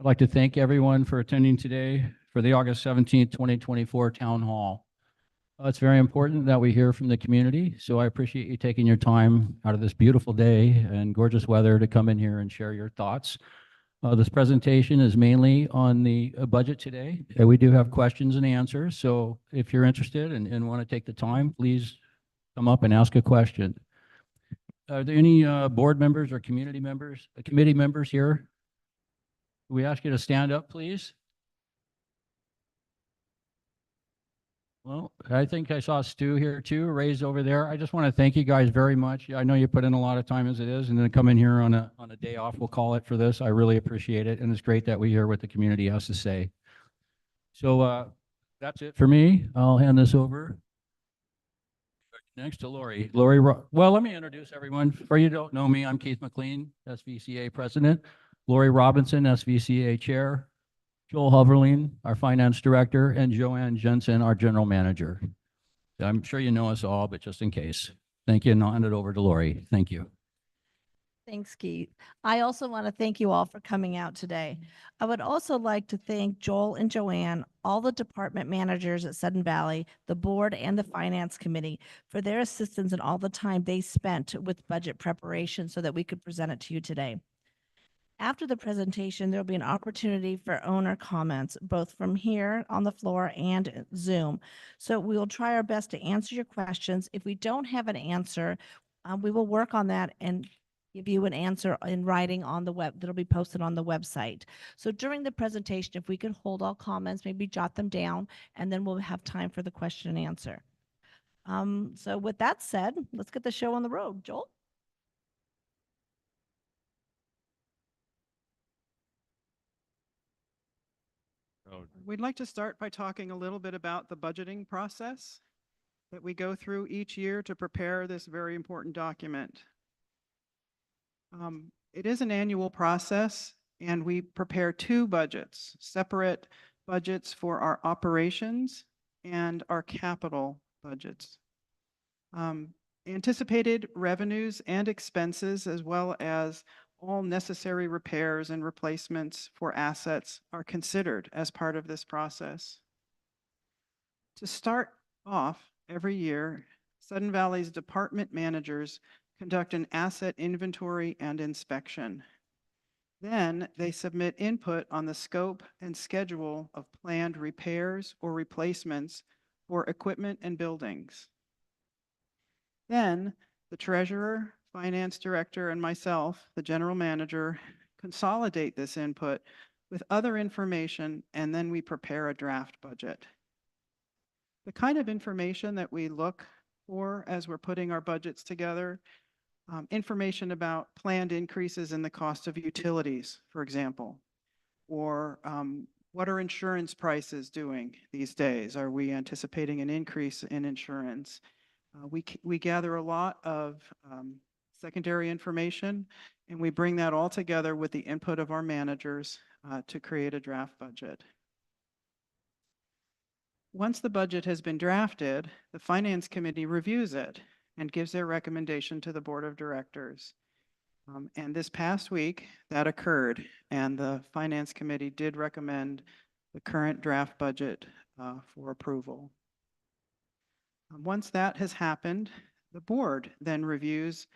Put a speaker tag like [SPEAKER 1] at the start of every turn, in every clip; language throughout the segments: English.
[SPEAKER 1] I'd like to thank everyone for attending today for the August 17th, 2024 Town Hall. It's very important that we hear from the community, so I appreciate you taking your time out of this beautiful day and gorgeous weather to come in here and share your thoughts. This presentation is mainly on the budget today, and we do have questions and answers, so if you're interested and want to take the time, please come up and ask a question. Are there any board members or community members, committee members here? We ask you to stand up, please. Well, I think I saw Stu here too, raised over there. I just want to thank you guys very much. I know you put in a lot of time as it is, and then come in here on a day off, we'll call it, for this. I really appreciate it, and it's great that we hear what the community has to say. So that's it for me. I'll hand this over next to Lori. Well, let me introduce everyone. For you who don't know me, I'm Keith McLean, SVCA President. Lori Robinson, SVCA Chair. Joel Hoverling, our Finance Director, and Joanne Jensen, our General Manager. I'm sure you know us all, but just in case. Thank you, and I'll hand it over to Lori. Thank you.
[SPEAKER 2] Thanks, Keith. I also want to thank you all for coming out today. I would also like to thank Joel and Joanne, all the department managers at Sudden Valley, the board, and the finance committee for their assistance and all the time they spent with budget preparation so that we could present it to you today. After the presentation, there'll be an opportunity for owner comments, both from here on the floor and Zoom. So we will try our best to answer your questions. If we don't have an answer, we will work on that and give you an answer in writing on the web that'll be posted on the website. So during the presentation, if we could hold all comments, maybe jot them down, and then we'll have time for the question and answer. So with that said, let's get the show on the road. Joel?
[SPEAKER 3] We'd like to start by talking a little bit about the budgeting process that we go through each year to prepare this very important document. It is an annual process, and we prepare two budgets, separate budgets for our operations and our capital budgets. Anticipated revenues and expenses, as well as all necessary repairs and replacements for assets, are considered as part of this process. To start off every year, Sudden Valley's department managers conduct an asset inventory and inspection. Then they submit input on the scope and schedule of planned repairs or replacements for equipment and buildings. Then the treasurer, finance director, and myself, the general manager, consolidate this input with other information, and then we prepare a draft budget. The kind of information that we look for as we're putting our budgets together, information about planned increases in the cost of utilities, for example, or what are insurance prices doing these days? Are we anticipating an increase in insurance? We gather a lot of secondary information, and we bring that all together with the input of our managers to create a draft budget. Once the budget has been drafted, the Finance Committee reviews it and gives their recommendation to the Board of Directors. And this past week, that occurred, and the Finance Committee did recommend the current draft budget for approval. Once that has happened, the board then reviews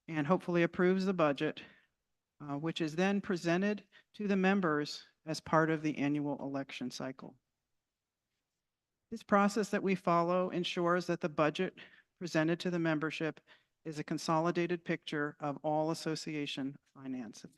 [SPEAKER 3] and hopefully approves the budget, which is then presented to the members as part of the annual election cycle. This process that we follow ensures that the budget presented to the membership is a consolidated picture of all association finances.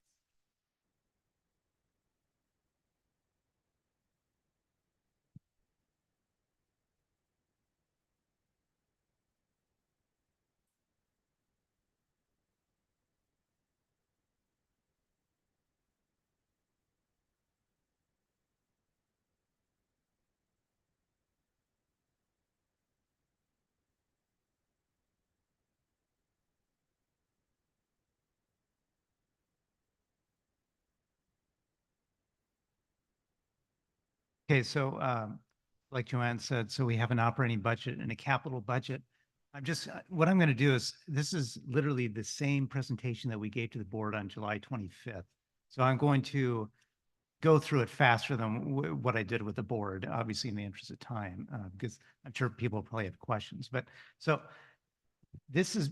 [SPEAKER 4] Okay, so like Joanne said, so we have an operating budget and a capital budget. What I'm going to do is, this is literally the same presentation that we gave to the board on July 25th. So I'm going to go through it faster than what I did with the board, obviously in the interest of time, because I'm sure people probably have questions. But so this is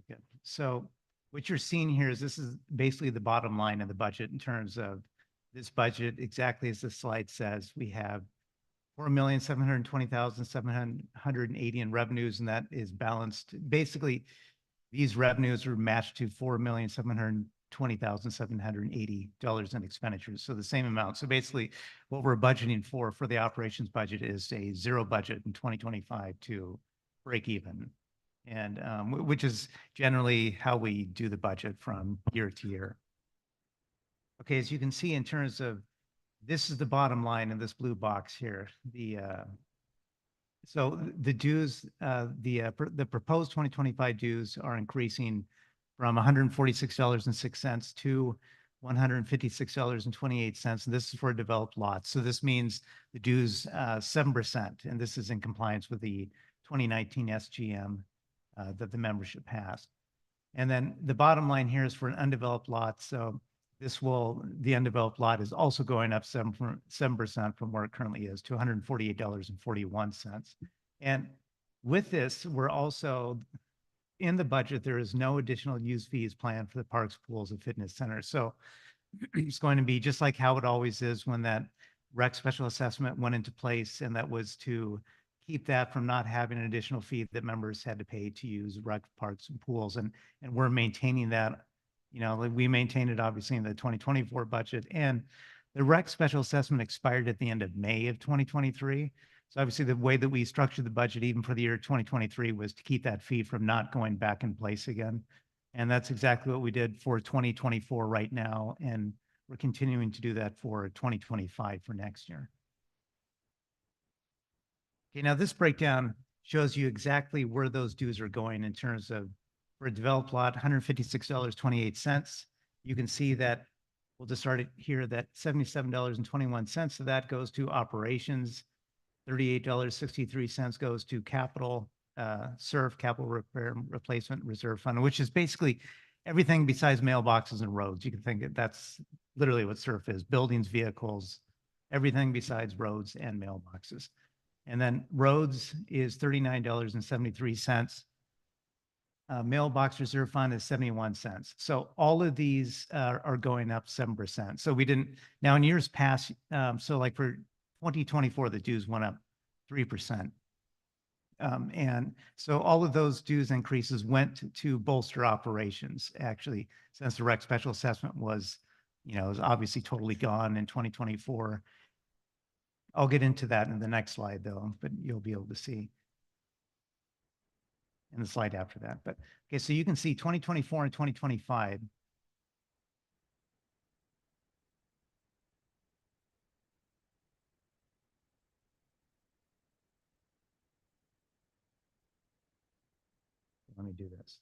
[SPEAKER 4] good. So what you're seeing here is this is basically the bottom line of the budget in terms of this budget, exactly as the slide says. We have 4,720,780 in revenues, and that is balanced. Basically, these revenues are matched to $4,720,780 in expenditures. So the same amount. So basically, what we're budgeting for the operations budget is a zero budget in 2025 to break even. And which is generally how we do the budget from year to year. Okay, as you can see in terms of, this is the bottom line in this blue box here. So the dues, the proposed 2025 dues are increasing from $146.06 to $156.28. And this is for developed lots. So this means the dues 7%, and this is in compliance with the 2019 SGM that the membership passed. And then the bottom line here is for an undeveloped lot. So the undeveloped lot is also going up 7% from where it currently is to $148.41. And with this, we're also, in the budget, there is no additional use fees planned for the parks, pools, and fitness centers. So it's going to be just like how it always is when that rec special assessment went into place, and that was to keep that from not having an additional fee that members had to pay to use rec, parks, and pools. And we're maintaining that. You know, we maintained it obviously in the 2024 budget, and the rec special assessment expired at the end of May of 2023. So obviously the way that we structured the budget, even for the year 2023, was to keep that fee from not going back in place again. And that's exactly what we did for 2024 right now. And we're continuing to do that for 2025 for next year. Okay, now this breakdown shows you exactly where those dues are going in terms of, for a developed lot, $156.28. You can see that, we'll just start it here, that $77.21 of that goes to operations, $38.63 goes to capital, SURF, capital repair and replacement reserve fund, which is basically everything besides mailboxes and roads. You can think that that's literally what SURF is: buildings, vehicles, everything besides roads and mailboxes. And then roads is $39.73. Mailbox reserve fund is 71 cents. So all of these are going up 7%. So we didn't, now in years past, so like for 2024, the dues went up 3%. And so all of those dues increases went to bolster operations, actually, since the rec special assessment was, was obviously totally gone in 2024. I'll get into that in the next slide though, but you'll be able to see in the slide after that. But okay, so you can see 2024 and 2025. Let me do this.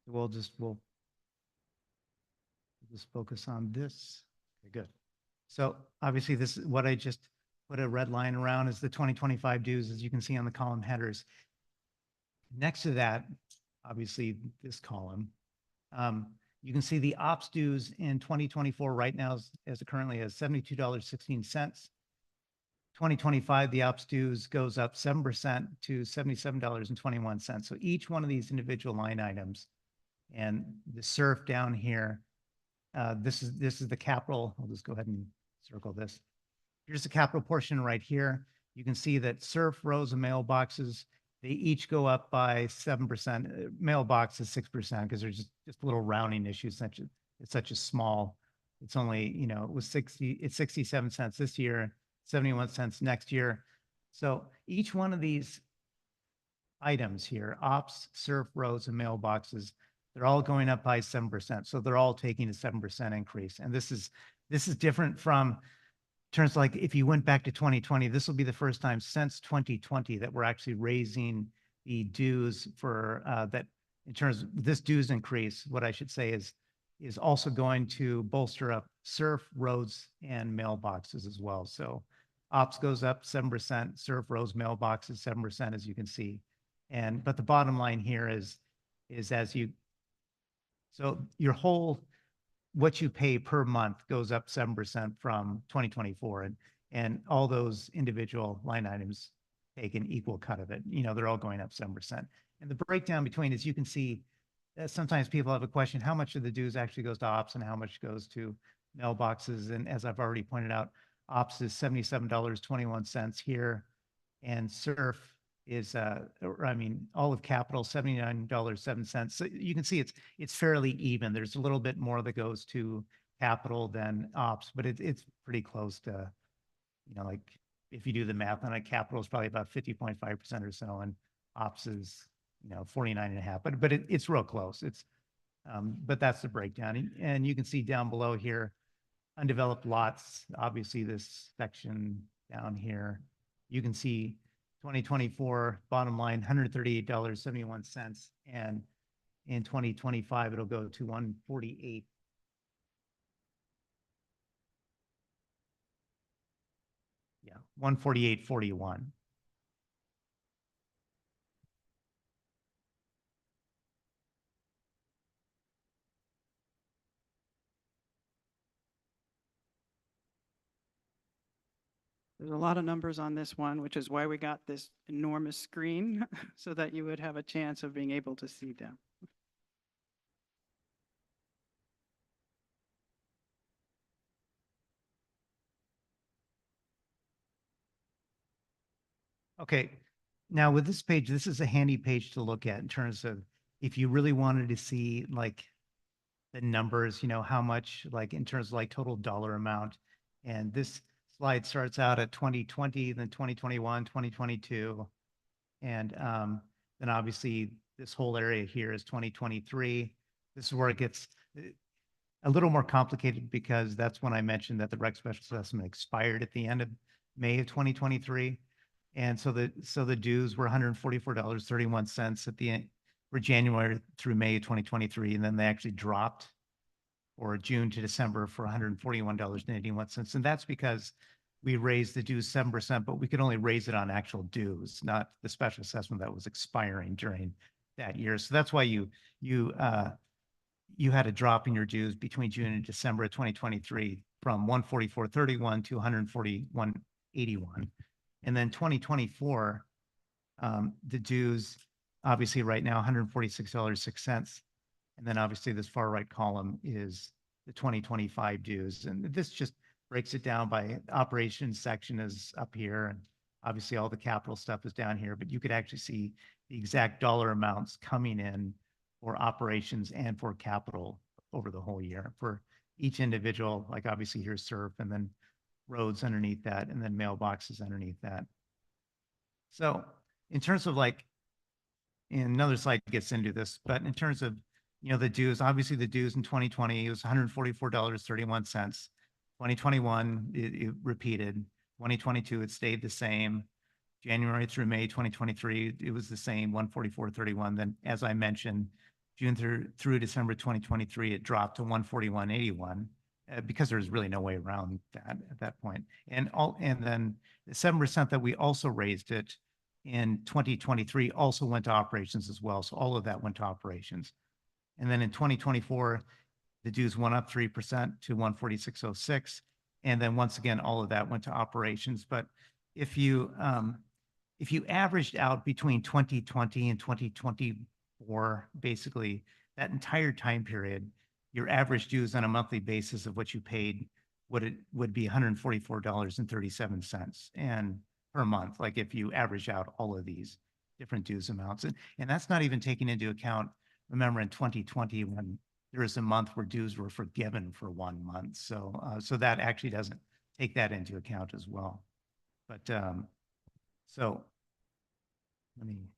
[SPEAKER 4] We'll just focus on this. Okay, good. So obviously this is what I just put a red line around is the 2025 dues, as you can see on the column headers. Next to that, obviously this column, you can see the ops dues in 2024 right now as it currently is $72.16. 2025, the ops dues goes up 7% to $77.21. So each one of these individual line items, and the SURF down here, this is the capital. I'll just go ahead and circle this. Here's the capital portion right here. You can see that SURF, rows, and mailboxes, they each go up by 7%. Mailbox is 6% because there's just little rounding issues. It's such a small, it's only, it was 67 cents this year, 71 cents next year. So each one of these items here, ops, SURF, roads, and mailboxes, they're all going up by 7%. So they're all taking a 7% increase. And this is different from terms like if you went back to 2020, this will be the first time since 2020 that we're actually raising the dues for that. In terms of this dues increase, what I should say is also going to bolster up SURF, roads, and mailboxes as well. So ops goes up 7%, SURF, roads, mailboxes 7%, as you can see. But the bottom line here is as you So your whole, what you pay per month goes up 7% from 2024. And all those individual line items take an equal cut of it. You know, they're all going up 7%. And the breakdown between, as you can see, sometimes people have a question, how much of the dues actually goes to ops and how much goes to mailboxes? And as I've already pointed out, ops is $77.21 here. And SURF is, all of capital, $79.07. So you can see it's fairly even. There's a little bit more that goes to capital than ops, but it's pretty close to, you know, like if you do the math on it, capital is probably about 50.5% or so, and ops is, 49.5, but it's real close. But that's the breakdown. And you can see down below here, undeveloped lots, obviously this section down here, you can see 2024 bottom line, $138.71. And in 2025, it'll go to 148. Yeah, 148.41.
[SPEAKER 3] There's a lot of numbers on this one, which is why we got this enormous screen so that you would have a chance of being able to see them.
[SPEAKER 4] Okay, now with this page, this is a handy page to look at in terms of if you really wanted to see like the numbers, how much like in terms of like total dollar amount. And this slide starts out at 2020, then 2021, 2022. And then obviously this whole area here is 2023. This is where it gets a little more complicated because that's when I mentioned that the rec special assessment expired at the end of May of 2023. And so the dues were $144.31 at the end for January through May of 2023. And then they actually dropped for June to December for $141.81. And that's because we raised the dues 7%, but we could only raise it on actual dues, not the special assessment that was expiring during that year. So that's why you had a drop in your dues between June and December of 2023 from 144.31 to 141.81. And then 2024, the dues, obviously right now, $146.06. And then obviously this far right column is the 2025 dues. And this just breaks it down by operations section is up here. And obviously all the capital stuff is down here, but you could actually see the exact dollar amounts coming in for operations and for capital over the whole year for each individual, like obviously here's SURF and then roads underneath that, and then mailboxes underneath that. So in terms of like, and another slide gets into this, but in terms of, the dues, obviously the dues in 2020, it was $144.31. 2021, it repeated. 2022, it stayed the same. January through May 2023, it was the same, 144.31. Then, as I mentioned, June through December 2023, it dropped to 141.81 because there's really no way around that at that point. And then the 7% that we also raised it in 2023 also went to operations as well. So all of that went to operations. And then in 2024, the dues went up 3% to 146.06. And then once again, all of that went to operations. But if you averaged out between 2020 and 2024, basically that entire time period, your average dues on a monthly basis of what you paid would be $144.37 and per month, like if you average out all of these different dues amounts. And that's not even taking into account, remember in 2020, when there was a month where dues were forgiven for 1 month. So that actually doesn't take that into account as well. But so let me.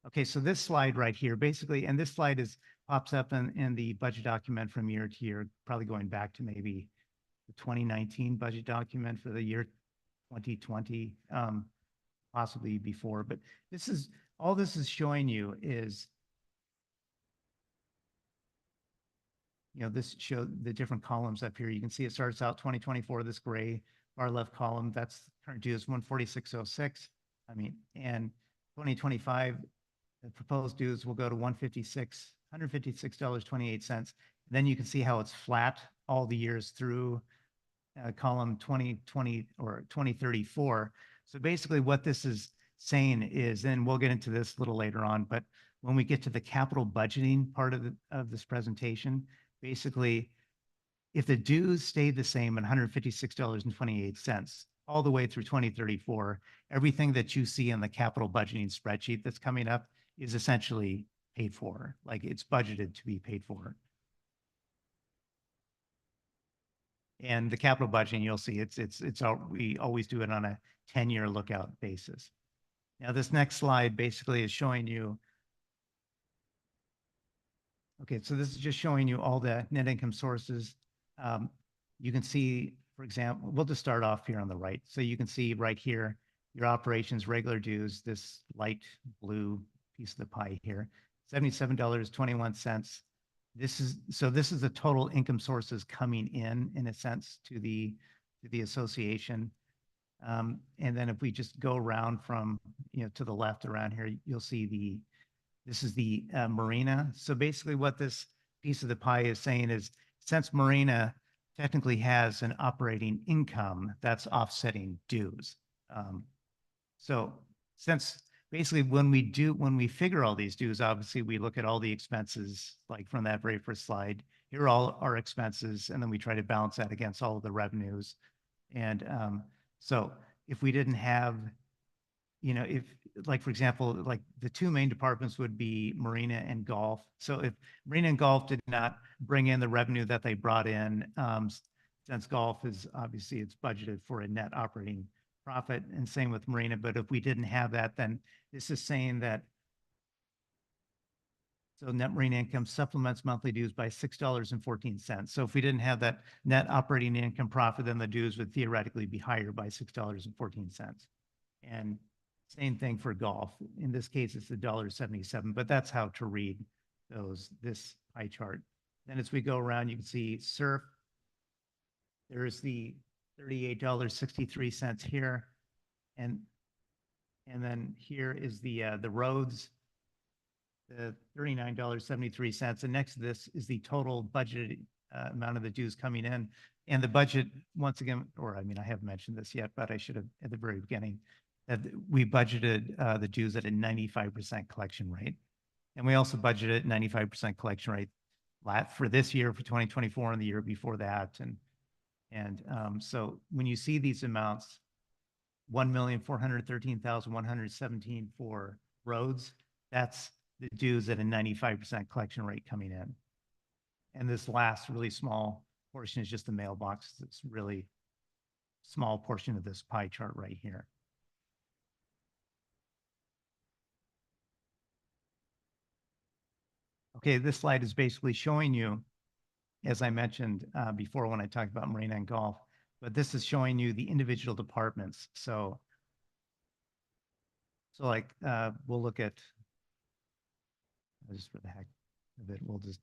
[SPEAKER 4] Okay, so this slide right here, basically, and this slide pops up in the budget document from year to year, probably going back to maybe the 2019 budget document for the year 2020, possibly before. But all this is showing you is, this shows the different columns up here. You can see it starts out 2024, this gray far left column, that's current dues 146.06. And 2025, the proposed dues will go to $156.28. Then you can see how it's flat all the years through column 2020 or 2034. So basically what this is saying is, and we'll get into this a little later on, but when we get to the capital budgeting part of this presentation, basically, if the dues stay the same at $156.28 all the way through 2034, everything that you see in the capital budgeting spreadsheet that's coming up is essentially paid for, like it's budgeted to be paid for. And the capital budgeting, you'll see we always do it on a 10-year lookout basis. Now, this next slide basically is showing you. Okay, so this is just showing you all the net income sources. You can see, for example, we'll just start off here on the right. So you can see right here, your operations, regular dues, this light blue piece of the pie here, $77.21. This is the total income sources coming in a sense, to the association. And then if we just go around from, to the left around here, you'll see this is the marina. So basically what this piece of the pie is saying is, since marina technically has an operating income that's offsetting dues. So since basically when we figure all these dues, obviously we look at all the expenses, like from that very first slide, here are all our expenses, and then we try to balance that against all of the revenues. And so if we didn't have, if, like, for example, like the two main departments would be marina and golf. So if marina and golf did not bring in the revenue that they brought in, since golf is obviously it's budgeted for a net operating profit, and same with marina. But if we didn't have that, then this is saying that, so net marina income supplements monthly dues by $6.14. So if we didn't have that net operating income profit, then the dues would theoretically be higher by $6.14. And same thing for golf. In this case, it's $1.77, but that's how to read this pie chart. Then as we go around, you can see surf. There's the $38.63 here. And then here is the roads, the $39.73. And next to this is the total budgeted amount of the dues coming in. And the budget, once again, I haven't mentioned this yet, but I should have at the very beginning, that we budgeted the dues at a 95% collection rate. And we also budgeted 95% collection rate for this year, for 2024, and the year before that. And so when you see these amounts, 1,413,117 for roads, that's the dues at a 95% collection rate coming in. And this last really small portion is just the mailbox. It's really small portion of this pie chart right here. Okay, this slide is basically showing you, as I mentioned before when I talked about marina and golf, but this is showing you the individual departments. So like we'll look at, just for the heck of it, we'll just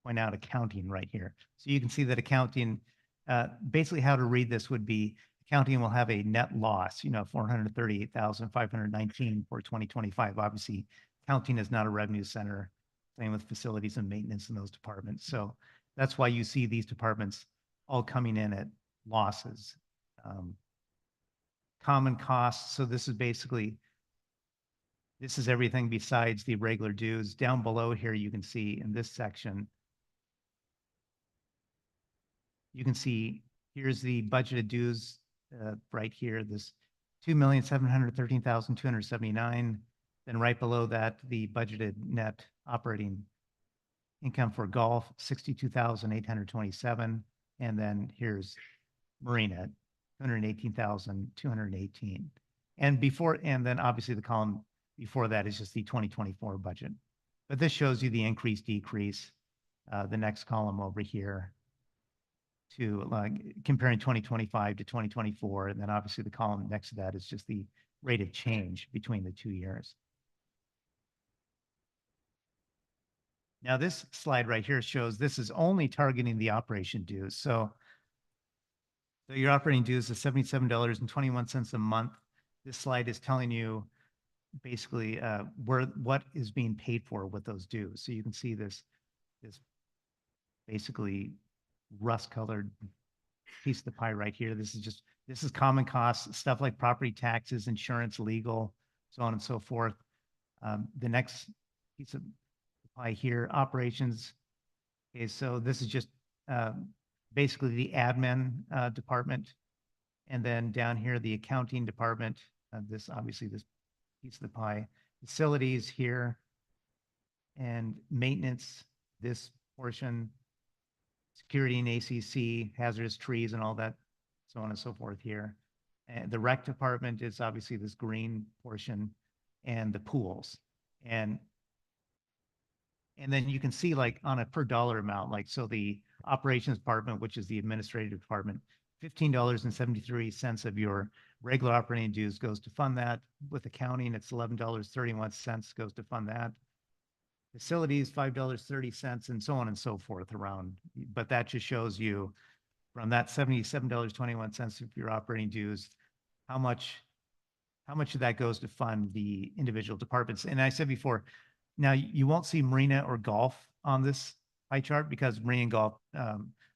[SPEAKER 4] point out accounting right here. So you can see that accounting, basically how to read this would be, accounting will have a net loss, 438,519 for 2025. Obviously, accounting is not a revenue center. Same with facilities and maintenance in those departments. So that's why you see these departments all coming in at losses. Common costs. So this is everything besides the regular dues. Down below here, you can see in this section, you can see here's the budgeted dues right here, this 2,713,279. Then right below that, the budgeted net operating income for golf, 62,827. And then here's marina, 218,218. And then obviously the column before that is just the 2024 budget. But this shows you the increase, decrease, the next column over here to comparing 2025 to 2024. And then obviously the column next to that is just the rate of change between the 2 years. Now this slide right here shows this is only targeting the operation dues. So your operating dues is $77.21 a month. This slide is telling you basically what is being paid for with those dues. So you can see this basically rust-colored piece of the pie right here. This is common costs, stuff like property taxes, insurance, legal, so on and so forth. The next piece of the pie here, operations. Okay, so this is just basically the admin department. And then down here, the accounting department, this obviously this piece of the pie, facilities here, and maintenance, this portion, security and ACC, hazardous trees and all that, so on and so forth here. And the rec department is obviously this green portion, and the pools. And then you can see like on a per dollar amount, like, so the operations department, which is the administrative department, $15.73 of your regular operating dues goes to fund that. With accounting, it's $11.31 goes to fund that. Facilities, $5.30, and so on and so forth around. But that just shows you from that $77.21 of your operating dues, how much of that goes to fund the individual departments. And I said before, now you won't see marina or golf on this pie chart because marina and golf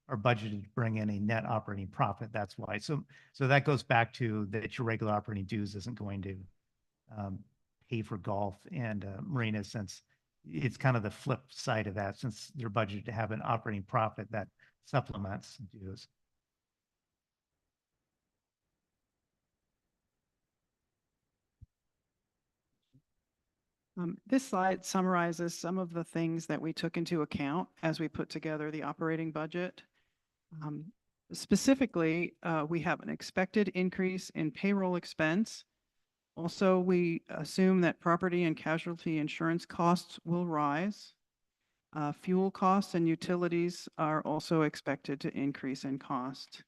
[SPEAKER 4] are budgeted to bring in a net operating profit. That's why. So that goes back to that your regular operating dues isn't going to pay for golf and marina, since it's kind of the flip side of that, since they're budgeted to have an operating profit that supplements dues.
[SPEAKER 3] This slide summarizes some of the things that we took into account as we put together the operating budget. Specifically, we have an expected increase in payroll expense. Also, we assume that property and casualty insurance costs will rise. Fuel costs and utilities are also expected to increase in cost.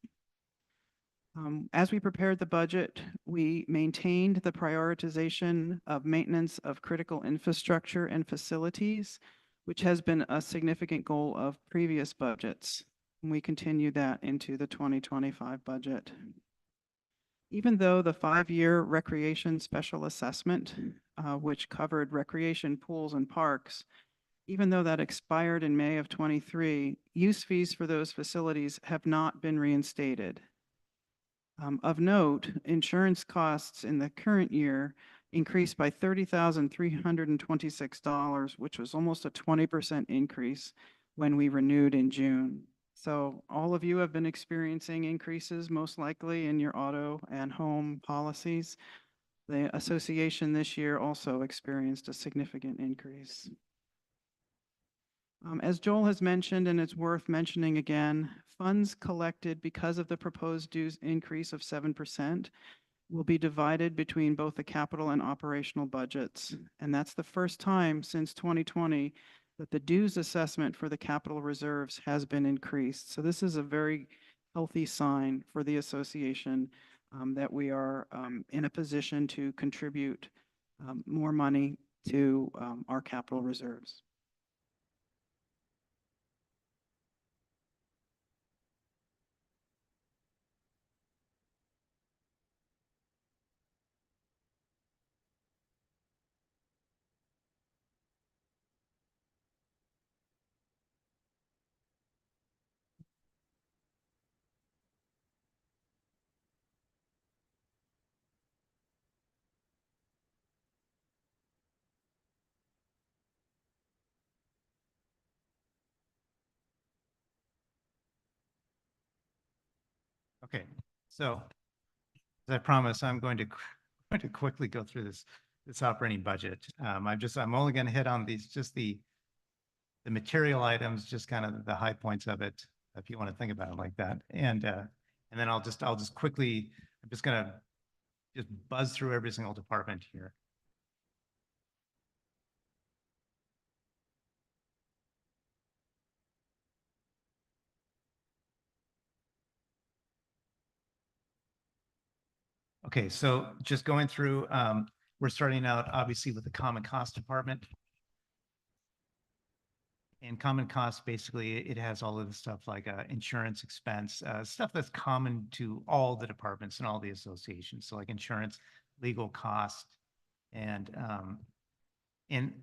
[SPEAKER 3] As we prepared the budget, we maintained the prioritization of maintenance of critical infrastructure and facilities, which has been a significant goal of previous budgets. And we continue that into the 2025 budget. Even though the 5-year recreation special assessment, which covered recreation pools and parks, even though that expired in May of 23, use fees for those facilities have not been reinstated. Of note, insurance costs in the current year increased by $30,326, which was almost a 20% increase when we renewed in June. So all of you have been experiencing increases, most likely in your auto and home policies. The association this year also experienced a significant increase. As Joel has mentioned, and it's worth mentioning again, funds collected because of the proposed dues increase of 7% will be divided between both the capital and operational budgets. And that's the first time since 2020 that the dues assessment for the capital reserves has been increased. So this is a very healthy sign for the association that we are in a position to contribute more money to our capital reserves.
[SPEAKER 4] Okay, so as I promised, I'm going to quickly go through this operating budget. I'm only going to hit on just the material items, just kind of the high points of it, if you want to think about it like that. And then I'll just quickly, I'm just going to just buzz through every single department here. Okay, so just going through, we're starting out obviously with the common cost department. And common cost, basically, it has all of the stuff like insurance expense, stuff that's common to all the departments and all the associations. So like insurance, legal cost, And in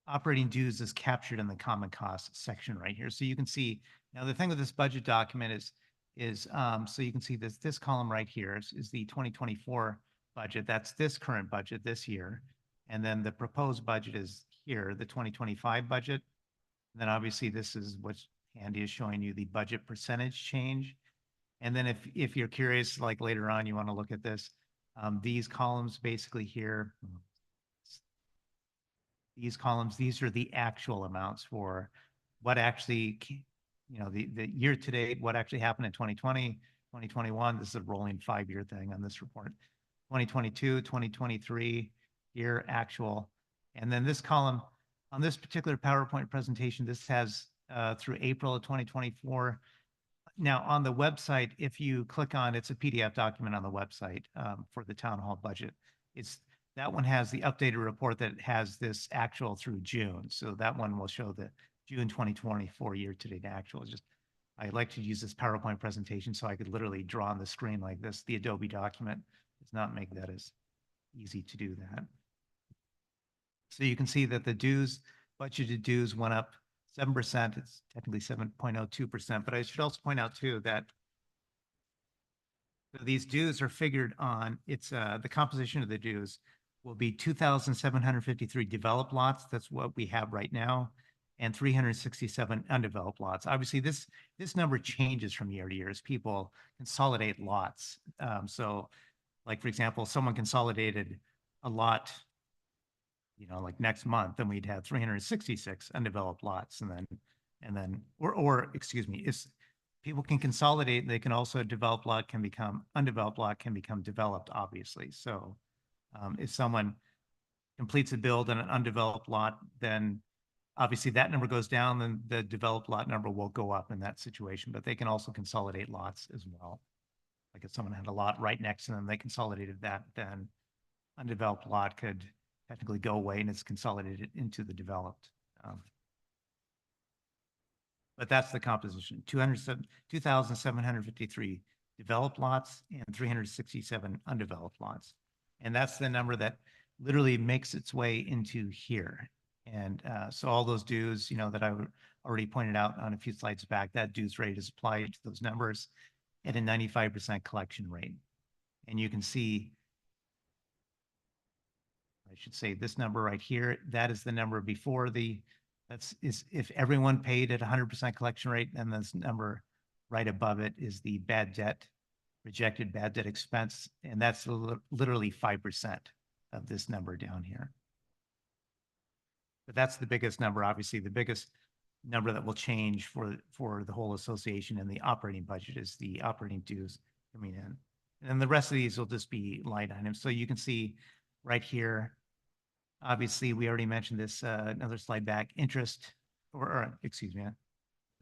[SPEAKER 4] operating dues is captured in the common cost section right here. So you can see, now the thing with this budget document is so you can see this column right here is the 2024 budget. That's this current budget this year. And then the proposed budget is here, the 2025 budget. And then obviously this is what Andy is showing you, the budget percentage change. And then if you're curious, like later on, you want to look at this, these columns basically here, these columns, these are the actual amounts for what actually, you know, the year to date, what actually happened in 2020, 2021. This is a rolling 5-year thing on this report. 2022, 2023 year actual. And then this column on this particular PowerPoint presentation, this has through April of 2024. Now on the website, if you click on, it's a PDF document on the website for the town hall budget. That one has the updated report that has this actual through June. So that one will show the June 2024 year-to-date actual. I like to use this PowerPoint presentation so I could literally draw on the screen like this. The Adobe document does not make that as easy to do that. So you can see that the dues, budgeted dues went up 7%. It's technically 7.02%. But I should also point out too that these dues are figured on, it's the composition of the dues will be 2,753 developed lots. That's what we have right now, and 367 undeveloped lots. Obviously, this number changes from year to year as people consolidate lots. So, like for example, someone consolidated a lot, you know, like next month, then we'd have 366 undeveloped lots, or excuse me, if people can consolidate, they can also develop lot can become undeveloped lot can become developed, obviously. So if someone completes a build on an undeveloped lot, then obviously that number goes down, then the developed lot number will go up in that situation, but they can also consolidate lots as well. Like if someone had a lot right next to them, they consolidated that, then undeveloped lot could technically go away and it's consolidated into the developed. But that's the composition, 2,753 developed lots and 367 undeveloped lots. And that's the number that literally makes its way into here. And so all those dues, you know, that I already pointed out on a few slides back, that dues rate is applied to those numbers at a 95% collection rate. And you can see, I should say this number right here, that is the number before is if everyone paid at 100% collection rate, and this number right above it is the bad debt, rejected bad debt expense. And that's literally 5% of this number down here. But that's the biggest number, obviously. The biggest number that will change for the whole association and the operating budget is the operating dues coming in. And then the rest of these will just be line items. So you can see right here, obviously, we already mentioned this, another slide back, interest, or excuse me, I'm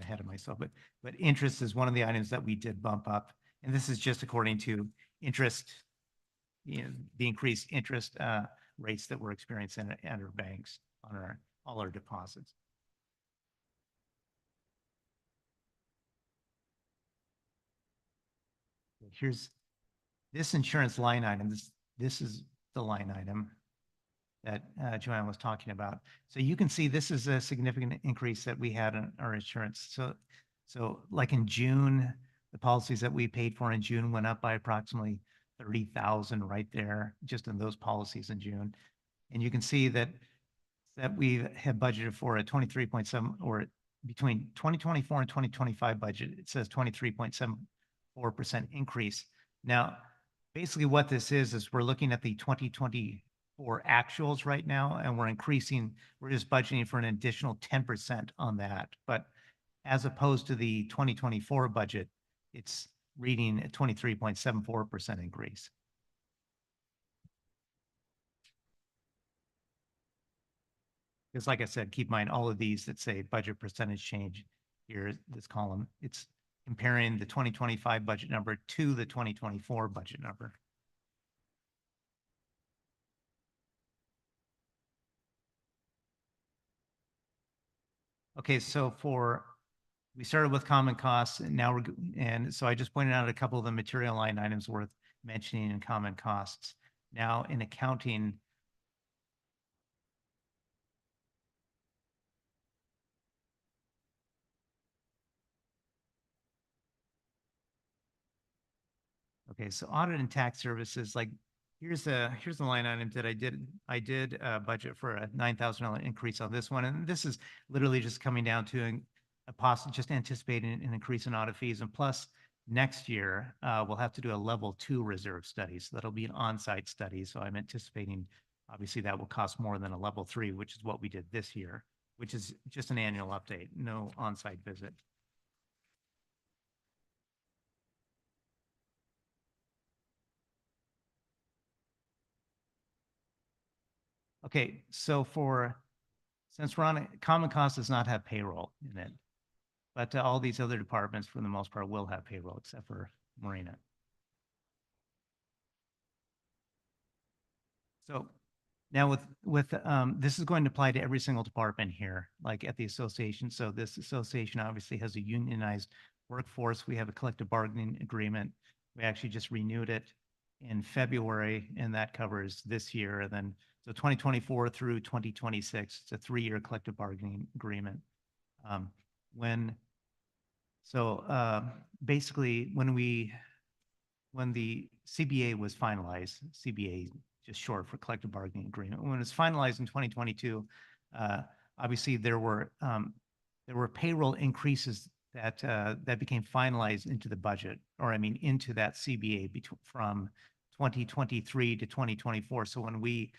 [SPEAKER 4] ahead of myself, but interest is one of the items that we did bump up. And this is just according to interest, you know, the increased interest rates that we're experiencing at our banks on all our deposits. Here's this insurance line item. This is the line item that Joanne was talking about. So you can see this is a significant increase that we had in our insurance. So like in June, the policies that we paid for in June went up by approximately 30,000 right there, just in those policies in June. And you can see that we have budgeted for a 23.7, or between 2024 and 2025 budget, it says 23.74% increase. Now, basically what this is we're looking at the 2024 actuals right now, and we're just budgeting for an additional 10% on that. But as opposed to the 2024 budget, it's reading a 23.74% increase. Because like I said, keep in mind all of these that say budget percentage change here, this column, it's comparing the 2025 budget number to the 2024 budget number. Okay, so we started with common costs, and now so I just pointed out a couple of the material line items worth mentioning in common costs. Now in accounting, Okay, so audit and tax services, like, here's the line item that I did budget for a $9,000 increase on this one. And this is literally just coming down to a possible, just anticipating an increase in audit fees. And plus, next year, we'll have to do a level 2 reserve study. So that'll be an on-site study. So I'm anticipating, obviously, that will cost more than a level 3, which is what we did this year, which is just an annual update, no on-site visit. Okay, so since we're on, Common Cost does not have payroll in it, but all these other departments, for the most part, will have payroll, except for Marina. So now this is going to apply to every single department here, like at the association. So this association obviously has a unionized workforce. We have a collective bargaining agreement. We actually just renewed it in February, and that covers this year. And then, so 2024 through 2026, it's a 3-year collective bargaining agreement. Basically, when the CBA was finalized, CBA just short for collective bargaining agreement, when it was finalized in 2022, obviously there were payroll increases that became finalized into the budget, or I mean into that CBA from 2023 to 2024. So when we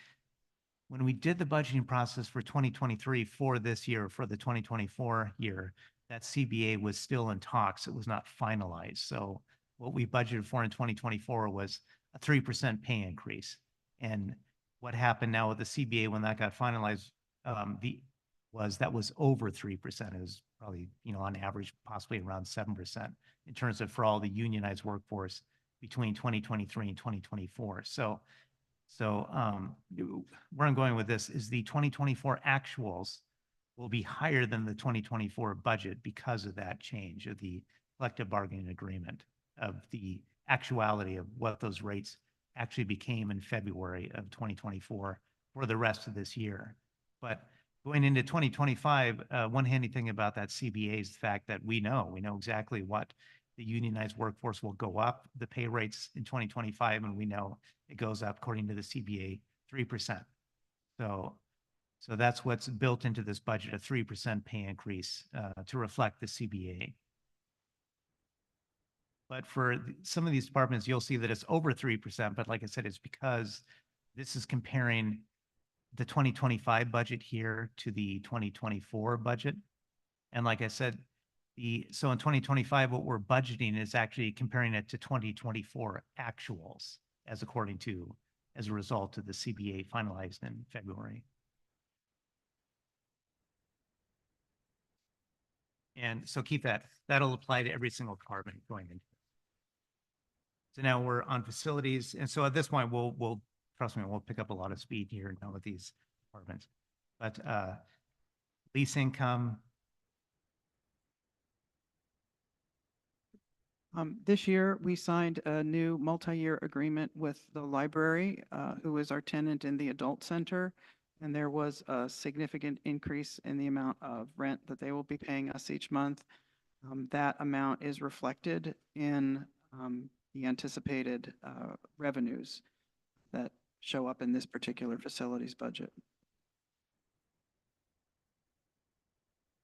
[SPEAKER 4] did the budgeting process for 2023 for this year, for the 2024 year, that CBA was still in talks. It was not finalized. So what we budgeted for in 2024 was a 3% pay increase. And what happened now with the CBA when that got finalized, that was over 3%. It was probably, on average, possibly around 7% in terms of for all the unionized workforce between 2023 and 2024. So where I'm going with this is the 2024 actuals will be higher than the 2024 budget because of that change of the collective bargaining agreement, of the actuality of what those rates actually became in February of 2024 for the rest of this year. But going into 2025, one handy thing about that CBA is the fact that we know exactly what the unionized workforce will go up, the pay rates in 2025, and we know it goes up according to the CBA 3%. So that's what's built into this budget, a 3% pay increase to reflect the CBA. But for some of these departments, you'll see that it's over 3%. But like I said, it's because this is comparing the 2025 budget here to the 2024 budget. And like I said, so in 2025, what we're budgeting is actually comparing it to 2024 actuals as a result of the CBA finalized in February. And so keep that'll apply to every single department going into. So now we're on facilities. And so at this point, we'll trust me, we'll pick up a lot of speed here now with these departments. But lease income.
[SPEAKER 3] This year, we signed a new multi-year agreement with the library, who is our tenant in the adult center. And there was a significant increase in the amount of rent that they will be paying us each month. That amount is reflected in the anticipated revenues that show up in this particular facilities budget.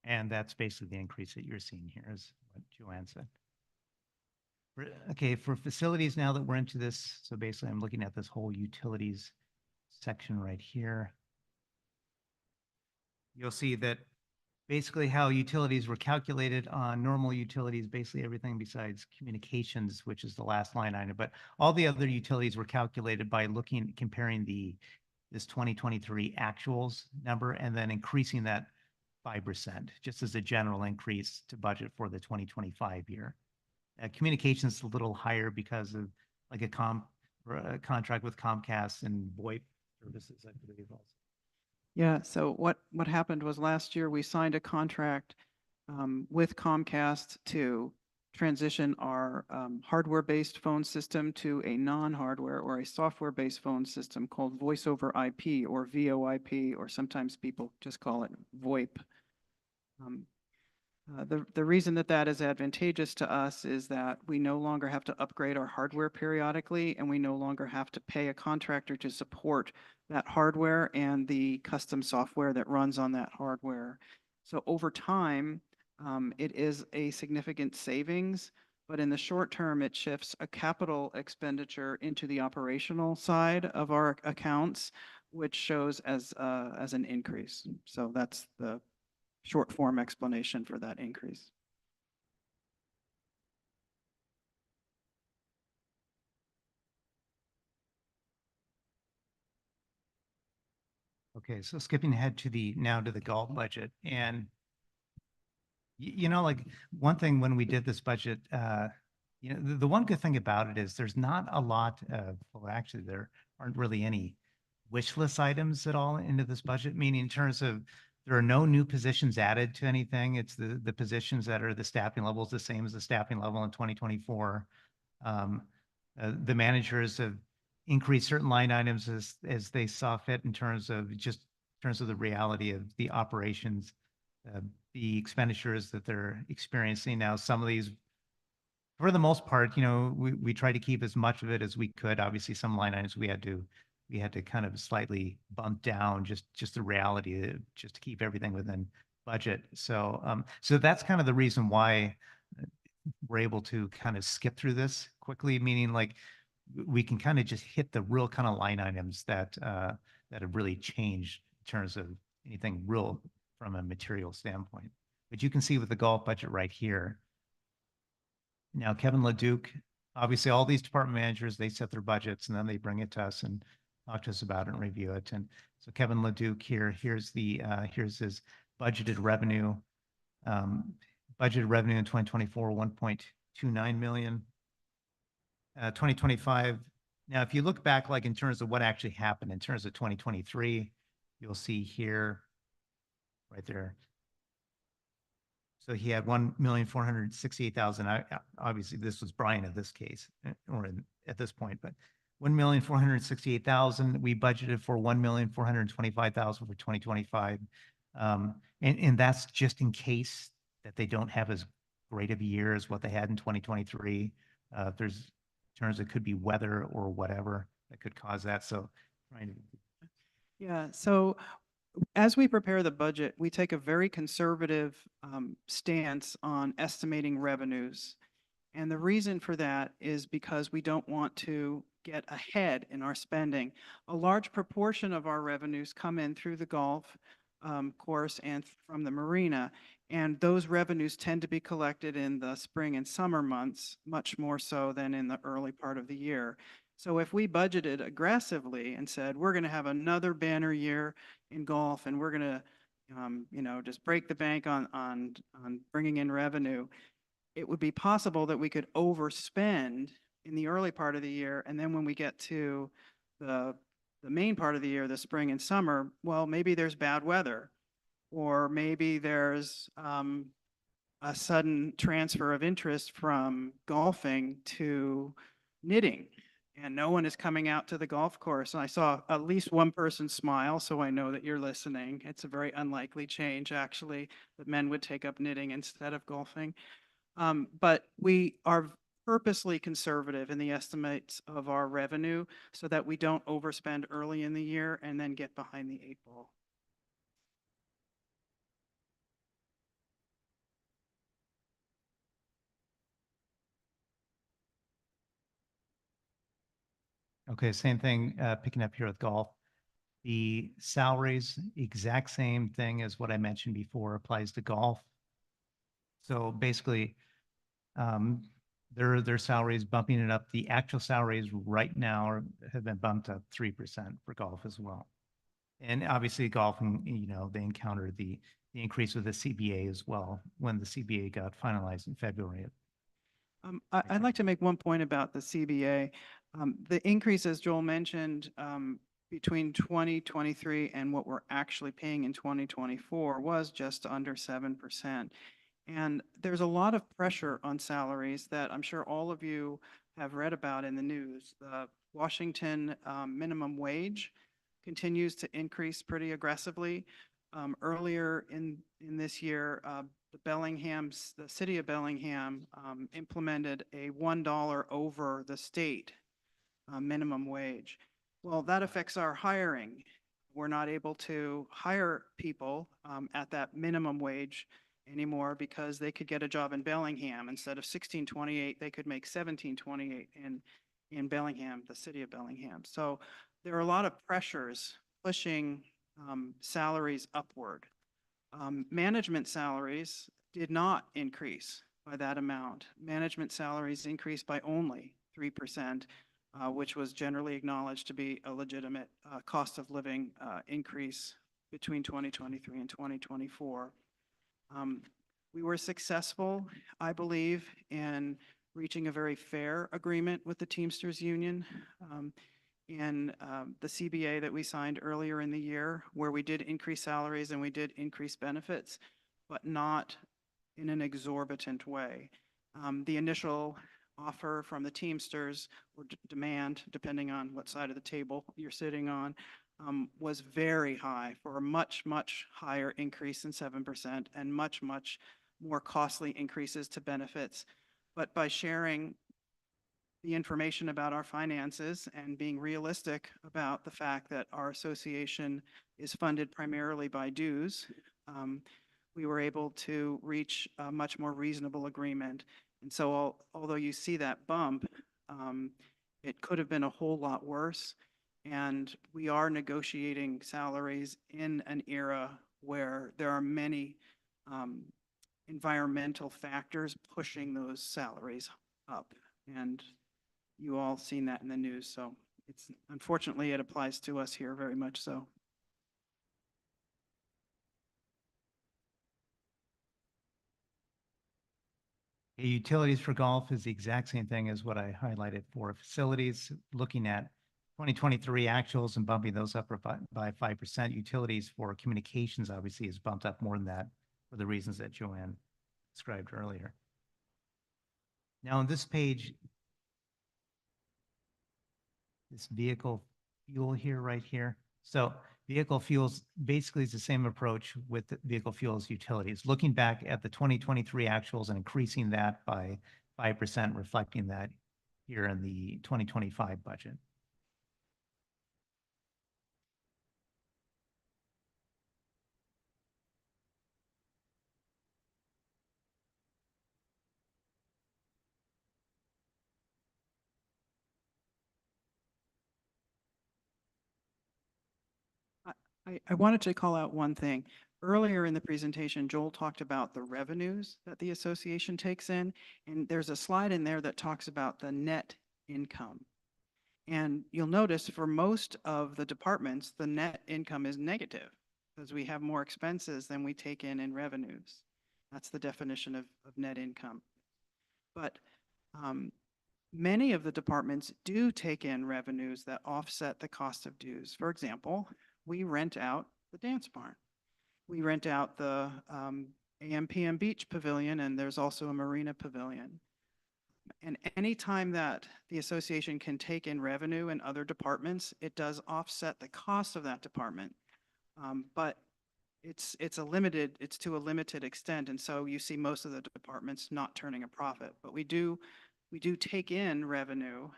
[SPEAKER 4] And that's basically the increase that you're seeing here, is what Joanne said. Okay, for facilities, now that we're into this, so basically I'm looking at this whole utilities section right here. You'll see that basically how utilities were calculated on normal utilities, basically everything besides communications, which is the last line item, but all the other utilities were calculated by comparing this 2023 actuals number and then increasing that 5%, just as a general increase to budget for the 2025 year. Communications is a little higher because of like a contract with Comcast and VoIP services, I believe also.
[SPEAKER 3] Yeah, so what happened was last year we signed a contract with Comcast to transition our hardware-based phone system to a non-hardware or a software-based phone system called Voice over IP or VoIP, or sometimes people just call it VoIP. The reason that that is advantageous to us is that we no longer have to upgrade our hardware periodically, and we no longer have to pay a contractor to support that hardware and the custom software that runs on that hardware. So over time, it is a significant savings, but in the short term, it shifts a capital expenditure into the operational side of our accounts, which shows as an increase. So that's the short form explanation for that increase.
[SPEAKER 4] Okay, so skipping ahead to now to the golf budget, and like one thing when we did this budget, the one good thing about it is there's not a lot of, well, actually there aren't really any wish list items at all into this budget, meaning in terms of there are no new positions added to anything. It's the positions that are the staffing levels, the same as the staffing level in 2024. The managers have increased certain line items as they saw fit in terms of the reality of the operations, the expenditures that they're experiencing now. Some of these, for the most part, we try to keep as much of it as we could. Obviously, some line items we had to kind of slightly bump down, just the reality, just to keep everything within budget. So that's kind of the reason why we're able to kind of skip through this quickly, meaning like we can kind of just hit the real kind of line items that have really changed in terms of anything real from a material standpoint. But you can see with the golf budget right here. Now, Kevin Leduc, obviously all these department managers, they set their budgets and then they bring it to us and talk to us about it and review it. And so Kevin Leduc here's his budgeted revenue. Budgeted revenue in 2024, 1.29 million. 2025. Now, if you look back, like in terms of what actually happened in terms of 2023, you'll see here, right there. So he had 1,468,000. Obviously, this was Brian in this case, at this point, but 1,468,000. We budgeted for 1,425,000 for 2025, and that's just in case that they don't have as great of a year as what they had in 2023. There's terms, it could be weather or whatever that could cause that. So trying to.
[SPEAKER 3] Yeah, so as we prepare the budget, we take a very conservative stance on estimating revenues. And the reason for that is because we don't want to get ahead in our spending. A large proportion of our revenues come in through the golf course and from the marina. And those revenues tend to be collected in the spring and summer months, much more so than in the early part of the year. So if we budgeted aggressively and said, we're going to have another banner year in golf and we're going to, just break the bank on bringing in revenue, it would be possible that we could overspend in the early part of the year. And then when we get to the main part of the year, the spring and summer, well, maybe there's bad weather, or maybe there's a sudden transfer of interest from golfing to knitting, and no one is coming out to the golf course. And I saw at least one person smile, so I know that you're listening. It's a very unlikely change, actually, that men would take up knitting instead of golfing. But we are purposely conservative in the estimates of our revenue so that we don't overspend early in the year and then get behind the 8 ball.
[SPEAKER 4] Okay, same thing, picking up here with golf. The salaries, exact same thing as what I mentioned before, applies to golf. So basically, their salaries bumping it up. The actual salaries right now have been bumped up 3% for golf as well. And obviously golfing, they encountered the increase with the CBA as well when the CBA got finalized in February.
[SPEAKER 3] I'd like to make one point about the CBA. The increase, as Joel mentioned, between 2023 and what we're actually paying in 2024 was just under 7%. And there's a lot of pressure on salaries that I'm sure all of you have read about in the news. The Washington minimum wage continues to increase pretty aggressively. Earlier in this year, the city of Bellingham implemented a $1 over the state minimum wage. Well, that affects our hiring. We're not able to hire people at that minimum wage anymore because they could get a job in Bellingham. Instead of 16.28, they could make 17.28 in Bellingham, the city of Bellingham. So there are a lot of pressures pushing salaries upward. Management salaries did not increase by that amount. Management salaries increased by only 3%, which was generally acknowledged to be a legitimate cost of living increase between 2023 and 2024. We were successful, I believe, in reaching a very fair agreement with the Teamsters Union in the CBA that we signed earlier in the year, where we did increase salaries and we did increase benefits, but not in an exorbitant way. The initial offer from the Teamsters or demand, depending on what side of the table you're sitting on, was very high for a much, much higher increase than 7% and much, much more costly increases to benefits. But by sharing the information about our finances and being realistic about the fact that our association is funded primarily by dues, we were able to reach a much more reasonable agreement. And so although you see that bump, it could have been a whole lot worse. And we are negotiating salaries in an era where there are many environmental factors pushing those salaries up. And you all seen that in the news. So it's unfortunately it applies to us here very much so.
[SPEAKER 4] Utilities for golf is the exact same thing as what I highlighted for facilities, looking at 2023 actuals and bumping those up by 5%. Utilities for communications obviously is bumped up more than that for the reasons that Joanne described earlier. Now on this page, this vehicle fuel here, right here. So vehicle fuels basically is the same approach with the vehicle fuels utilities, looking back at the 2023 actuals and increasing that by 5%, reflecting that here in the 2025 budget.
[SPEAKER 3] I wanted to call out one thing. Earlier in the presentation, Joel talked about the revenues that the association takes in, and there's a slide in there that talks about the net income. And you'll notice for most of the departments, the net income is negative because we have more expenses than we take in revenues. That's the definition of net income. But many of the departments do take in revenues that offset the cost of dues. For example, we rent out the dance barn. We rent out the AM/PM Beach Pavilion, and there's also a Marina Pavilion. And anytime that the association can take in revenue in other departments, it does offset the cost of that department. But it's to a limited extent. And so you see most of the departments not turning a profit. But we do take in revenue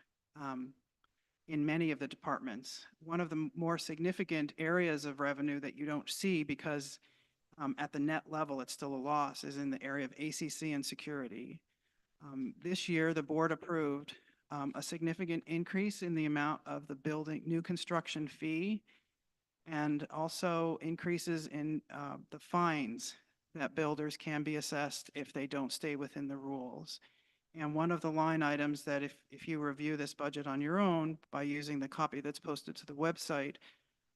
[SPEAKER 3] in many of the departments. One of the more significant areas of revenue that you don't see because at the net level it's still a loss is in the area of ACC and security. This year, the board approved a significant increase in the amount of the building new construction fee and also increases in the fines that builders can be assessed if they don't stay within the rules. And one of the line items that if you review this budget on your own by using the copy that's posted to the website,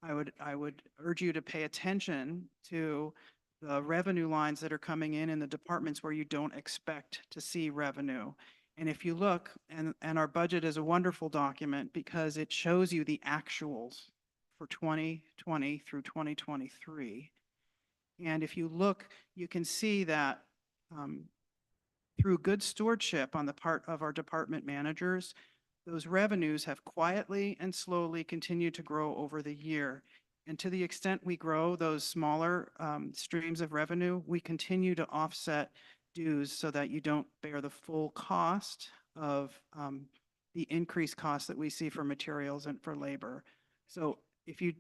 [SPEAKER 3] I would urge you to pay attention to the revenue lines that are coming in the departments where you don't expect to see revenue. And if you look, and our budget is a wonderful document because it shows you the actuals for 2020 through 2023. And if you look, you can see that through good stewardship on the part of our department managers, those revenues have quietly and slowly continued to grow over the year. And to the extent we grow those smaller streams of revenue, we continue to offset dues so that you don't bear the full cost of the increased costs that we see for materials and for labor. So if you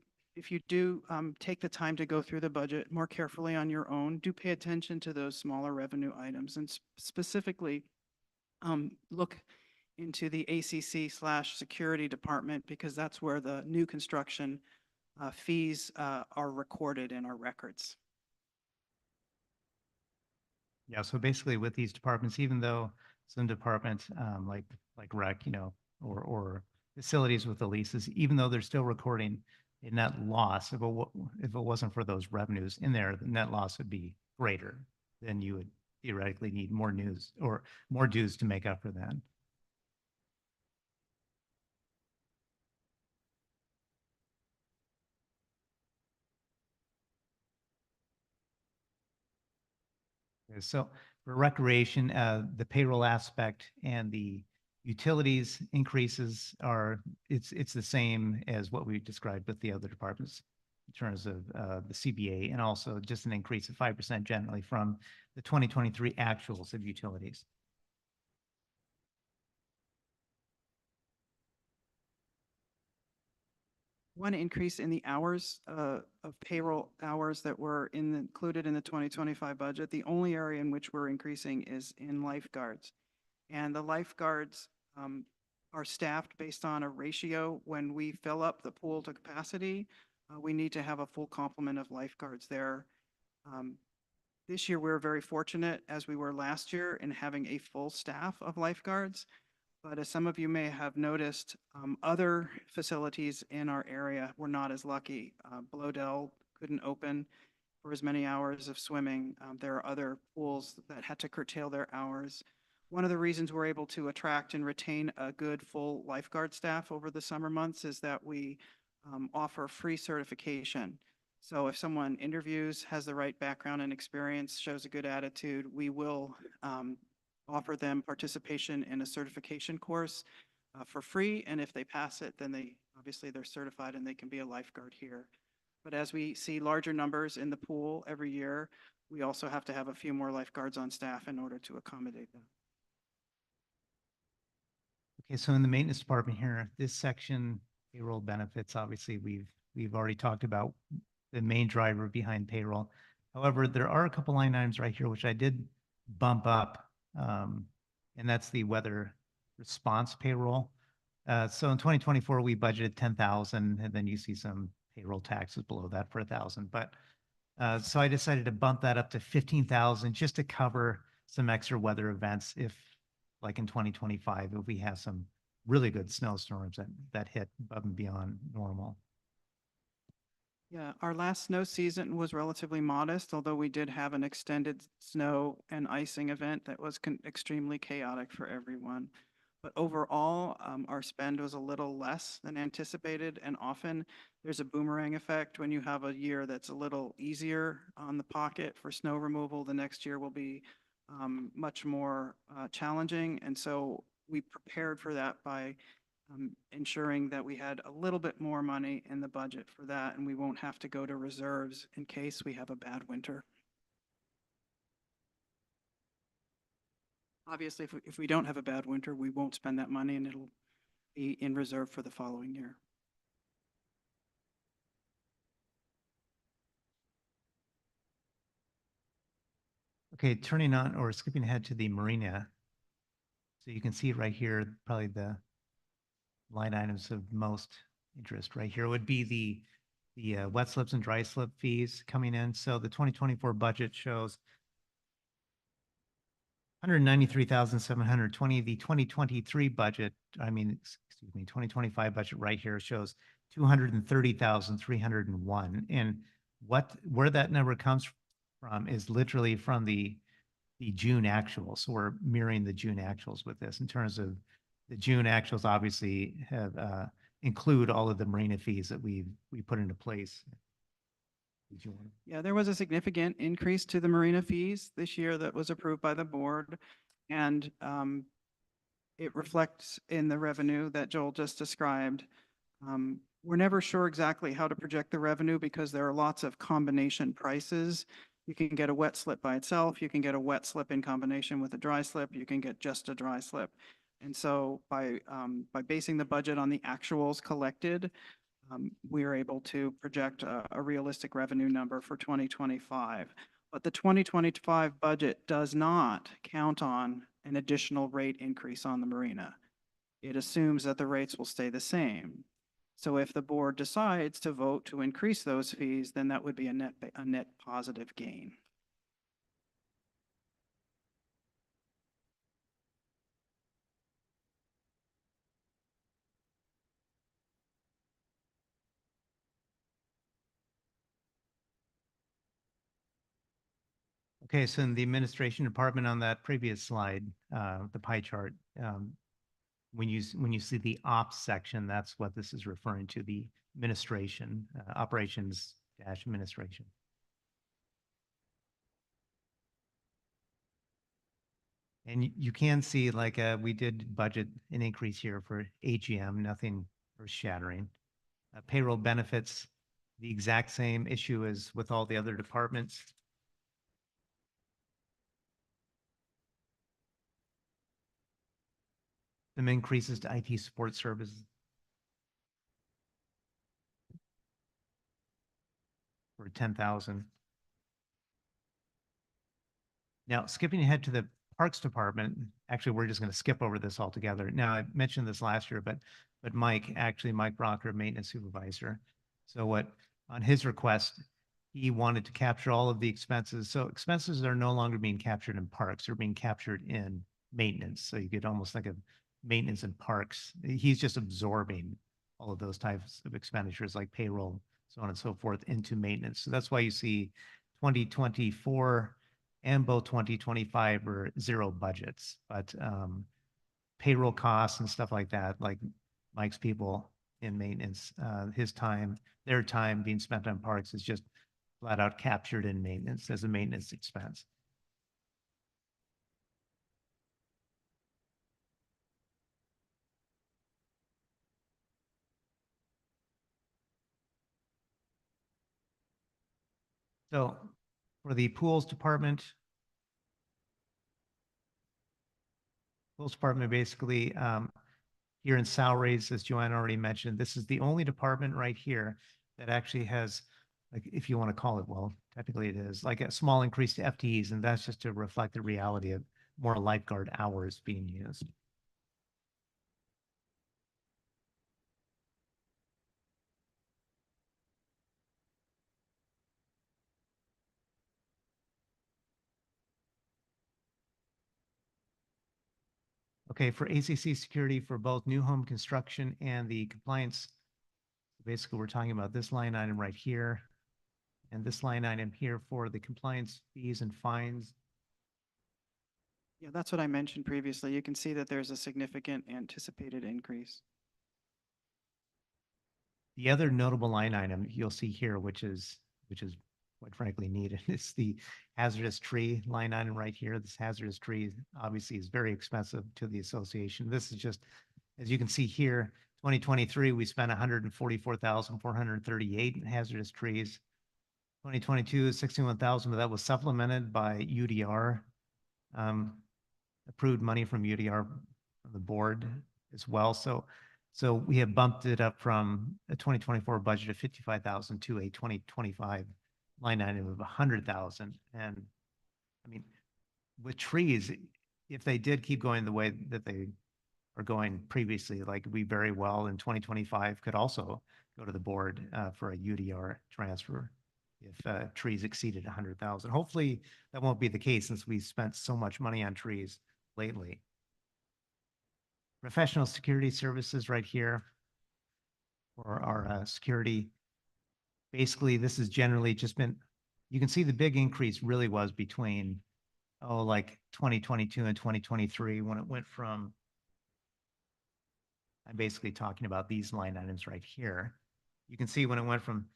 [SPEAKER 3] do take the time to go through the budget more carefully on your own, do pay attention to those smaller revenue items and specifically look into the ACC/security department, because that's where the new construction fees are recorded in our records.
[SPEAKER 4] Yeah, so basically with these departments, even though some departments, like rec, or facilities with the leases, even though they're still recording a net loss, if it wasn't for those revenues in there, the net loss would be greater. Then you would theoretically need more dues to make up for that. Okay, so for recreation, the payroll aspect and the utilities increases it's the same as what we described with the other departments in terms of the CBA, and also just an increase of 5% generally from the 2023 actuals of utilities.
[SPEAKER 3] One increase in the hours of payroll hours that were included in the 2025 budget. The only area in which we're increasing is in lifeguards. And the lifeguards are staffed based on a ratio. When we fill up the pool to capacity, we need to have a full complement of lifeguards there. This year, we're very fortunate, as we were last year, in having a full staff of lifeguards. But as some of you may have noticed, other facilities in our area were not as lucky. Blodell couldn't open for as many hours of swimming. There are other pools that had to curtail their hours. One of the reasons we're able to attract and retain a good full lifeguard staff over the summer months is that we offer free certification. So if someone interviews, has the right background and experience, shows a good attitude, we will offer them participation in a certification course for free. And if they pass it, then obviously they're certified and they can be a lifeguard here. But as we see larger numbers in the pool every year, we also have to have a few more lifeguards on staff in order to accommodate them.
[SPEAKER 4] Okay, so in the maintenance department here, this section, payroll benefits, obviously we've already talked about the main driver behind payroll. However, there are a couple line items right here which I did bump up, and that's the weather response payroll. So in 2024, we budgeted 10,000, and then you see some payroll taxes below that for 1,000. But so I decided to bump that up to 15,000 just to cover some extra weather events if, like in 2025, if we have some really good snowstorms that hit above and beyond normal.
[SPEAKER 3] Yeah, our last snow season was relatively modest, although we did have an extended snow and icing event that was extremely chaotic for everyone. But overall, our spend was a little less than anticipated, and often there's a boomerang effect. When you have a year that's a little easier on the pocket for snow removal, the next year will be much more challenging. And so we prepared for that by ensuring that we had a little bit more money in the budget for that, and we won't have to go to reserves in case we have a bad winter. Obviously, if we don't have a bad winter, we won't spend that money and it'll be in reserve for the following year.
[SPEAKER 4] Okay, turning on or skipping ahead to the marina. So you can see right here, probably the line items of most interest right here would be the wet slips and dry slip fees coming in. So the 2024 budget shows 193,720. The 2023 budget, excuse me, 2025 budget right here shows 230,301. And where that number comes from is literally from the June actuals. So we're mirroring the June actuals with this in terms of the June actuals obviously have include all of the marina fees that we put into place.
[SPEAKER 3] Yeah, there was a significant increase to the marina fees this year that was approved by the board. And it reflects in the revenue that Joel just described. We're never sure exactly how to project the revenue because there are lots of combination prices. You can get a wet slip by itself. You can get a wet slip in combination with a dry slip. You can get just a dry slip. And so by basing the budget on the actuals collected, we are able to project a realistic revenue number for 2025. But the 2025 budget does not count on an additional rate increase on the marina. It assumes that the rates will stay the same. So if the board decides to vote to increase those fees, then that would be a net positive gain.
[SPEAKER 4] Okay, so in the administration department on that previous slide, the pie chart, when you see the ops section, that's what this is referring to, the administration, operations dash administration. And you can see like we did budget an increase here for AGM, nothing earth shattering. Payroll benefits, the exact same issue as with all the other departments. Some increases to IT support services for 10,000. Now, skipping ahead to the Parks Department, actually, we're just going to skip over this altogether. Now, I mentioned this last year, but Mike Brocker, maintenance supervisor. So what, on his request, he wanted to capture all of the expenses. So expenses are no longer being captured in parks, they're being captured in maintenance. So you could almost think of maintenance in parks. He's just absorbing all of those types of expenditures like payroll, so on and so forth, into maintenance. So that's why you see 2024 and both 2025 are zero budgets, but payroll costs and stuff like that, like Mike's people in maintenance, his time, their time being spent on parks is just flat out captured in maintenance as a maintenance expense. So for the pools department basically here in salaries, as Joanna already mentioned, this is the only department right here that actually has, like, if you want to call it, well, technically it is like a small increase to FTEs, and that's just to reflect the reality of more lifeguard hours being used. Okay, for ACC security for both new home construction and the compliance, basically we're talking about this line item right here and this line item here for the compliance fees and fines.
[SPEAKER 3] Yeah, that's what I mentioned previously. You can see that there's a significant anticipated increase.
[SPEAKER 4] The other notable line item you'll see here, which is quite frankly needed, is the hazardous tree line item right here. This hazardous tree obviously is very expensive to the association. This is just, as you can see here, 2023, we spent 144,438 in hazardous trees. 2022 is 61,000, but that was supplemented by UDR, approved money from UDR from the board as well. So we have bumped it up from a 2024 budget of 55,000 to a 2025 line item of 100,000. And I mean, with trees, if they did keep going the way that they are going previously, like we very well in 2025 could also go to the board for a UDR transfer if trees exceeded 100,000. Hopefully that won't be the case since we spent so much money on trees lately. Professional security services right here for our security. Basically, this has generally just been, you can see the big increase really was between, like 2022 and 2023 when it went from, I'm basically talking about these line items right here. You can see when it went from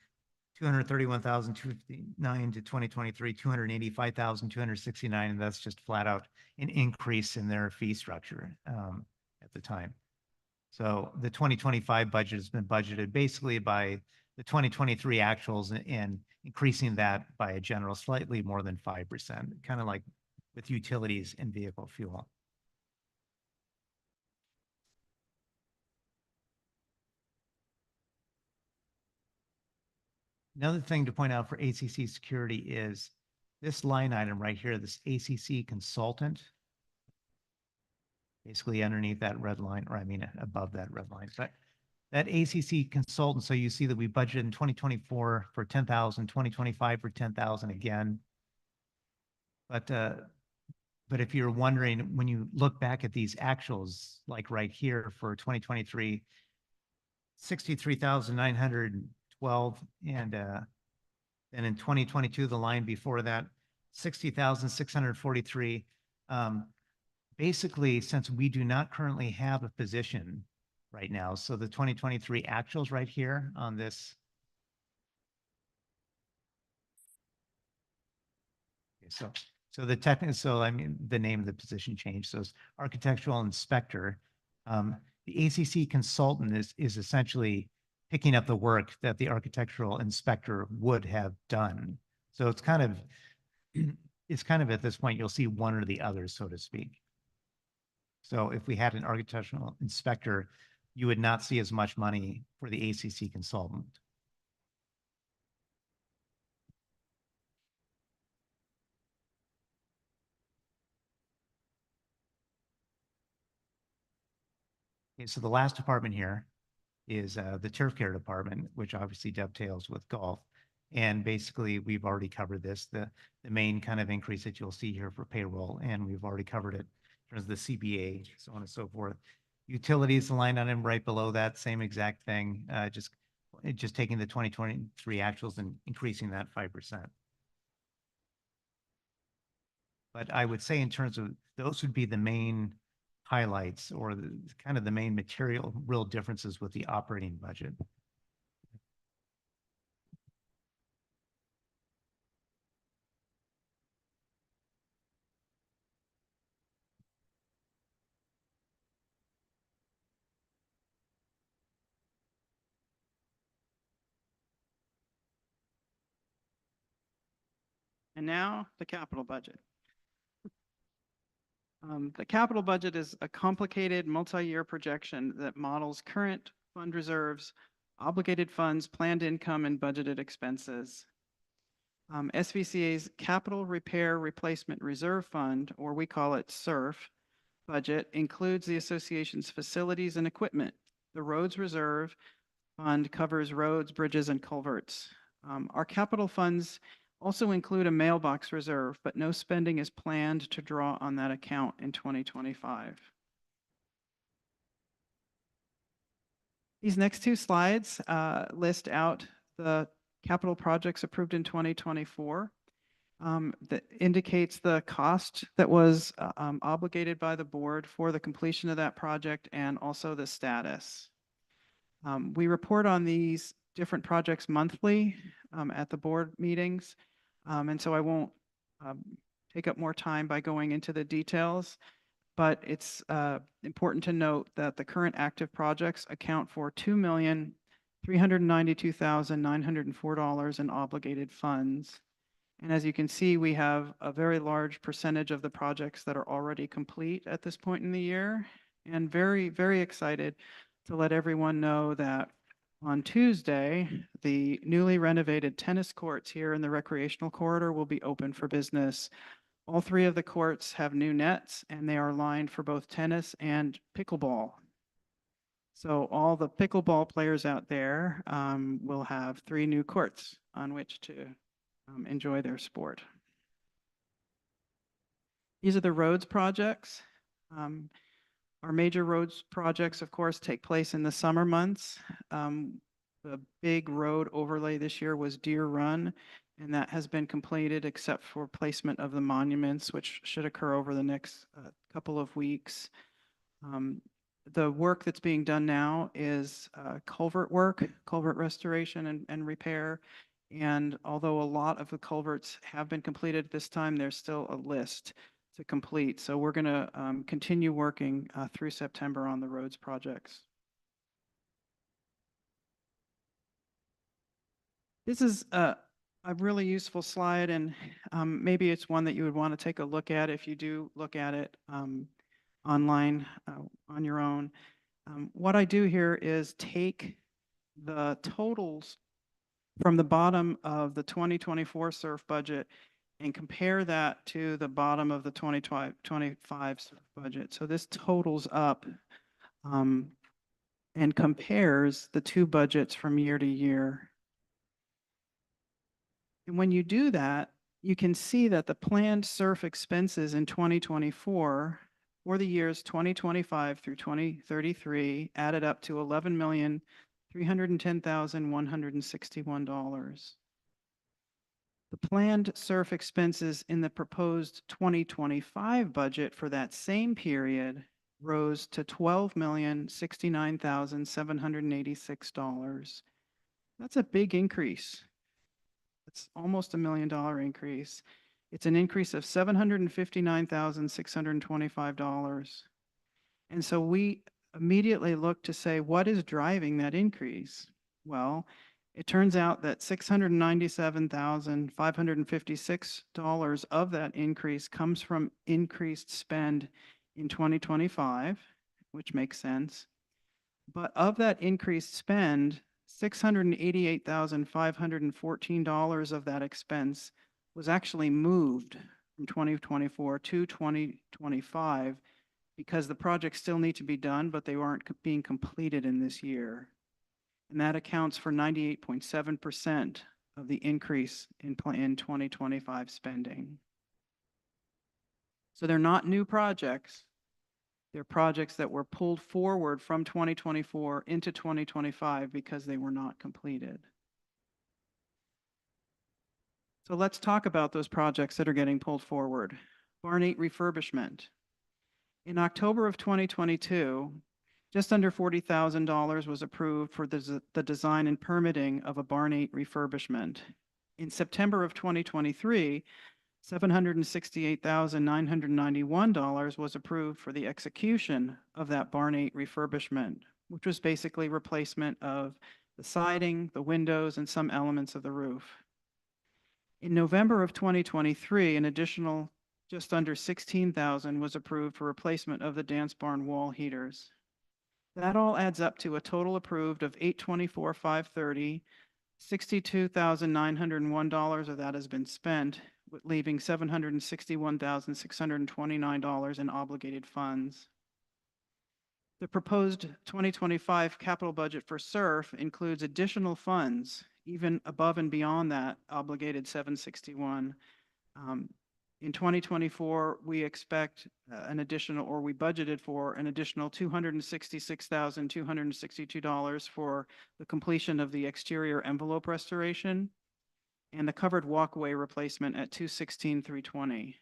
[SPEAKER 4] 231,259 to 2023, 285,269, and that's just flat out an increase in their fee structure at the time. So the 2025 budget has been budgeted basically by the 2023 actuals and increasing that by a general slightly more than 5%, kind of like with utilities and vehicle fuel. Another thing to point out for ACC security is this line item right here, this ACC consultant. Basically underneath that red line, or I mean above that red line, but that ACC consultant, so you see that we budgeted in 2024 for 10,000, 2025 for 10,000 again. But if you're wondering, when you look back at these actuals, like right here for 2023, 63,912, and then in 2022, the line before that, 60,643. Basically, since we do not currently have a position right now, so the 2023 actuals right here on this. Okay, so the technical, so I mean, the name of the position changed. So it's architectural inspector. The ACC consultant is essentially picking up the work that the architectural inspector would have done. So it's kind of at this point, you'll see one or the other, so to speak. So if we had an architectural inspector, you would not see as much money for the ACC consultant. Okay, so the last department here is the turf care department, which obviously dovetails with golf. And basically, we've already covered this, the main kind of increase that you'll see here for payroll, and we've already covered it in terms of the CBA, so on and so forth. Utilities, the line item right below that, same exact thing, just taking the 2023 actuals and increasing that 5%. But I would say in terms of, those would be the main highlights or kind of the main material, real differences with the operating budget.
[SPEAKER 3] And now the capital budget. The capital budget is a complicated multi-year projection that models current fund reserves, obligated funds, planned income, and budgeted expenses. SVCA's Capital Repair Replacement Reserve Fund, or we call it SURF, budget includes the association's facilities and equipment. The Roads Reserve Fund covers roads, bridges, and culverts. Our capital funds also include a mailbox reserve, but no spending is planned to draw on that account in 2025. These next two slides list out the capital projects approved in 2024. That indicates the cost that was obligated by the board for the completion of that project and also the status. We report on these different projects monthly at the board meetings. And so I won't take up more time by going into the details, but it's important to note that the current active projects account for $2,392,904 in obligated funds. And as you can see, we have a very large percentage of the projects that are already complete at this point in the year, and very, very excited to let everyone know that on Tuesday, the newly renovated tennis courts here in the recreational corridor will be open for business. All three of the courts have new nets, and they are lined for both tennis and pickleball. So all the pickleball players out there will have 3 new courts on which to enjoy their sport. These are the roads projects. Our major roads projects, of course, take place in the summer months. The big road overlay this year was Deer Run, and that has been completed except for placement of the monuments, which should occur over the next couple of weeks. The work that's being done now is culvert work, culvert restoration and repair. And although a lot of the culverts have been completed at this time, there's still a list to complete. So we're going to continue working through September on the roads projects. This is a really useful slide, and maybe it's one that you would want to take a look at if you do look at it online on your own. What I do here is take the totals from the bottom of the 2024 SURF budget and compare that to the bottom of the 2025 SURF budget. So this totals up and compares the two budgets from year to year. And when you do that, you can see that the planned SURF expenses in 2024 for the years 2025 through 2033 added up to $11,310,161. The planned SURF expenses in the proposed 2025 budget for that same period rose to $12,069,786. That's a big increase. It's almost $1 million increase. It's an increase of $759,625. And so we immediately look to say, what is driving that increase? Well, it turns out that $697,556 of that increase comes from increased spend in 2025, which makes sense. But of that increased spend, $688,514 of that expense was actually moved from 2024 to 2025 because the projects still need to be done, but they aren't being completed in this year. And that accounts for 98.7% of the increase in 2025 spending. So they're not new projects. They're projects that were pulled forward from 2024 into 2025 because they were not completed. So let's talk about those projects that are getting pulled forward. Barn 8 refurbishment. In October of 2022, just under $40,000 was approved for the design and permitting of a Barn 8 refurbishment. In September of 2023, $768,991 was approved for the execution of that Barn 8 refurbishment, which was basically replacement of the siding, the windows, and some elements of the roof. In November of 2023, an additional just under $16,000 was approved for replacement of the dance barn wall heaters. That all adds up to a total approved of $824,530. $62,901 of that has been spent, leaving $761,629 in obligated funds. The proposed 2025 capital budget for SURF includes additional funds, even above and beyond that obligated 761. In 2024, we expect an additional, or we budgeted for an additional $266,262 for the completion of the exterior envelope restoration and the covered walkway replacement at 216,320.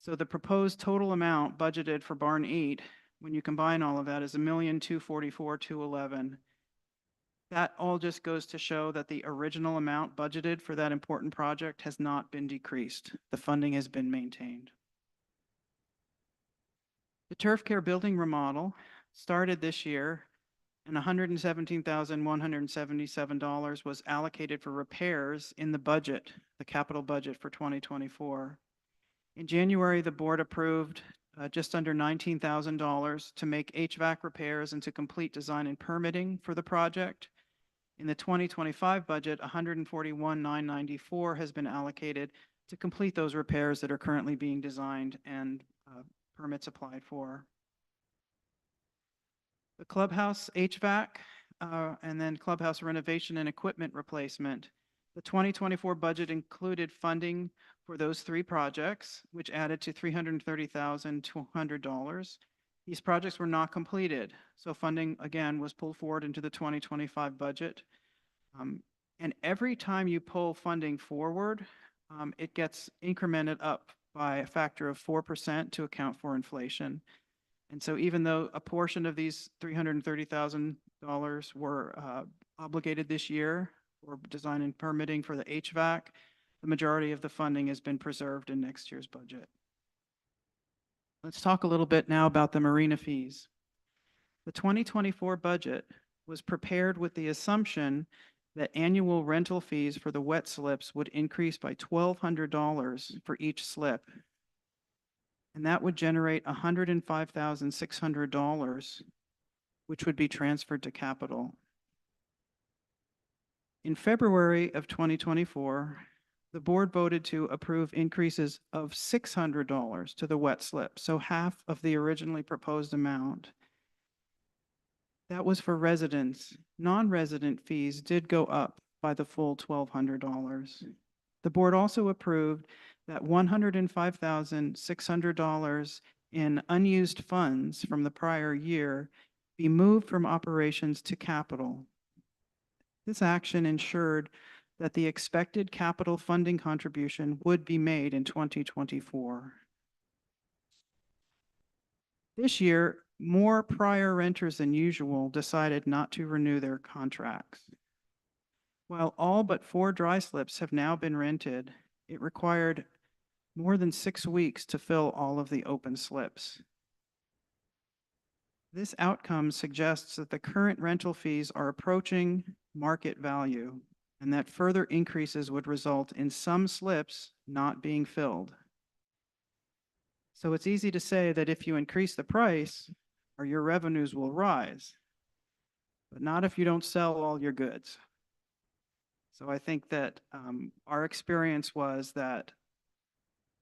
[SPEAKER 3] So the proposed total amount budgeted for Barn 8, when you combine all of that, is $1,244,211. That all just goes to show that the original amount budgeted for that important project has not been decreased. The funding has been maintained. The turf care building remodel started this year, and $117,177 was allocated for repairs in the budget, the capital budget for 2024. In January, the board approved just under $19,000 to make HVAC repairs and to complete design and permitting for the project. In the 2025 budget, $141,994 has been allocated to complete those repairs that are currently being designed and permits applied for. The clubhouse HVAC and then clubhouse renovation and equipment replacement. The 2024 budget included funding for those three projects, which added to $330,200. These projects were not completed, so funding again was pulled forward into the 2025 budget. And every time you pull funding forward, it gets incremented up by a factor of 4% to account for inflation. And so even though a portion of these $330,000 were obligated this year for design and permitting for the HVAC, the majority of the funding has been preserved in next year's budget. Let's talk a little bit now about the marina fees. The 2024 budget was prepared with the assumption that annual rental fees for the wet slips would increase by $1,200 for each slip. And that would generate $105,600, which would be transferred to capital. In February of 2024, the board voted to approve increases of $600 to the wet slip, so half of the originally proposed amount. That was for residents. Non-resident fees did go up by the full $1,200. The board also approved that $105,600 in unused funds from the prior year be moved from operations to capital. This action ensured that the expected capital funding contribution would be made in 2024. This year, more prior renters than usual decided not to renew their contracts. While all but 4 dry slips have now been rented, it required more than 6 weeks to fill all of the open slips. This outcome suggests that the current rental fees are approaching market value and that further increases would result in some slips not being filled. So it's easy to say that if you increase the price, or your revenues will rise, but not if you don't sell all your goods. So I think that our experience was that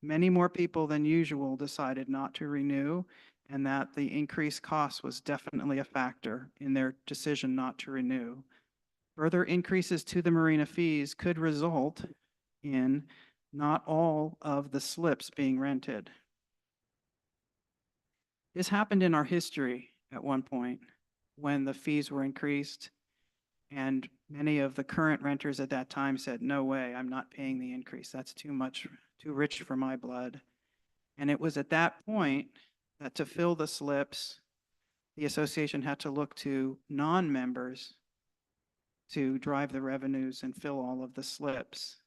[SPEAKER 3] many more people than usual decided not to renew, and that the increased cost was definitely a factor in their decision not to renew. Further increases to the marina fees could result in not all of the slips being rented. This happened in our history at one point when the fees were increased, and many of the current renters at that time said, "No way, I'm not paying the increase. That's too much, too rich for my blood." And it was at that point that to fill the slips, the association had to look to non-members to drive the revenues and fill all of the slips.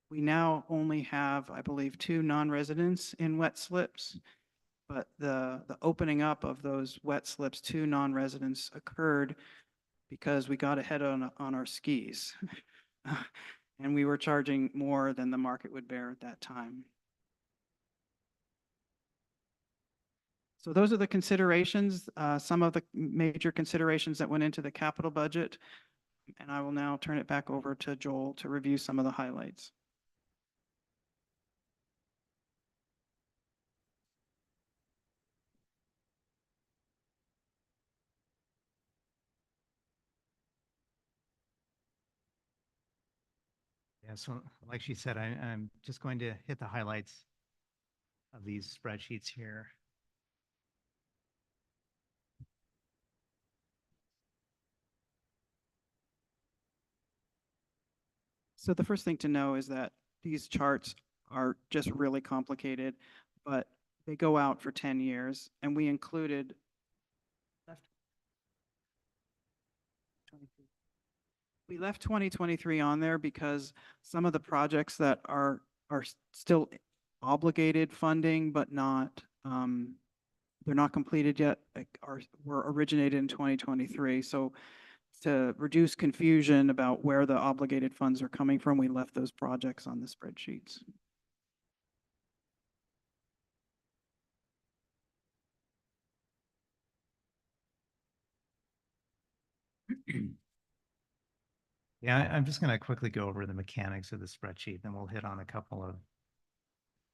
[SPEAKER 3] We now only have, I believe, 2 non-residents in wet slips, but the opening up of those wet slips to non-residents occurred because we got ahead on our skis. And we were charging more than the market would bear at that time. So those are the considerations, some of the major considerations that went into the capital budget. And I will now turn it back over to Joel to review some of the highlights.
[SPEAKER 4] Yeah, so like she said, I'm just going to hit the highlights of these spreadsheets here.
[SPEAKER 3] So the first thing to know is that these charts are just really complicated, but they go out for 10 years, and we included we left 2023 on there because some of the projects that are still obligated funding, but not they're not completed yet, were originated in 2023. So to reduce confusion about where the obligated funds are coming from, we left those projects on the spreadsheets.
[SPEAKER 4] Yeah, I'm just going to quickly go over the mechanics of the spreadsheet, then we'll hit on a couple of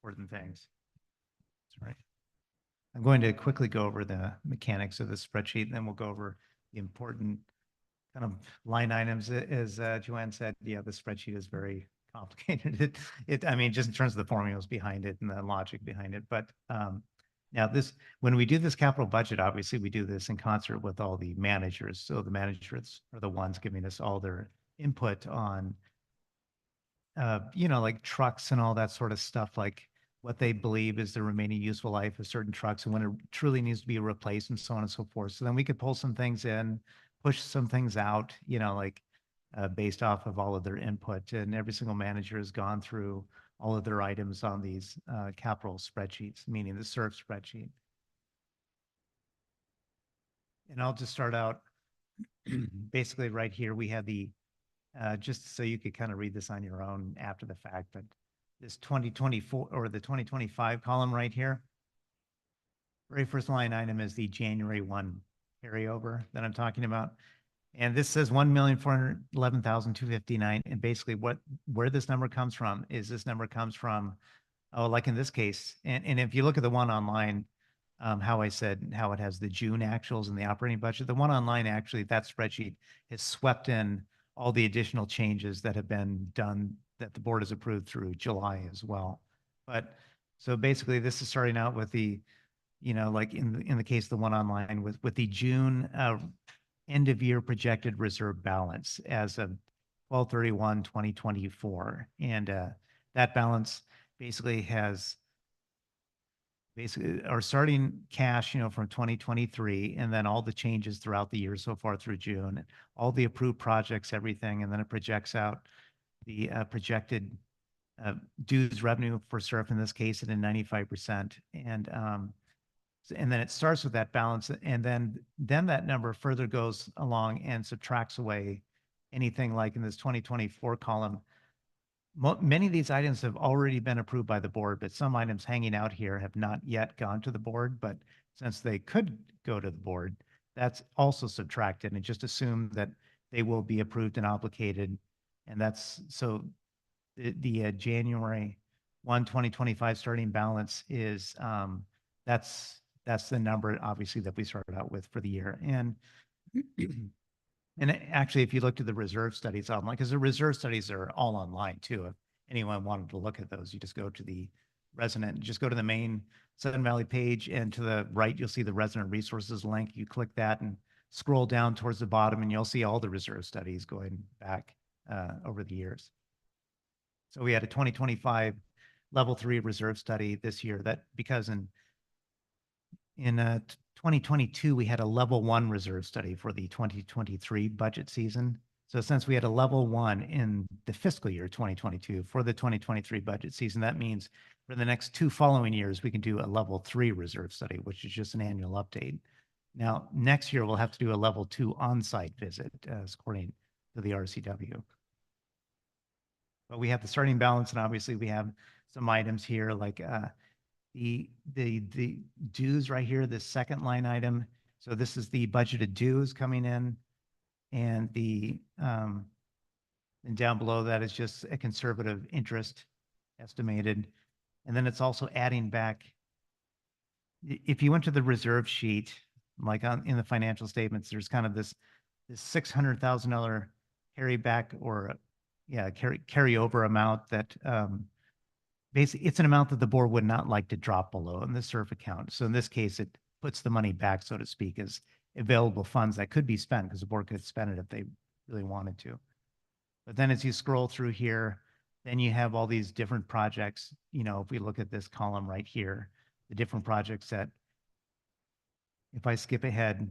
[SPEAKER 4] important things. Sorry. I'm going to quickly go over the mechanics of the spreadsheet, then we'll go over the important kind of line items. As Joanne said, yeah, the spreadsheet is very complicated. I mean, just in terms of the formulas behind it and the logic behind it. But now when we do this capital budget, obviously we do this in concert with all the managers. So the managers are the ones giving us all their input on, like trucks and all that sort of stuff, like what they believe is the remaining useful life of certain trucks and when it truly needs to be replaced and so on and so forth. So then we could pull some things in, push some things out, based off of all of their input. And every single manager has gone through all of their items on these capital spreadsheets, meaning the SURF spreadsheet. And I'll just start out basically right here, we have the, just so you could kind of read this on your own after the fact, but this 2024 or the 2025 column right here, very first line item is the January 1 carryover that I'm talking about. And this says 1,411,259. And basically where this number comes from is this number comes from, oh, like in this case, and if you look at the one online, how I said how it has the June actuals and the operating budget, the one online, actually, that spreadsheet has swept in all the additional changes that have been done that the board has approved through July as well. But so basically this is starting out with the, like in the case of the one online with the June end of year projected reserve balance as of 12/31/2024. And that balance basically has our starting cash, from 2023, and then all the changes throughout the year so far through June, all the approved projects, everything, and then it projects out the projected dues revenue for SURF in this case at a 95%. And then it starts with that balance, and then that number further goes along and subtracts away anything like in this 2024 column. Many of these items have already been approved by the board, but some items hanging out here have not yet gone to the board. But since they could go to the board, that's also subtracted and just assume that they will be approved and obligated. And that's so the January 1, 2025 starting balance is that's the number obviously that we started out with for the year. And actually, if you looked at the reserve studies online, because the reserve studies are all online too. If anyone wanted to look at those, you just go to the just go to the main Sudden Valley page, and to the right, you'll see the resident resources link. You click that and scroll down towards the bottom, and you'll see all the reserve studies going back over the years. So we had a 2025 level 3 reserve study this year that because in 2022, we had a level 1 reserve study for the 2023 budget season. So since we had a level 1 in the fiscal year 2022 for the 2023 budget season, that means for the next 2 following years, we can do a level 3 reserve study, which is just an annual update. Now, next year, we'll have to do a level 2 on-site visit, according to the RCW. But we have the starting balance, and obviously we have some items here like the dues right here, the second line item. So this is the budgeted dues coming in, and and down below that is just a conservative interest estimated. And then it's also adding back, if you went to the reserve sheet, like in the financial statements, there's kind of this $600,000 carryback or carryover amount that basically it's an amount that the board would not like to drop below in the SURF account. So in this case, it puts the money back, so to speak, as available funds that could be spent because the board could spend it if they really wanted to. But then as you scroll through here, then you have all these different projects. If we look at this column right here, the different projects that, if I skip ahead,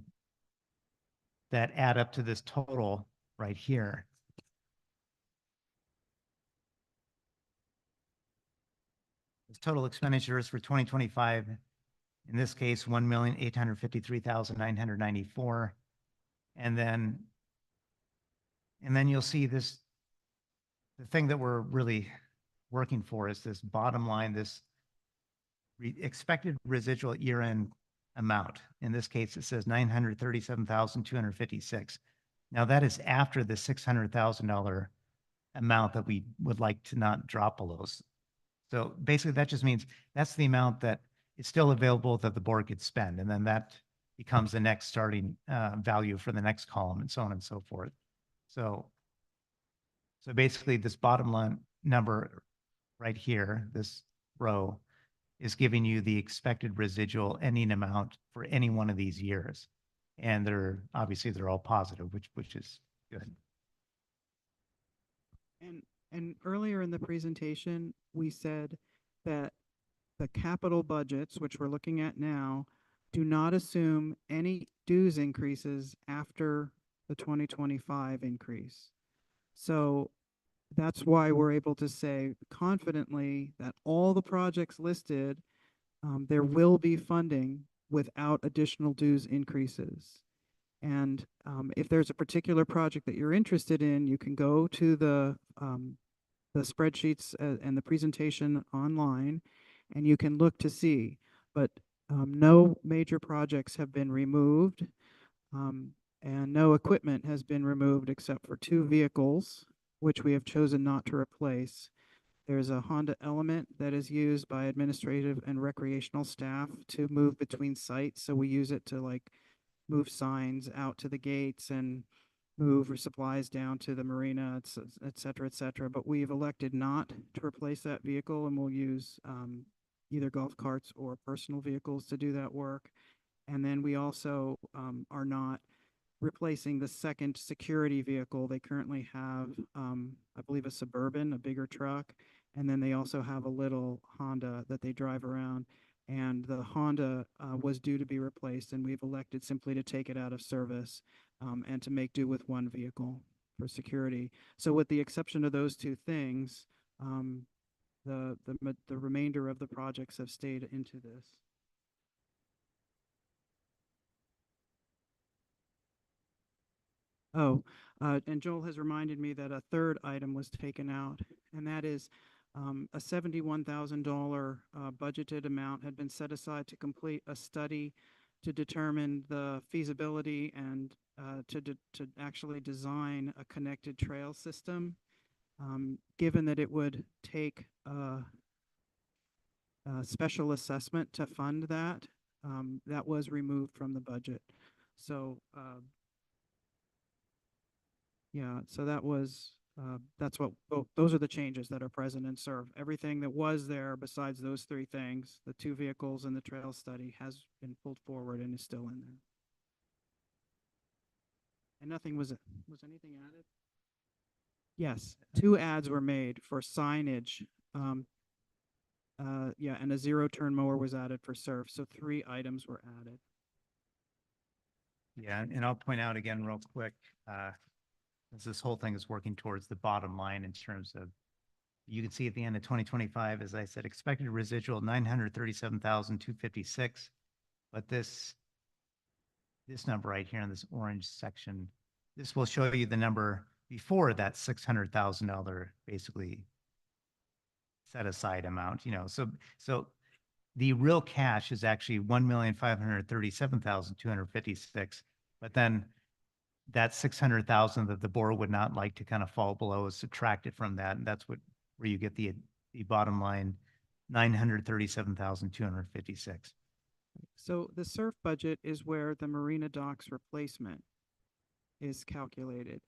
[SPEAKER 4] that add up to this total right here. This total expenditures for 2025, in this case, 1,853,994. And then you'll see this, the thing that we're really working for is this bottom line, this expected residual year-end amount. In this case, it says 937,256. Now that is after the $600,000 amount that we would like to not drop below. So basically that just means that's the amount that is still available that the board could spend. And then that becomes the next starting value for the next column and so on and so forth. So basically this bottom line number right here, this row, is giving you the expected residual ending amount for any one of these years. And they're all positive, which is good.
[SPEAKER 3] And earlier in the presentation, we said that the capital budgets, which we're looking at now, do not assume any dues increases after the 2025 increase. So that's why we're able to say confidently that all the projects listed, there will be funding without additional dues increases. And if there's a particular project that you're interested in, you can go to the spreadsheets and the presentation online, and you can look to see. But no major projects have been removed, and no equipment has been removed except for 2 vehicles, which we have chosen not to replace. There's a Honda Element that is used by administrative and recreational staff to move between sites. So we use it to like move signs out to the gates and move supplies down to the marina, et cetera, et cetera. But we've elected not to replace that vehicle, and we'll use either golf carts or personal vehicles to do that work. And then we also are not replacing the second security vehicle. They currently have, I believe, a Suburban, a bigger truck, and then they also have a little Honda that they drive around. And the Honda was due to be replaced, and we've elected simply to take it out of service and to make do with 1 vehicle for security. So with the exception of those 2 things, the remainder of the projects have stayed into this. Oh, and Joel has reminded me that a third item was taken out, and that is a $71,000 budgeted amount had been set aside to complete a study to determine the feasibility and to actually design a connected trail system. Given that it would take a special assessment to fund that, that was removed from the budget. So yeah, so that was, that's what, those are the changes that are present in SERV. Everything that was there besides those 3 things, the 2 vehicles and the trail study, has been pulled forward and is still in there. And nothing was anything added? Yes, 2 ads were made for signage. Yeah, and a 0-turn mower was added for SERV, so 3 items were added.
[SPEAKER 4] Yeah, and I'll point out again real quick, as this whole thing is working towards the bottom line in terms of, you can see at the end of 2025, as I said, expected residual 937,256. But this number right here in this orange section, this will show you the number before that $600,000 basically set aside amount, so the real cash is actually 1,537,256, but then that 600,000 that the board would not like to kind of fall below is subtracted from that, and that's where you get the bottom line, 937,256.
[SPEAKER 3] So the SERF budget is where the marina docks replacement is calculated,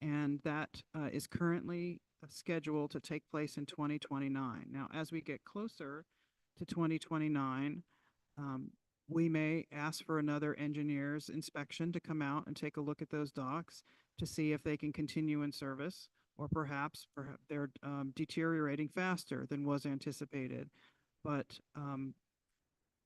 [SPEAKER 3] and that is currently scheduled to take place in 2029. Now, as we get closer to 2029, we may ask for another engineer's inspection to come out and take a look at those docks to see if they can continue in service, or perhaps they're deteriorating faster than was anticipated. But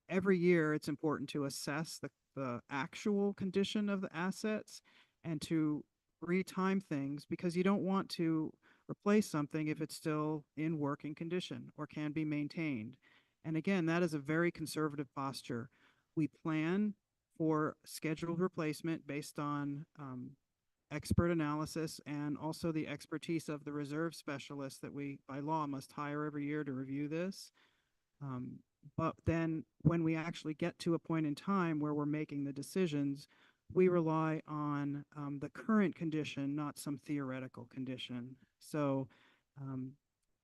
[SPEAKER 3] every year it's important to assess the actual condition of the assets and to retime things, because you don't want to replace something if it's still in working condition or can be maintained. And again, that is a very conservative posture. We plan for scheduled replacement based on expert analysis and also the expertise of the reserve specialists that we, by law, must hire every year to review this. But then when we actually get to a point in time where we're making the decisions, we rely on the current condition, not some theoretical condition. So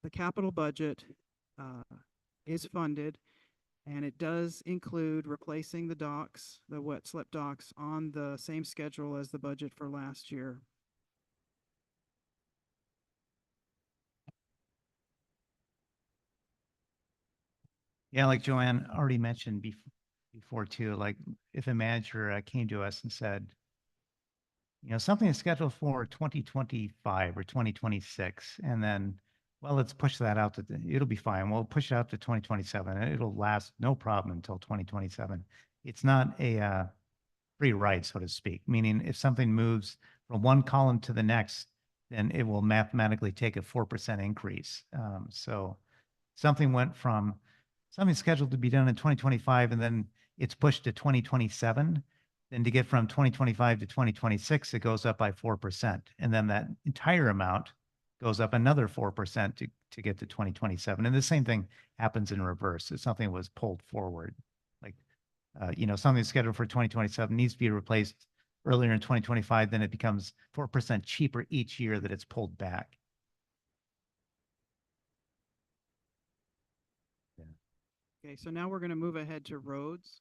[SPEAKER 3] the capital budget is funded, and it does include replacing the docks, the wet slip docks, on the same schedule as the budget for last year.
[SPEAKER 4] Yeah, like Joanne already mentioned before too, like if a manager came to us and said, something is scheduled for 2025 or 2026, and then, well, let's push that out it'll be fine. We'll push it out to 2027. And it'll last no problem until 2027. It's not a free ride, so to speak, meaning if something moves from one column to the next, then it will mathematically take a 4% increase. So something scheduled to be done in 2025, and then it's pushed to 2027. Then to get from 2025 to 2026, it goes up by 4%. And then that entire amount goes up another 4% to get to 2027. And the same thing happens in reverse. If something was pulled forward, like, something scheduled for 2027 needs to be replaced earlier in 2025, then it becomes 4% cheaper each year that it's pulled back.
[SPEAKER 3] Okay, so now we're going to move ahead to roads.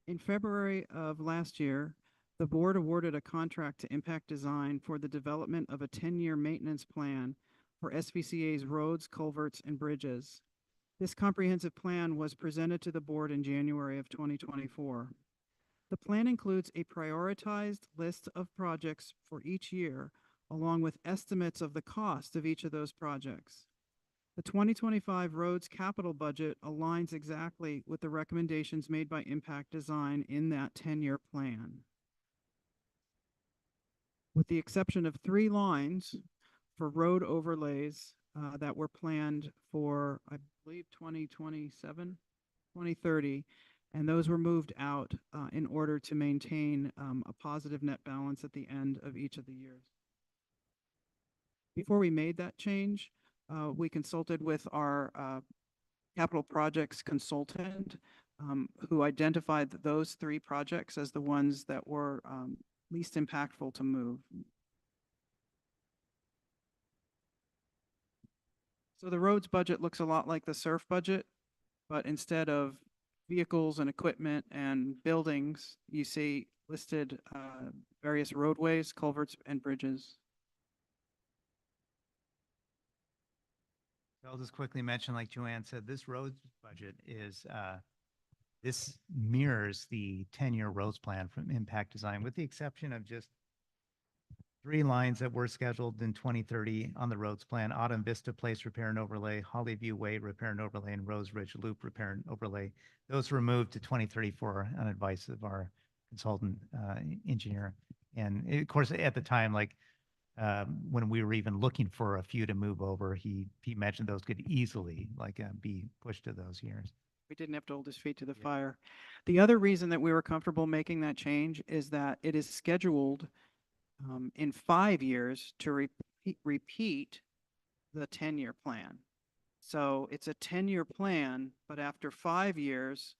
[SPEAKER 3] In February of last year, the board awarded a contract to Impact Design for the development of a 10-year maintenance plan for SVCA's roads, culverts, and bridges. This comprehensive plan was presented to the board in January of 2024. The plan includes a prioritized list of projects for each year, along with estimates of the cost of each of those projects. The 2025 roads capital budget aligns exactly with the recommendations made by Impact Design in that 10-year plan. With the exception of 3 lines for road overlays that were planned for, I believe, 2027, 2030, and those were moved out in order to maintain a positive net balance at the end of each of the years. Before we made that change, we consulted with our capital projects consultant who identified those 3 projects as the ones that were least impactful to move. So the roads budget looks a lot like the SURF budget, but instead of vehicles and equipment and buildings, you see listed various roadways, culverts, and bridges.
[SPEAKER 4] I'll just quickly mention, like Joanne said, this roads budget is, this mirrors the 10-year roads plan from Impact Design, with the exception of just 3 lines that were scheduled in 2030 on the roads plan: Autumn Vista Place Repair and Overlay, Holly View Way Repair and Overlay, and Rose Ridge Loop Repair and Overlay. Those were moved to 2034 on advice of our consultant engineer. And of course, at the time, like, when we were even looking for a few to move over, he mentioned those could easily be pushed to those years.
[SPEAKER 3] We didn't have to hold his feet to the fire. The other reason that we were comfortable making that change is that it is scheduled in 5 years to repeat the 10-year plan. So it's a 10-year plan, but after 5 years,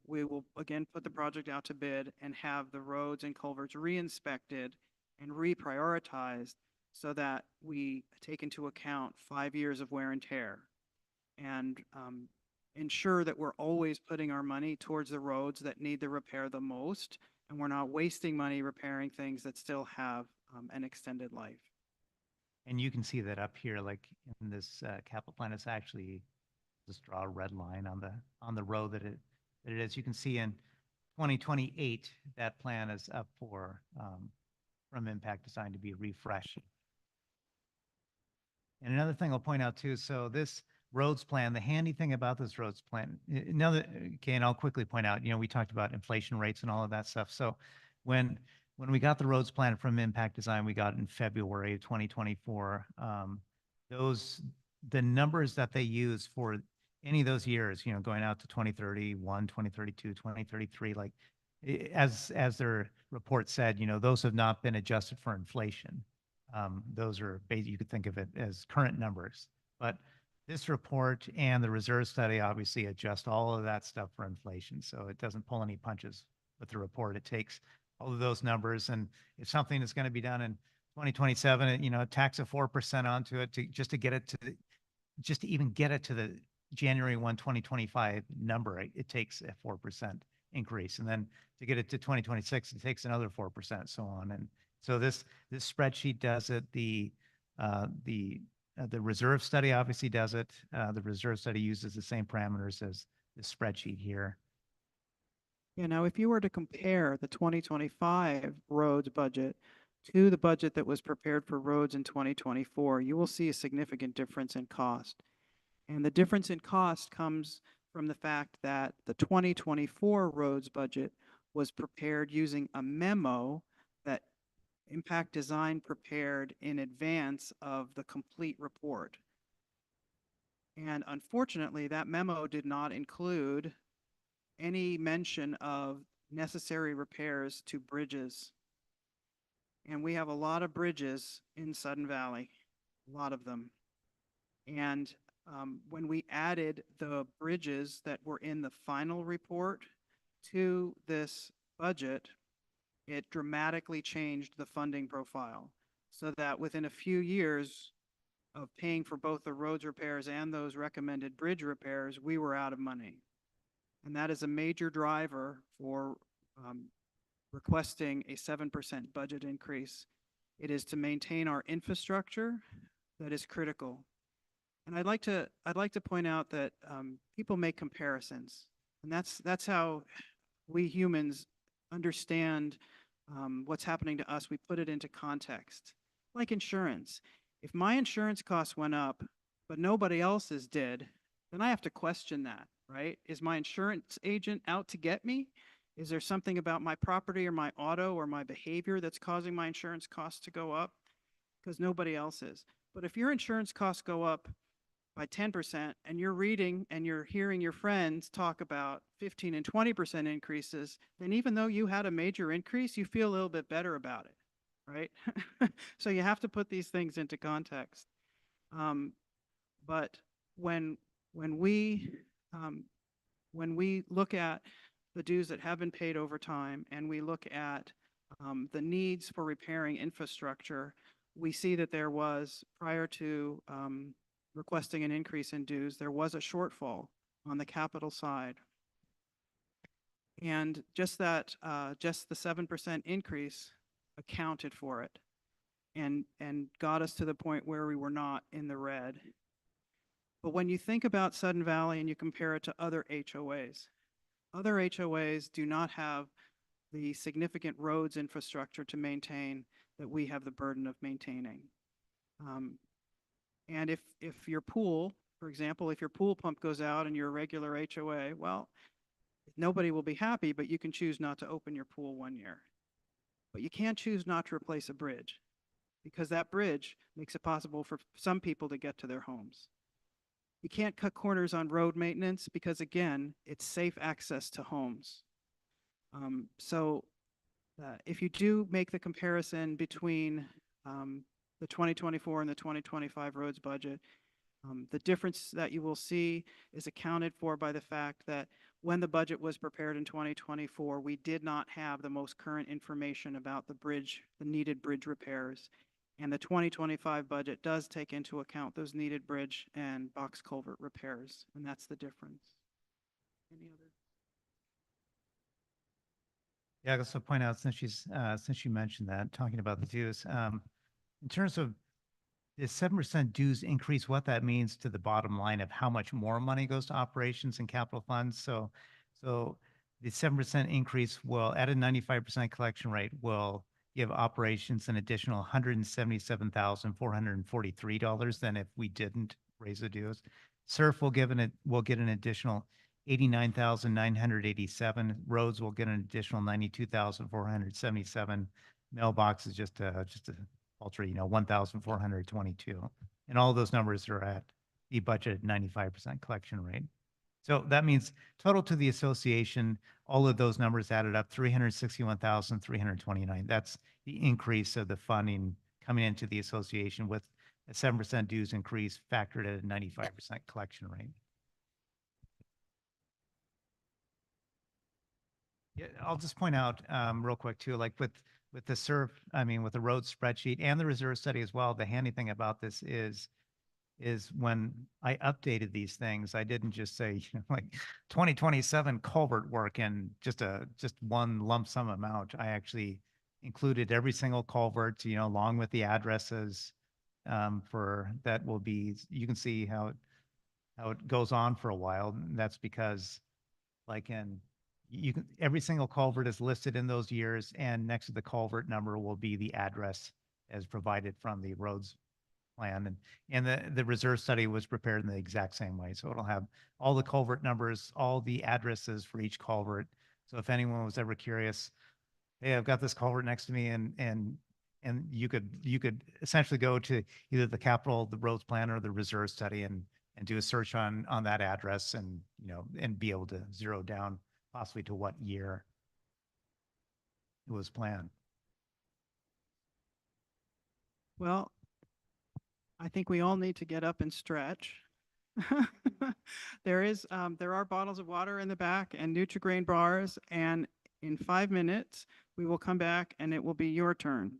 [SPEAKER 3] we will again put the project out to bid and have the roads and culverts re-inspected and reprioritized so that we take into account 5 years of wear and tear and ensure that we're always putting our money towards the roads that need the repair the most, and we're not wasting money repairing things that still have an extended life.
[SPEAKER 4] And you can see that up here, like in this capital plan, it's actually just draw a red line on the road that it is. You can see in 2028 that plan is up for from Impact Design to be refreshed. And another thing I'll point out too, so this roads plan, the handy thing about this roads plan, and I'll quickly point out, we talked about inflation rates and all of that stuff. So when we got the roads plan from Impact Design, we got it in February of 2024. The numbers that they use for any of those years, going out to 2031, 2032, 2033, like as their report said, those have not been adjusted for inflation. Those are you could think of it as current numbers, but this report and the reserve study obviously adjust all of that stuff for inflation. So it doesn't pull any punches with the report. It takes all of those numbers, and if something is going to be done in 2027, tax of 4% onto it just to even get it to the January 1, 2025 number, it takes a 4% increase. And then to get it to 2026, it takes another 4%, so on. And so this spreadsheet does it. The reserve study obviously does it. The reserve study uses the same parameters as the spreadsheet here.
[SPEAKER 3] Yeah, now if you were to compare the 2025 roads budget to the budget that was prepared for roads in 2024, you will see a significant difference in cost. And the difference in cost comes from the fact that the 2024 roads budget was prepared using a memo that Impact Design prepared in advance of the complete report. And unfortunately, that memo did not include any mention of necessary repairs to bridges. And we have a lot of bridges in Sudden Valley, a lot of them. And when we added the bridges that were in the final report to this budget, it dramatically changed the funding profile so that within a few years of paying for both the roads repairs and those recommended bridge repairs, we were out of money. And that is a major driver for requesting a 7% budget increase. It is to maintain our infrastructure that is critical. And I'd like to point out that people make comparisons, and that's how we humans understand what's happening to us. We put it into context, like insurance. If my insurance costs went up, but nobody else's did, then I have to question that, right? Is my insurance agent out to get me? Is there something about my property or my auto or my behavior that's causing my insurance costs to go up? Because nobody else is. But if your insurance costs go up by 10% and you're reading and you're hearing your friends talk about 15 and 20% increases, then even though you had a major increase, you feel a little bit better about it, right? So you have to put these things into context. But when we look at the dues that have been paid over time and we look at the needs for repairing infrastructure, we see that there was, prior to requesting an increase in dues, there was a shortfall on the capital side. And just the 7% increase accounted for it and got us to the point where we were not in the red. But when you think about Sudden Valley and you compare it to other HOAs do not have the significant roads infrastructure to maintain that we have the burden of maintaining. And if your pool, for example, if your pool pump goes out and you're a regular HOA, well, nobody will be happy, but you can choose not to open your pool 1 year. But you can't choose not to replace a bridge because that bridge makes it possible for some people to get to their homes. You can't cut corners on road maintenance because, again, it's safe access to homes. If you do make the comparison between the 2024 and the 2025 roads budget, the difference that you will see is accounted for by the fact that when the budget was prepared in 2024, we did not have the most current information about the needed bridge repairs. And the 2025 budget does take into account those needed bridge and box culvert repairs, and that's the difference. Any other?
[SPEAKER 4] Yeah, I guess I'll point out, since you mentioned that, talking about the dues, in terms of the 7% dues increase, what that means to the bottom line of how much more money goes to operations and capital funds. So the 7% increase will, at a 95% collection rate, will give operations an additional $177,443 than if we didn't raise the dues. SURF will get an additional $89,987. Roads will get an additional $92,477. Mailbox is just a paltry, 1,422. And all those numbers are at the budget 95% collection rate. So that means total to the association, all of those numbers added up, 361,329. That's the increase of the funding coming into the association with a 7% dues increase factored at a 95% collection rate. Yeah, I'll just point out real quick too, like with the SURF, with the road spreadsheet and the reserve study as well, the handy thing about this is when I updated these things, I didn't just say, like 2027 culvert work and just one lump sum amount. I actually included every single culvert, along with the addresses for that will be, you can see how it goes on for a while. And that's because every single culvert is listed in those years, and next to the culvert number will be the address as provided from the roads plan. And the reserve study was prepared in the exact same way. So it'll have all the culvert numbers, all the addresses for each culvert, So if anyone was ever curious, hey, I've got this culvert next to me and you could essentially go to either the capital, the roads plan or the reserve study and do a search on that address and, and be able to zero down possibly to what year it was planned.
[SPEAKER 3] Well, I think we all need to get up and stretch. There are bottles of water in the back and Nutri-Grain bars, and in 5 minutes, we will come back and it will be your turn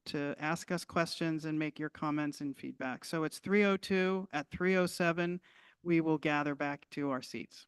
[SPEAKER 3] to ask us questions and make your comments and feedback. So it's 3:02. At 3:07, we will gather back to our seats.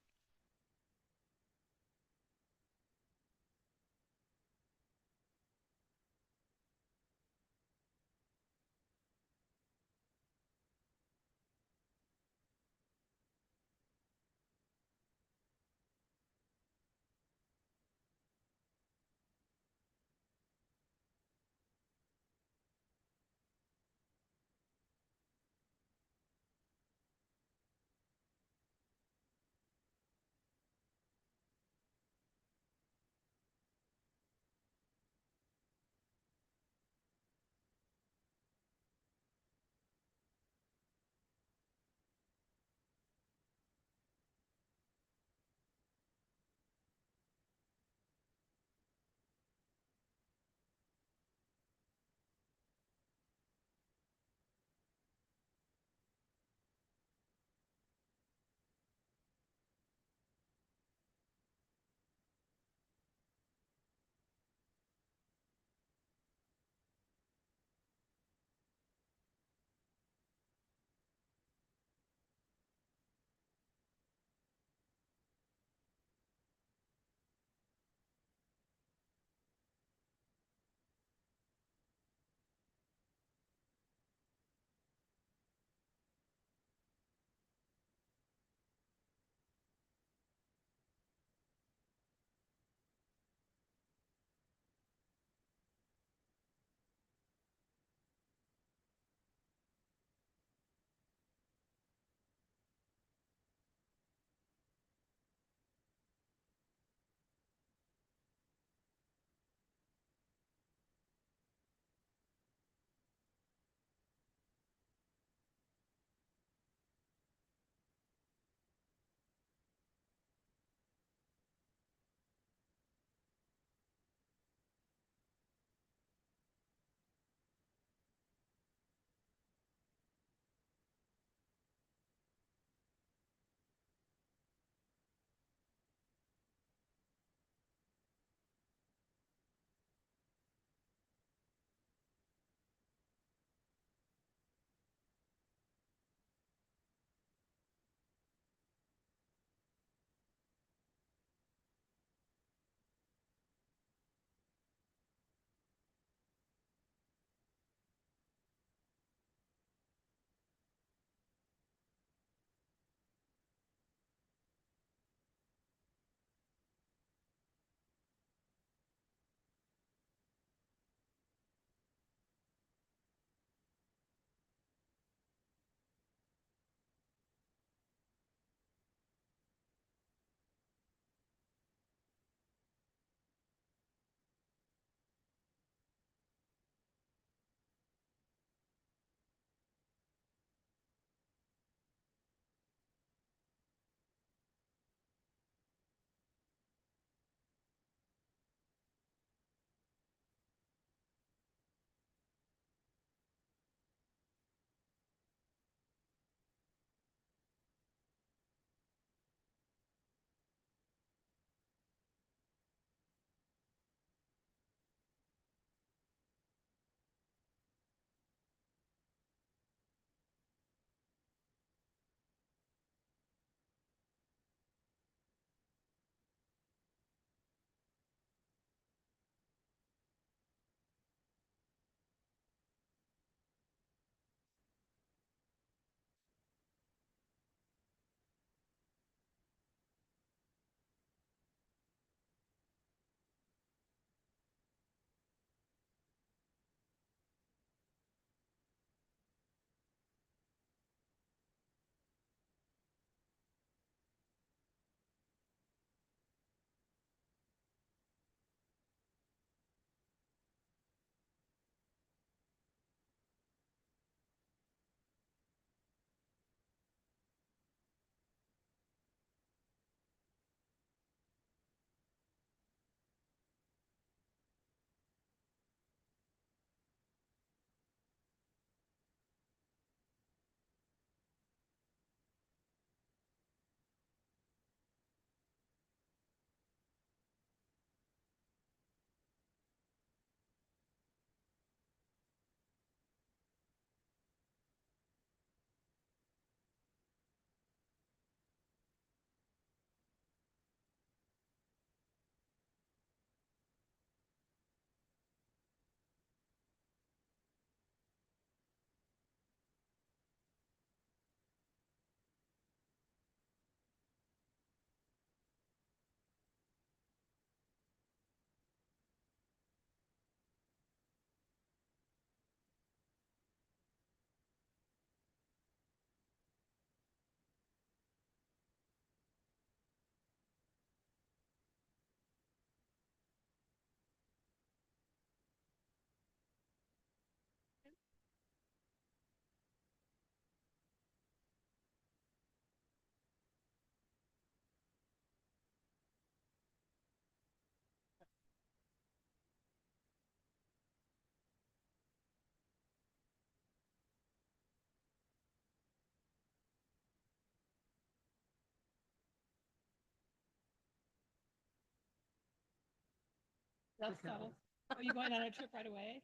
[SPEAKER 5] That's subtle. Are you going on a trip right away?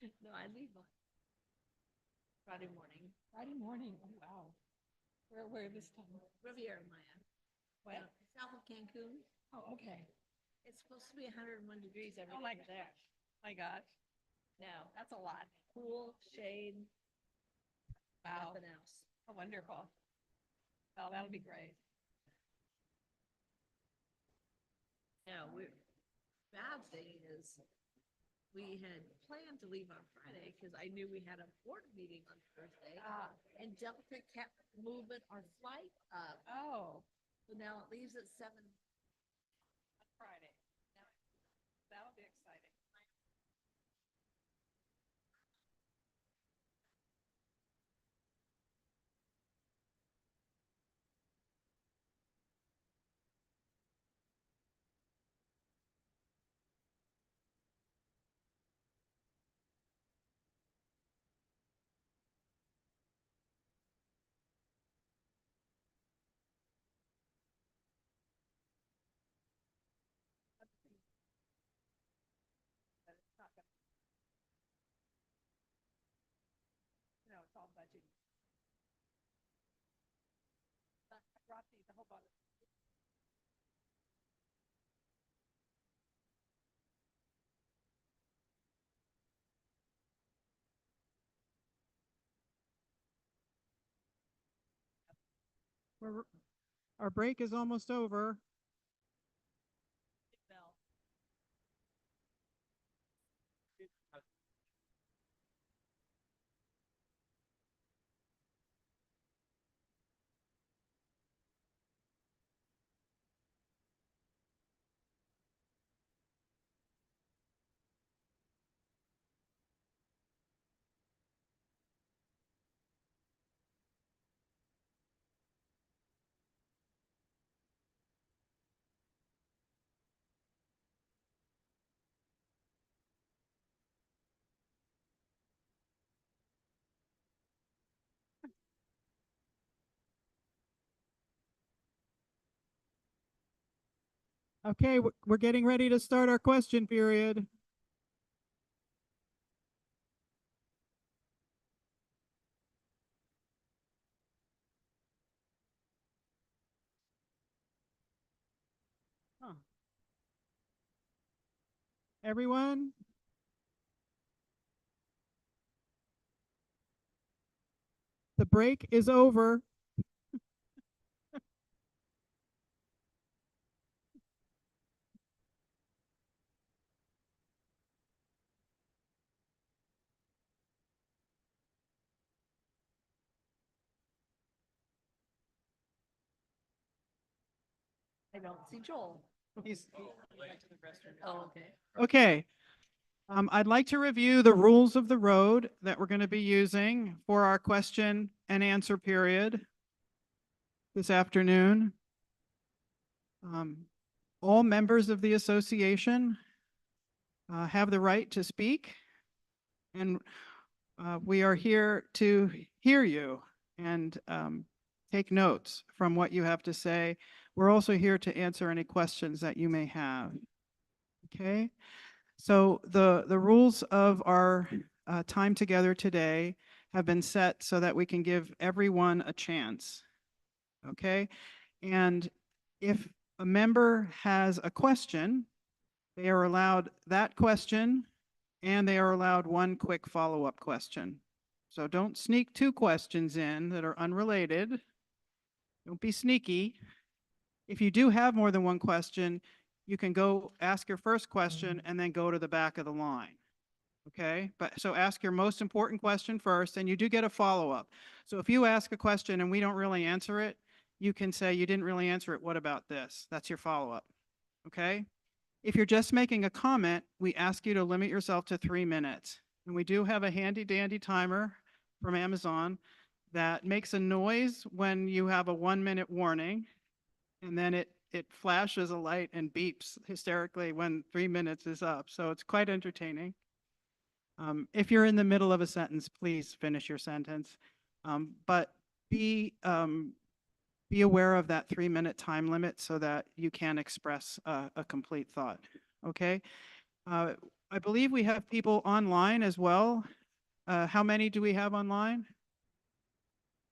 [SPEAKER 2] No, I leave on Friday morning.
[SPEAKER 5] Friday morning. Oh, wow. Where this time?
[SPEAKER 2] Riviera Maya.
[SPEAKER 5] What?
[SPEAKER 2] South of Cancun.
[SPEAKER 5] Oh, okay.
[SPEAKER 2] It's supposed to be 101 degrees every
[SPEAKER 5] Oh,
[SPEAKER 2] day
[SPEAKER 5] my
[SPEAKER 2] over there.
[SPEAKER 5] My gosh.
[SPEAKER 2] No,
[SPEAKER 5] That's a lot.
[SPEAKER 2] pool, shade,
[SPEAKER 5] Wow.
[SPEAKER 2] nothing else.
[SPEAKER 5] Oh, wonderful. Oh, that'll be great.
[SPEAKER 2] No, bad thing is we had planned to leave on Friday because I knew we had a board meeting on Thursday.
[SPEAKER 5] Ah,
[SPEAKER 2] And Delta kept moving our flight up.
[SPEAKER 5] oh,
[SPEAKER 2] So now it leaves at 7.
[SPEAKER 5] on Friday. That'll be exciting. But it's not gonna. No, it's all budget. But I brought the whole bottle.
[SPEAKER 3] We're- Our break is almost over.
[SPEAKER 2] Bell.
[SPEAKER 3] Okay, we're getting ready to start our question period. Huh. Everyone? The break is over.
[SPEAKER 2] I don't see Joel.
[SPEAKER 3] He's-
[SPEAKER 2] Oh, okay.
[SPEAKER 3] Okay. I'd like to review the rules of the road that we're going to be using for our question and answer period this afternoon. All members of the association have the right to speak, and we are here to hear you and take notes from what you have to say. We're also here to answer any questions that you may have. Okay? So the rules of our time together today have been set so that we can give everyone a chance. Okay? And if a member has a question, they are allowed that question and they are allowed one quick follow-up question. So don't sneak 2 questions in that are unrelated. Don't be sneaky. If you do have more than 1 question, you can go ask your first question and then go to the back of the line. Okay, but so ask your most important question first, and you do get a follow-up. So if you ask a question and we don't really answer it, you can say, you didn't really answer it, what about this? That's your follow-up. Okay? If you're just making a comment, we ask you to limit yourself to 3 minutes. And we do have a handy dandy timer from Amazon that makes a noise when you have a 1-minute warning. And then it flashes a light and beeps hysterically when 3 minutes is up. So it's quite entertaining. If you're in the middle of a sentence, please finish your sentence. But be aware of that 3-minute time limit so that you can express a complete thought. Okay? I believe we have people online as well. How many do we have online?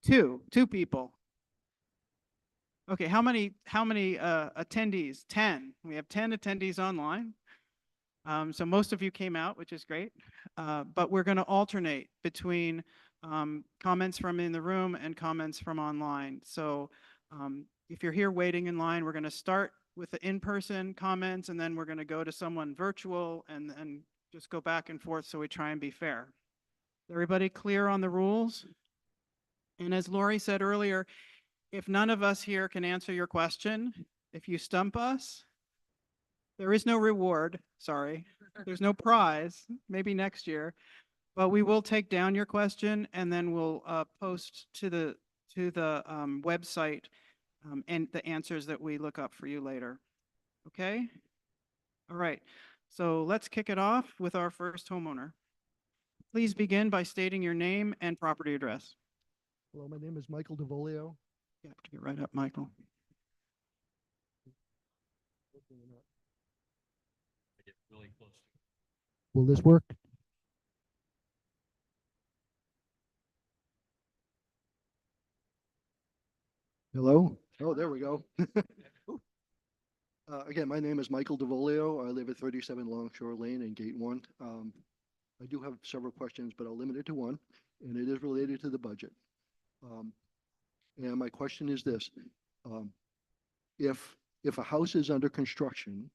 [SPEAKER 3] Two people. Okay, how many attendees? 10. We have 10 attendees online. So most of you came out, which is great. But we're going to alternate between comments from in the room and comments from online. So if you're here waiting in line, we're going to start with the in-person comments, and then we're going to go to someone virtual and just go back and forth so we try and be fair. Everybody clear on the rules? And as Lori said earlier, if none of us here can answer your question, if you stump us, there is no reward, sorry. There's no prize, maybe next year. But we will take down your question and then we'll post to the website and the answers that we look up for you later. Okay? All right. So let's kick it off with our first homeowner. Please begin by stating your name and property address.
[SPEAKER 6] Hello, my name is Michael DeVolio.
[SPEAKER 3] You have to get right up, Michael.
[SPEAKER 6] Will this work? Hello? Oh, there we go. Again, my name is Michael DeVolio. I live at 37 Longshore Lane in Gate 1. I do have several questions, but I'll limit it to one, and it is related to the budget. And my question is this. If a house is under construction,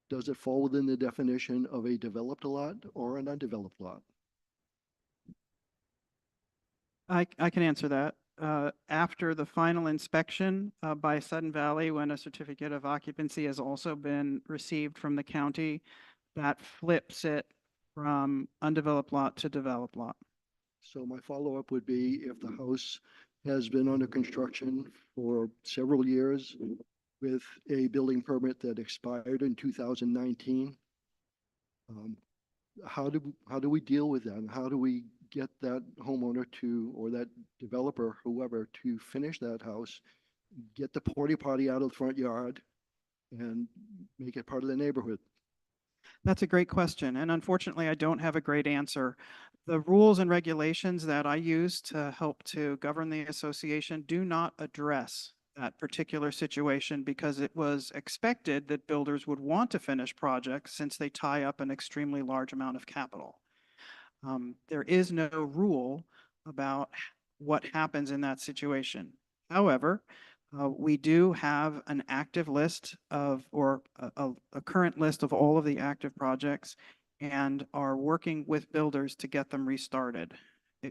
[SPEAKER 6] does it fall within the definition of a developed lot or an undeveloped lot?
[SPEAKER 3] I can answer that. After the final inspection by Sudden Valley, when a certificate of occupancy has also been received from the county, that flips it from undeveloped lot to developed lot.
[SPEAKER 6] So my follow-up would be if the house has been under construction for several years with a building permit that expired in 2019, how do we deal with that? And how do we get that homeowner to, or that developer, whoever, to finish that house, get the porta potty out of the front yard and make it part of the neighborhood?
[SPEAKER 3] That's a great question. And unfortunately, I don't have a great answer. The rules and regulations that I use to help to govern the association do not address that particular situation because it was expected that builders would want to finish projects since they tie up an extremely large amount of capital. There is no rule about what happens in that situation. However, we do have an active list of, or a current list of all of the active projects and are working with builders to get them restarted.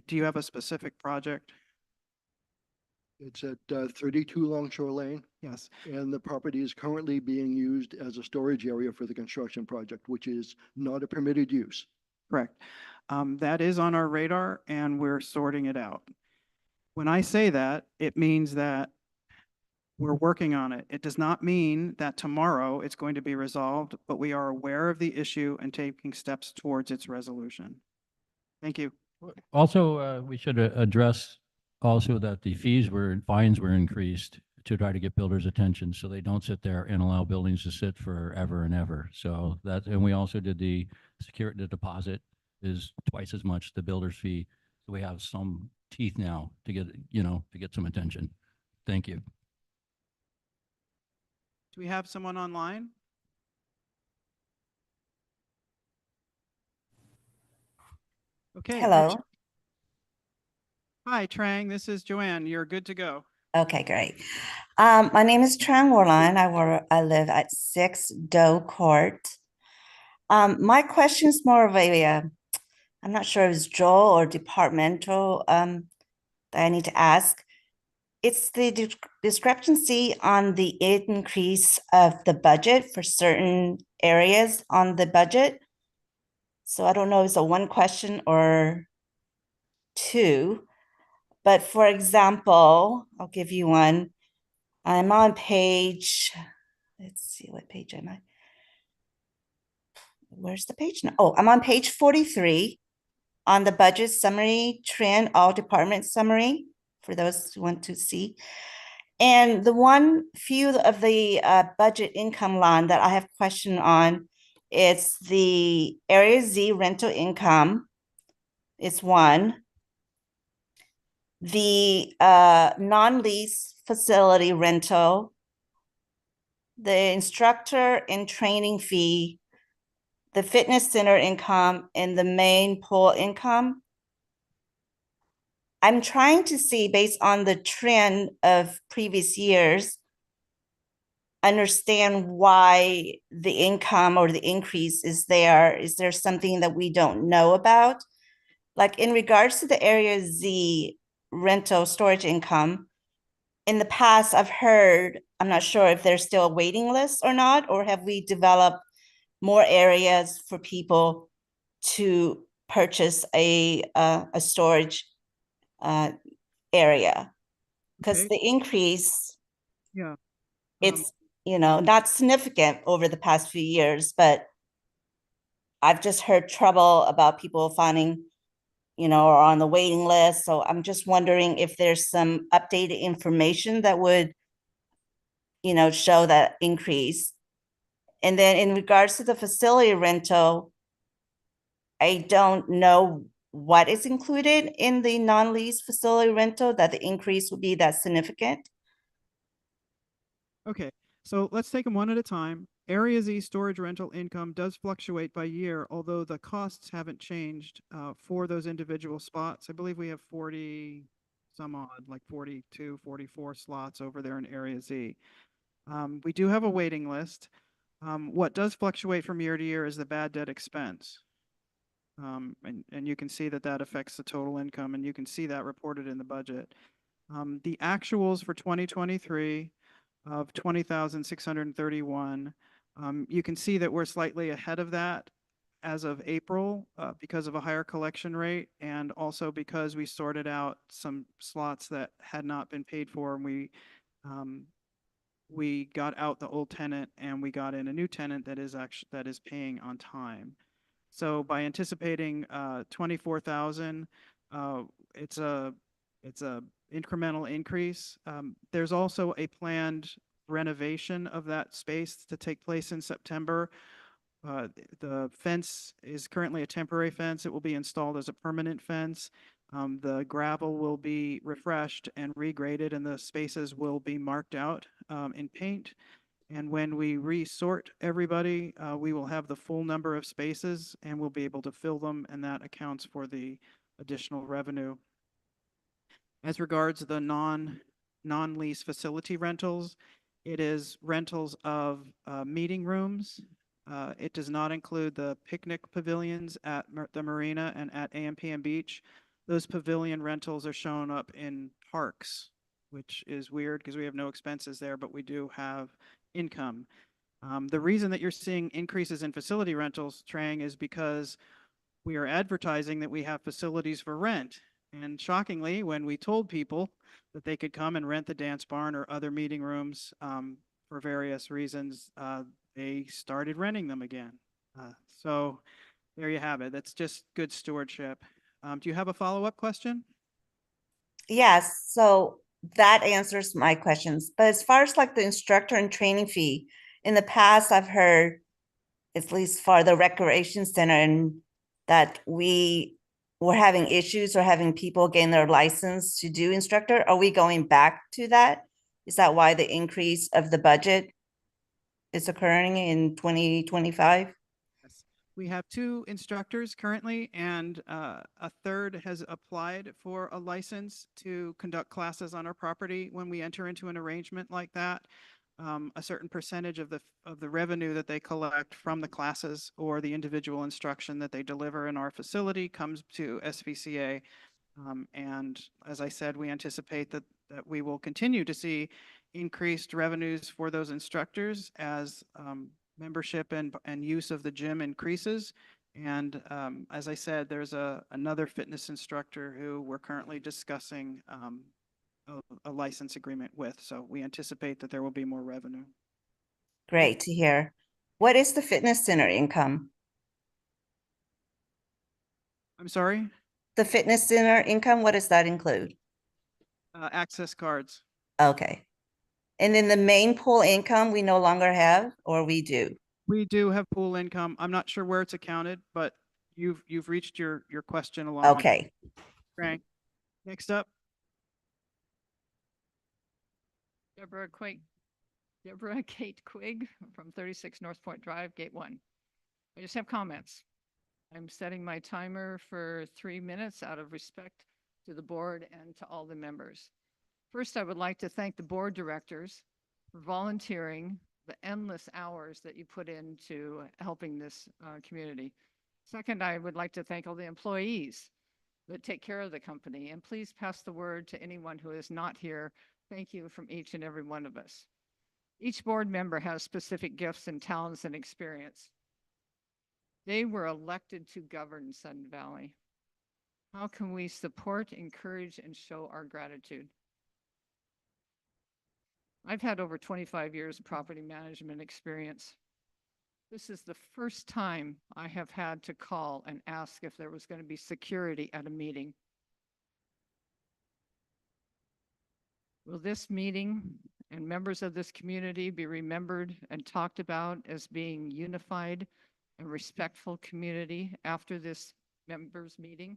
[SPEAKER 3] Do you have a specific project?
[SPEAKER 6] It's at 32 Longshore Lane,
[SPEAKER 3] Yes.
[SPEAKER 6] and the property is currently being used as a storage area for the construction project, which is not a permitted use.
[SPEAKER 3] Correct. That is on our radar and we're sorting it out. When I say that, it means that we're working on it. It does not mean that tomorrow it's going to be resolved, but we are aware of the issue and taking steps towards its resolution. Thank you.
[SPEAKER 1] Also, we should address also that the fees were, fines were increased to try to get builders' attention so they don't sit there and allow buildings to sit forever and ever. So that, and we also did the security, the deposit is twice as much the builder's fee. So we have some teeth now to get, to get some attention. Thank you.
[SPEAKER 3] Do we have someone online? Okay.
[SPEAKER 7] Hello.
[SPEAKER 3] Hi, Trang. This is Joanne. You're good to go.
[SPEAKER 7] Okay, great. My name is Tran Warline. I live at 6 Doe Court. My question is more of a, I'm not sure if it's Joel or departmental that I need to ask. It's the discrepancy on the increase of the budget for certain areas on the budget. So I don't know if it's a one question or two. But for example, I'll give you one. I'm on page, let's see, what page am I? Where's the page now? Oh, I'm on page 43 on the budget summary, trend, all department summary, for those who want to see. And the one few of the budget income line that I have question on It's the Area Z rental income. It's one. The non-lease facility rental, the instructor and training fee, the fitness center income, and the main pool income. I'm trying to see, based on the trend of previous years, understand why the income or the increase is there. Is there something that we don't know about? Like in regards to the Area Z rental storage income, in the past, I've heard, I'm not sure if there's still a waiting list or not, or have we developed more areas for people to purchase a storage area? Because
[SPEAKER 3] Okay.
[SPEAKER 7] the increase,
[SPEAKER 3] Yeah.
[SPEAKER 7] it's, not significant over the past few years, but I've just heard trouble about people finding, or on the waiting list. So I'm just wondering if there's some updated information that would, show that increase. And then in regards to the facility rental, I don't know what is included in the non-lease facility rental, that the increase would be that significant.
[SPEAKER 3] Okay, so let's take them one at a time. Area Z storage rental income does fluctuate by year, although the costs haven't changed for those individual spots. I believe we have 40 some odd, like 42, 44 slots over there in Area Z. We do have a waiting list. What does fluctuate from year to year is the bad debt expense. And you can see that that affects the total income, and you can see that reported in the budget. The actuals for 2023 of 20,631. You can see that we're slightly ahead of that as of April because of a higher collection rate, and also because we sorted out some slots that had not been paid for, and we got out the old tenant and we got in a new tenant that is paying on time. So by anticipating 24,000, it's a incremental increase. There's also a planned renovation of that space to take place in September. The fence is currently a temporary fence. It will be installed as a permanent fence. The gravel will be refreshed and regraded, and the spaces will be marked out in paint. And when we resort everybody, we will have the full number of spaces and we'll be able to fill them, and that accounts for the additional revenue. As regards the non-lease facility rentals, it is rentals of meeting rooms. It does not include the picnic pavilions at the marina and at AMPM Beach. Those pavilion rentals are shown up in parks, which is weird because we have no expenses there, but we do have income. The reason that you're seeing increases in facility rentals, Trang, is because we are advertising that we have facilities for rent. And shockingly, when we told people that they could come and rent the dance barn or other meeting rooms for various reasons, they started renting them again. So there you have it. That's just good stewardship. Do you have a follow-up question?
[SPEAKER 7] Yes, so that answers my questions. But as far as like the instructor and training fee, in the past, I've heard, at least for the recreation center, and that we were having issues or having people gain their license to do instructor. Are we going back to that? Is that why the increase of the budget is occurring in 2025?
[SPEAKER 3] Yes. We have 2 instructors currently, and a third has applied for a license to conduct classes on our property. When we enter into an arrangement like that, a certain percentage of the revenue that they collect from the classes or the individual instruction that they deliver in our facility comes to SVCA. And as I said, we anticipate that we will continue to see increased revenues for those instructors as membership and use of the gym increases. And as I said, there's another fitness instructor who we're currently discussing a license agreement with. So we anticipate that there will be more revenue.
[SPEAKER 7] Great to hear. What is the fitness center income?
[SPEAKER 3] I'm sorry?
[SPEAKER 7] The fitness center income, what does that include?
[SPEAKER 3] Access cards.
[SPEAKER 7] Okay. And then the main pool income we no longer have, or we do?
[SPEAKER 3] We do have pool income. I'm not sure where it's accounted, but you've reached your question along. with
[SPEAKER 7] Okay.
[SPEAKER 3] Frank. Next up,
[SPEAKER 5] Deborah Kate Quigg from 36 North Point Drive, Gate 1. I just have comments. I'm setting my timer for 3 minutes out of respect to the board and to all the members. First, I would like to thank the board directors for volunteering the endless hours that you put into helping this community. Second, I would like to thank all the employees that take care of the company. And please pass the word to anyone who is not here. Thank you from each and every one of us. Each board member has specific gifts and talents and experience. They were elected to govern Sudden Valley. How can we support, encourage, and show our gratitude? I've had over 25 years of property management experience. This is the first time I have had to call and ask if there was going to be security at a meeting. Will this meeting and members of this community be remembered and talked about as being unified and respectful community after this members meeting?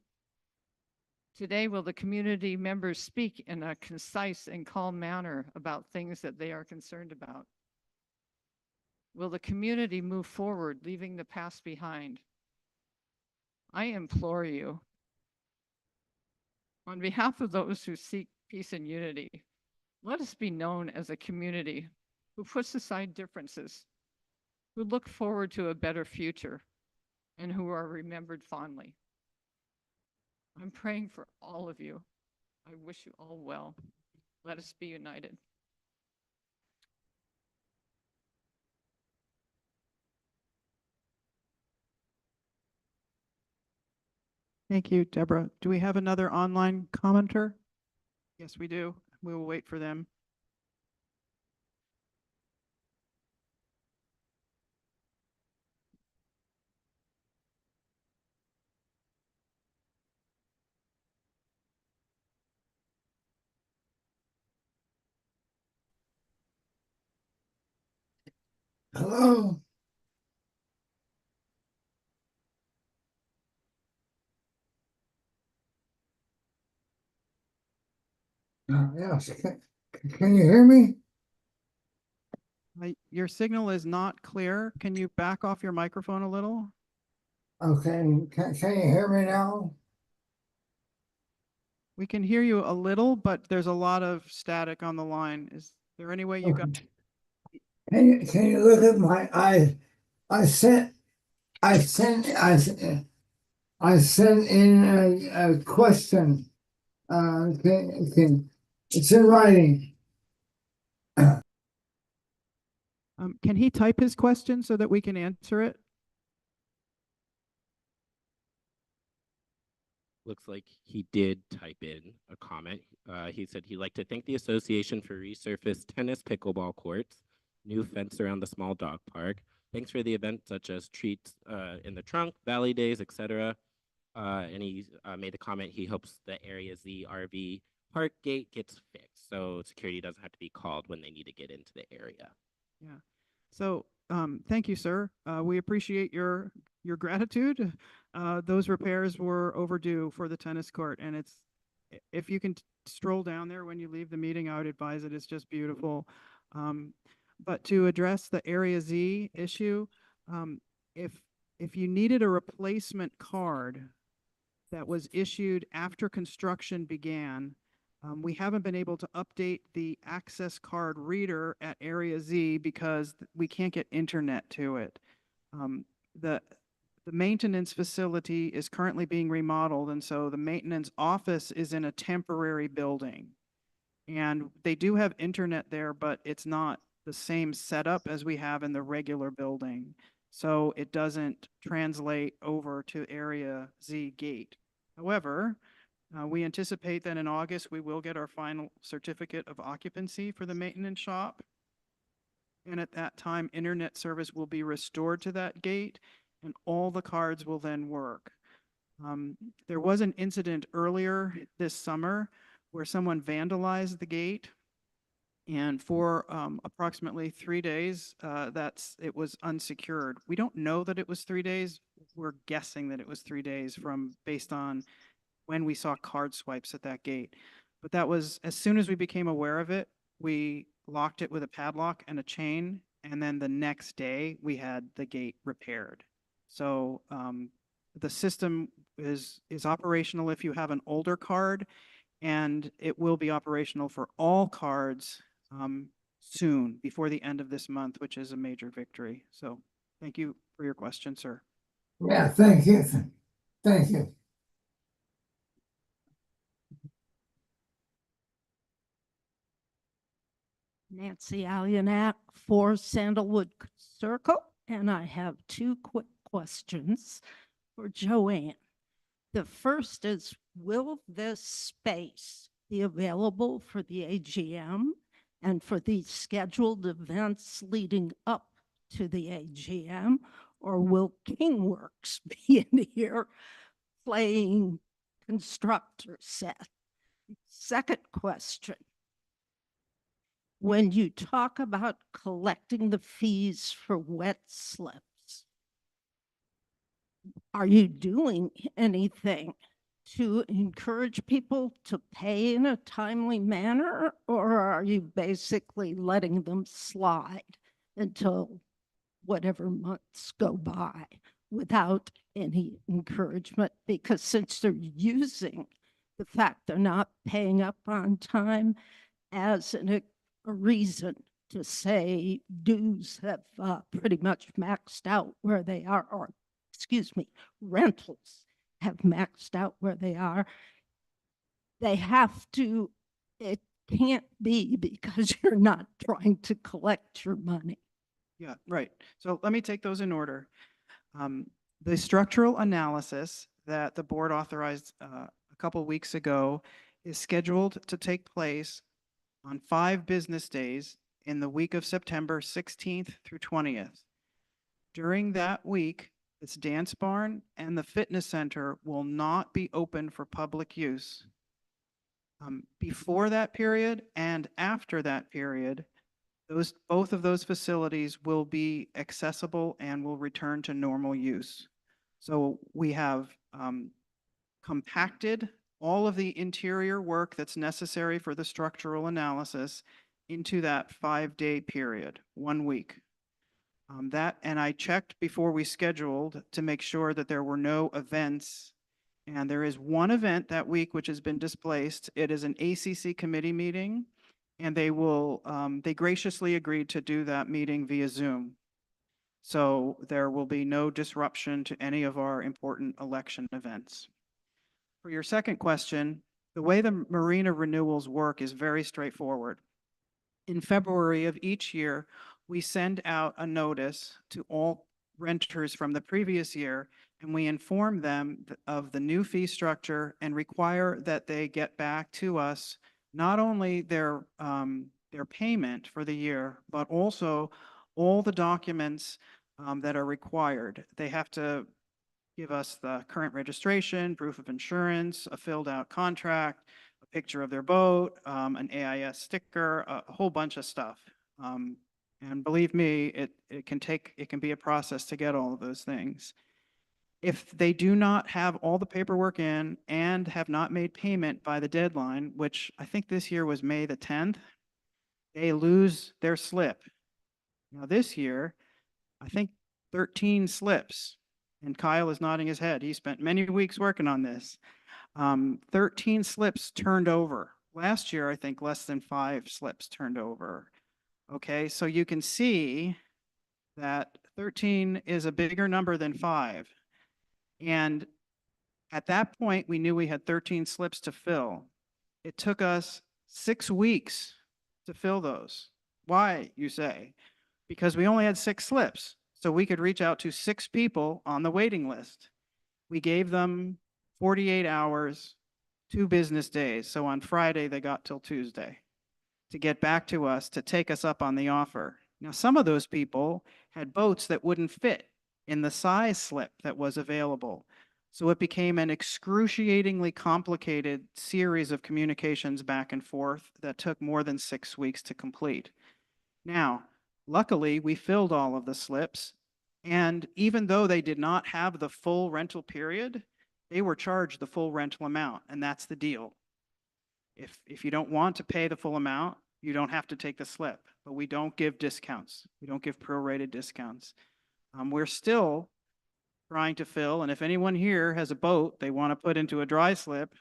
[SPEAKER 5] Today, will the community members speak in a concise and calm manner about things that they are concerned about? Will the community move forward, leaving the past behind? I implore you, on behalf of those who seek peace and unity, let us be known as a community who puts aside differences, who look forward to a better future, and who are remembered fondly. I'm praying for all of you. I wish you all well. Let us be united.
[SPEAKER 3] thank you, Deborah. Do we have another online commenter? Yes, we do. We will wait for them.
[SPEAKER 8] Hello. Yes, can you hear me?
[SPEAKER 3] Your signal is not clear. Can you back off your microphone a little?
[SPEAKER 8] Okay, can you hear me now?
[SPEAKER 3] We can hear you a little, but there's a lot of static on the line. Is there any way you got?
[SPEAKER 8] Okay. Can you look at my I sent in a question. It's in writing.
[SPEAKER 3] Can he type his question so that we can answer it?
[SPEAKER 9] Looks like he did type in a comment. He said he'd like to thank the association for resurfaced tennis pickleball courts, new fence around the small dog park. Thanks for the events such as treats in the trunk, Valley Days, etc. And he made the comment he hopes the area Z RV park gate gets fixed, so security doesn't have to be called when they need to get into the area.
[SPEAKER 3] Yeah. So thank you, sir. We appreciate your gratitude. Those repairs were overdue for the tennis court, and it's if you can stroll down there when you leave the meeting, I would advise it. It's just beautiful. But to address the Area Z issue, if you needed a replacement card that was issued after construction began, we haven't been able to update the access card reader at Area Z because we can't get internet to it. The maintenance facility is currently being remodeled, and so the maintenance office is in a temporary building. And they do have internet there, but it's not the same setup as we have in the regular building. So it doesn't translate over to Area Z gate. However, we anticipate that in August, we will get our final certificate of occupancy for the maintenance shop. And at that time, internet service will be restored to that gate and all the cards will then work. There was an incident earlier this summer where someone vandalized the gate And for approximately 3 days, it was unsecured. We don't know that it was 3 days. We're guessing that it was 3 days based on when we saw card swipes at that gate. But that was, as soon as we became aware of it, we locked it with a padlock and a chain. And then the next day, we had the gate repaired. So the system is operational if you have an older card, and it will be operational for all cards soon, before the end of this month, which is a major victory. So thank you for your question, sir.
[SPEAKER 8] Yeah, thank you. Thank you.
[SPEAKER 10] Nancy Alionak for Sandalwood Circle, and I have two quick questions for Joanne. The first is, will this space be available for the AGM and for the scheduled events leading up to the AGM, or will Kingworks be in here playing constructor set? Second question. When you talk about collecting the fees for wet slips, are you doing anything to encourage people to pay in a timely manner, or are you basically letting them slide until whatever months go by without any encouragement? Because since they're using the fact they're not paying up on time as a reason to say dues have pretty much maxed out where they are, or excuse me, rentals have maxed out where they are, they have to, it can't be because you're not trying to collect your money.
[SPEAKER 3] Yeah, right. So let me take those in order. The structural analysis that the board authorized a couple weeks ago is scheduled to take place on 5 business days in the week of September 16th through 20th. During that week, this dance barn and the fitness center will not be open for public use. Before that period and after that period, both of those facilities will be accessible and will return to normal use. So we have compacted all of the interior work that's necessary for the structural analysis into that 5-day period, 1 week. And I checked before we scheduled to make sure that there were no events. And there is one event that week which has been displaced. It is an ACC committee meeting, and they graciously agreed to do that meeting via Zoom. So there will be no disruption to any of our important election events. For your second question, the way the marina renewals work is very straightforward. In February of each year, we send out a notice to all renters from the previous year, and we inform them of the new fee structure and require that they get back to us not only their payment for the year, but also all the documents that are required. They have to give us the current registration, proof of insurance, a filled out contract, a picture of their boat, an AIS sticker, a whole bunch of stuff. And believe me, it can be a process to get all of those things. If they do not have all the paperwork in and have not made payment by the deadline, which I think this year was May the 10th, they lose their slip. Now this year, I think 13 slips, and Kyle is nodding his head. He spent many weeks working on this. 13 slips turned over. Last year, I think less than 5 slips turned over. Okay, so you can see that 13 is a bigger number than 5. And at that point, we knew we had 13 slips to fill. It took us 6 weeks to fill those. Why, you say? Because we only had 6 slips, so we could reach out to 6 people on the waiting list. We gave them 48 hours, 2 business days. So on Friday, they got till Tuesday to get back to us to take us up on the offer. Now, some of those people had boats that wouldn't fit in the size slip that was available. So it became an excruciatingly complicated series of communications back and forth that took more than 6 weeks to complete. Now, luckily, we filled all of the slips, and even though they did not have the full rental period, they were charged the full rental amount, and that's the deal. If you don't want to pay the full amount, you don't have to take the slip, but we don't give discounts. We don't give prorated discounts. We're still trying to fill, and if anyone here has a boat they want to put into a dry slip,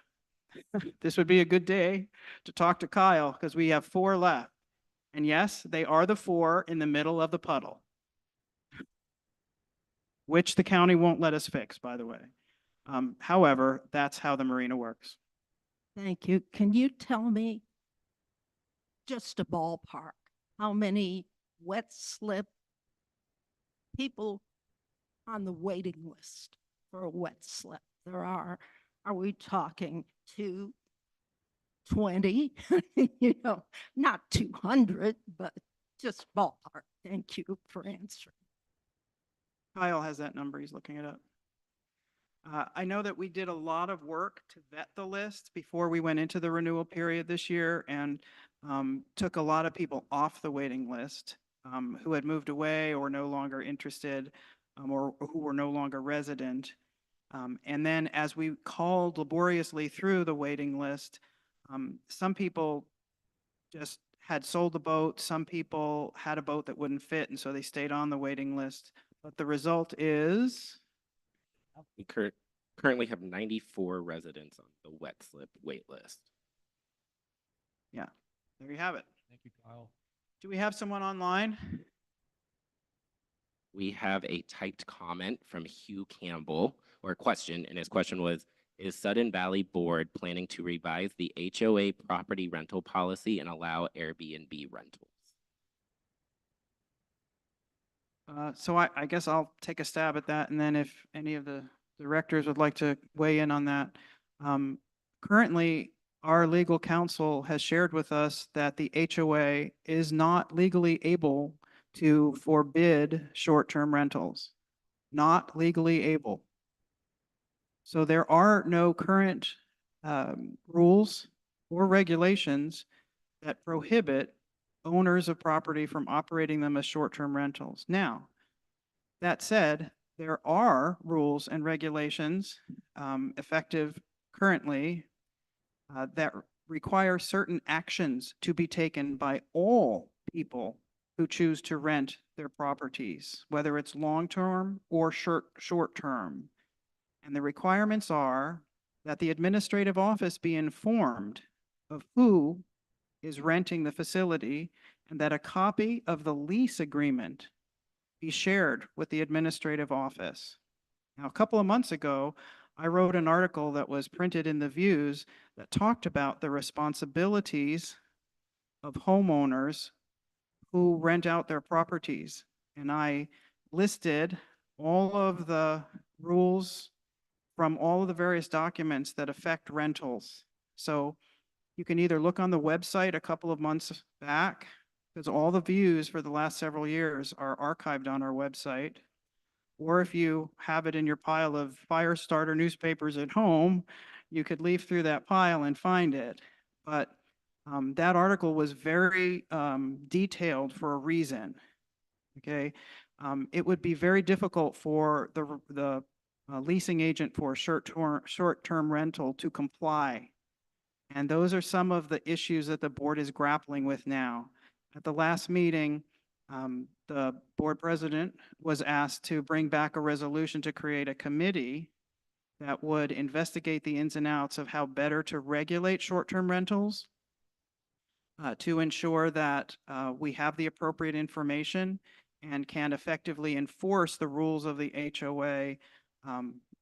[SPEAKER 3] this would be a good day to talk to Kyle, because we have 4 left. And yes, they are the 4 in the middle of the puddle, which the county won't let us fix, by the way. However, that's how the marina works.
[SPEAKER 10] Thank you. Can you tell me just a ballpark, how many wet slip people on the waiting list for a wet slip there are? Are we talking 2, 20? You know, not 200, but just ballpark. Thank you for answering.
[SPEAKER 3] Kyle has that number. He's looking it up. I know that we did a lot of work to vet the list before we went into the renewal period this year, and took a lot of people off the waiting list who had moved away or no longer interested, or who were no longer resident. And then as we called laboriously through the waiting list, some people just had sold the boat. Some people had a boat that wouldn't fit, and so they stayed on the waiting list. But the result is,
[SPEAKER 9] We currently have 94 residents on the wet slip wait list.
[SPEAKER 3] yeah, there you have it.
[SPEAKER 1] Thank you, Kyle.
[SPEAKER 3] Do we have someone online?
[SPEAKER 9] We have a typed comment from Hugh Campbell, or a question, and his question was, is Sudden Valley Board planning to revise the HOA property rental policy and allow Airbnb rentals?
[SPEAKER 3] So I guess I'll take a stab at that, and then if any of the directors would like to weigh in on that. Currently, our legal counsel has shared with us that the HOA is not legally able to forbid short-term rentals. Not legally able. So there are no current rules or regulations that prohibit owners of property from operating them as short-term rentals. Now, that said, there are rules and regulations effective currently that require certain actions to be taken by all people who choose to rent their properties, whether it's long-term or short-term. And the requirements are that the administrative office be informed of who is renting the facility, and that a copy of the lease agreement be shared with the administrative office. Now, a couple of months ago, I wrote an article that was printed in the Views that talked about the responsibilities of homeowners who rent out their properties. And I listed all of the rules from all of the various documents that affect rentals. So you can either look on the website a couple of months back, because all the views for the last several years are archived on our website. Or if you have it in your pile of fire starter newspapers at home, you could leaf through that pile and find it. But that article was very detailed for a reason. Okay, it would be very difficult for the leasing agent for a short-term rental to comply. And those are some of the issues that the board is grappling with now. At the last meeting, the board president was asked to bring back a resolution to create a committee that would investigate the ins and outs of how better to regulate short-term rentals, to ensure that we have the appropriate information and can effectively enforce the rules of the HOA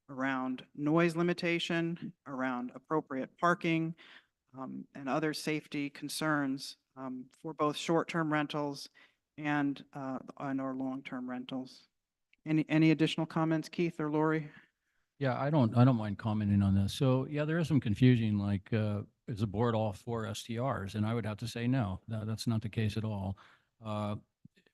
[SPEAKER 3] around noise limitation, around appropriate parking, and other safety concerns for both short-term rentals and our long-term rentals. Any additional comments, Keith or Lori?
[SPEAKER 1] Yeah, I don't mind commenting on this. So yeah, there is some confusion, like, is the board all for STRs? And I would have to say no, that's not the case at all.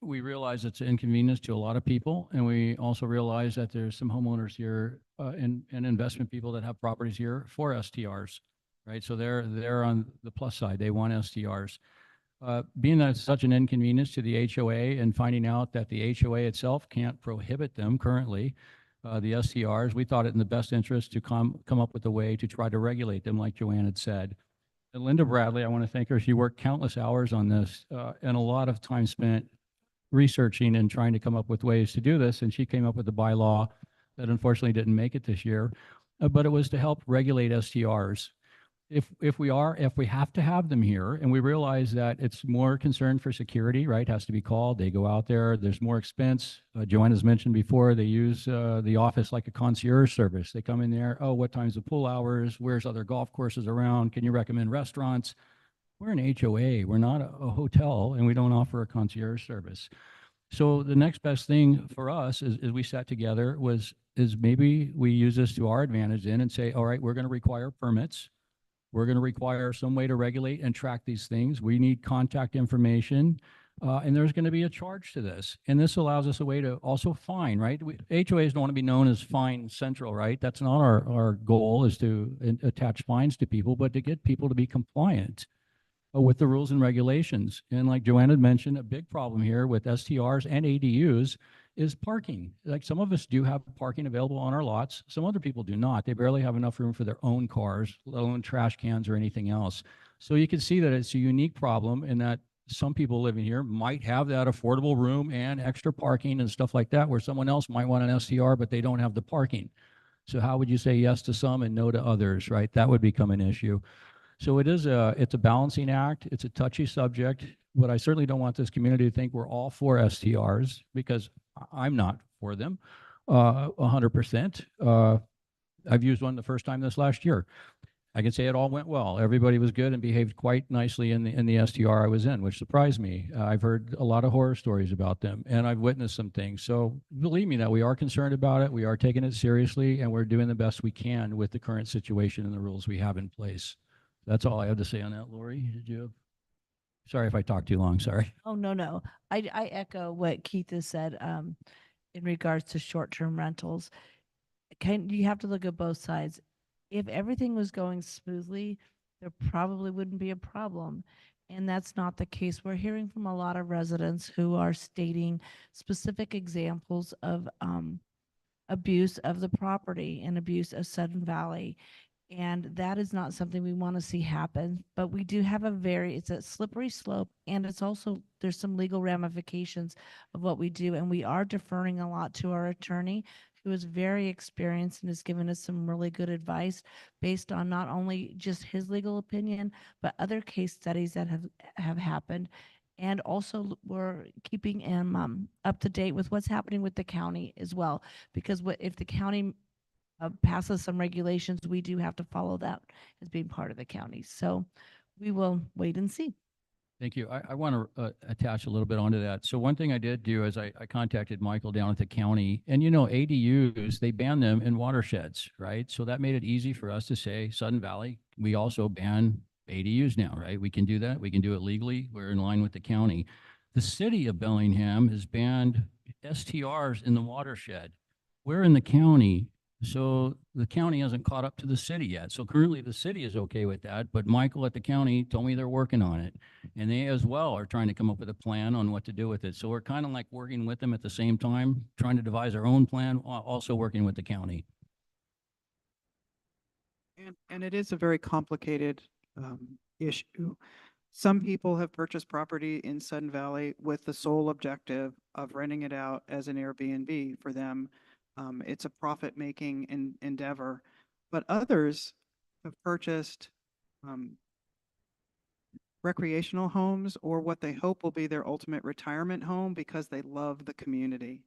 [SPEAKER 1] we realize it's an inconvenience to a lot of people, and we also realize that there's some homeowners here and investment people that have properties here for STRs, right? So they're on the plus side. They want STRs. Being that it's such an inconvenience to the HOA and finding out that the HOA itself can't prohibit them currently, the STRs, we thought it in the best interest to come up with a way to try to regulate them, like Joanne had said. And Linda Bradley, I want to thank her. She worked countless hours on this and a lot of time spent researching and trying to come up with ways to do this. And she came up with a bylaw that unfortunately didn't make it this year, but it was to help regulate STRs. If we have to have them here, and we realize that it's more concern for security, right? Has to be called. They go out there. There's more expense. Joanna's mentioned before, they use the office like a concierge service. They come in there. Oh, what time's the pool hours? Where's other golf courses around? Can you recommend restaurants? We're an HOA. We're not a hotel, and we don't offer a concierge service. So the next best thing for us is we sat together is maybe we use this to our advantage then and say, all right, we're going to require permits. We're going to require some way to regulate and track these things. We need contact information, and there's going to be a charge to this. And this allows us a way to also fine, right? HOAs don't want to be known as fine central, right? That's not our goal, is to attach fines to people, but to get people to be compliant with the rules and regulations. And like Joanna had mentioned, a big problem here with STRs and ADUs is parking. Like some of us do have parking available on our lots. Some other people do not. They barely have enough room for their own cars, let alone trash cans or anything else. So you can see that it's a unique problem in that some people living here might have that affordable room and extra parking and stuff like that, where someone else might want an STR, but they don't have the parking. So how would you say yes to some and no to others, right? That would become an issue. So it's a balancing act. It's a touchy subject, but I certainly don't want this community to think we're all for STRs, because I'm not for them 100%. I've used one the first time this last year. I can say it all went well. Everybody was good and behaved quite nicely in the STR I was in, which surprised me. I've heard a lot of horror stories about them, and I've witnessed some things. So believe me that we are concerned about it. We are taking it seriously, and we're doing the best we can with the current situation and the rules we have in place. That's all I have to say on that. Lori, did you have? Sorry if I talked too long, sorry.
[SPEAKER 2] Oh, no. I echo what Keith has said in regards to short-term rentals. You have to look at both sides. If everything was going smoothly, there probably wouldn't be a problem. And that's not the case. We're hearing from a lot of residents who are stating specific examples of abuse of the property and abuse of Sudden Valley. And that is not something we want to see happen, but we do have it's a slippery slope, and it's also, there's some legal ramifications of what we do. And we are deferring a lot to our attorney, who is very experienced and has given us some really good advice based on not only just his legal opinion, but other case studies that have happened. And also we're keeping him up to date with what's happening with the county as well, because if the county passes some regulations, we do have to follow that as being part of the county. So we will wait and see.
[SPEAKER 1] Thank you. I want to attach a little bit onto that. So one thing I did do is I contacted Michael down at the county, and ADUs, they ban them in watersheds, right? So that made it easy for us to say, Sudden Valley, we also ban ADUs now, right? We can do that. We can do it legally. We're in line with the county. The city of Bellingham has banned STRs in the watershed. We're in the county. So the county hasn't caught up to the city yet. So currently the city is okay with that, but Michael at the county told me they're working on it. And they as well are trying to come up with a plan on what to do with it. So we're kind of like working with them at the same time, trying to devise our own plan, also working with the county.
[SPEAKER 3] And it is a very complicated issue. Some people have purchased property in Sudden Valley with the sole objective of renting it out as an Airbnb for them. It's a profit-making endeavor, but others have purchased recreational homes, or what they hope will be their ultimate retirement home, because they love the community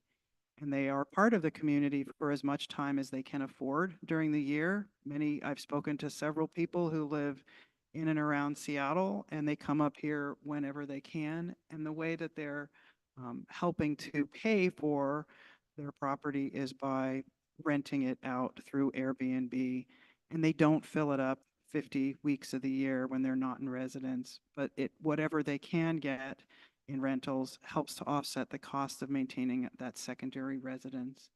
[SPEAKER 3] and they are part of the community for as much time as they can afford during the year. I've spoken to several people who live in and around Seattle, and they come up here whenever they can. And the way that they're helping to pay for their property is by renting it out through Airbnb, and they don't fill it up 50 weeks of the year when they're not in residence, but whatever they can get in rentals helps to offset the cost of maintaining that secondary residence.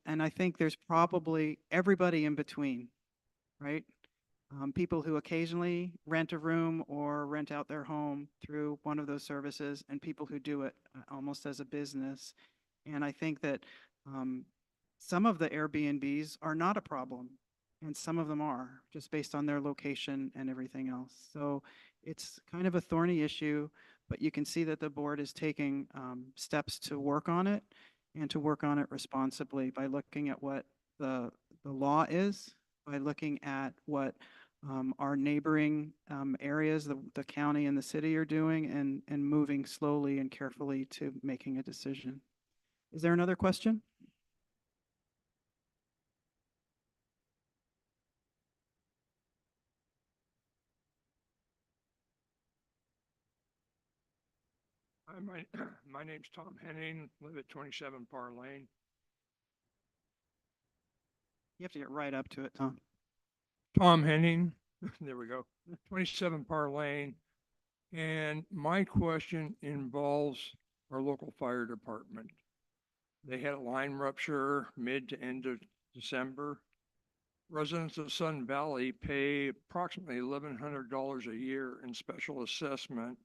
[SPEAKER 3] And I think there's probably everybody in between, right? People who occasionally rent a room or rent out their home through one of those services, and people who do it almost as a business. And I think that some of the Airbnbs are not a problem, and some of them are, just based on their location and everything else. So it's kind of a thorny issue, but you can see that the board is taking steps to work on it and to work on it responsibly by looking at what the law is, by looking at what our neighboring areas, the county and the city are doing, and moving slowly and carefully to making a decision. Is there another question?
[SPEAKER 11] Hi, my name's Tom Henning, live at 27 Parr Lane.
[SPEAKER 3] You have to get right up to it, Tom.
[SPEAKER 11] Tom Henning, there we go, 27 Parr Lane. And my question involves our local fire department. They had a line rupture mid to end of December. Residents of Sun Valley pay approximately $1,100 a year in special assessment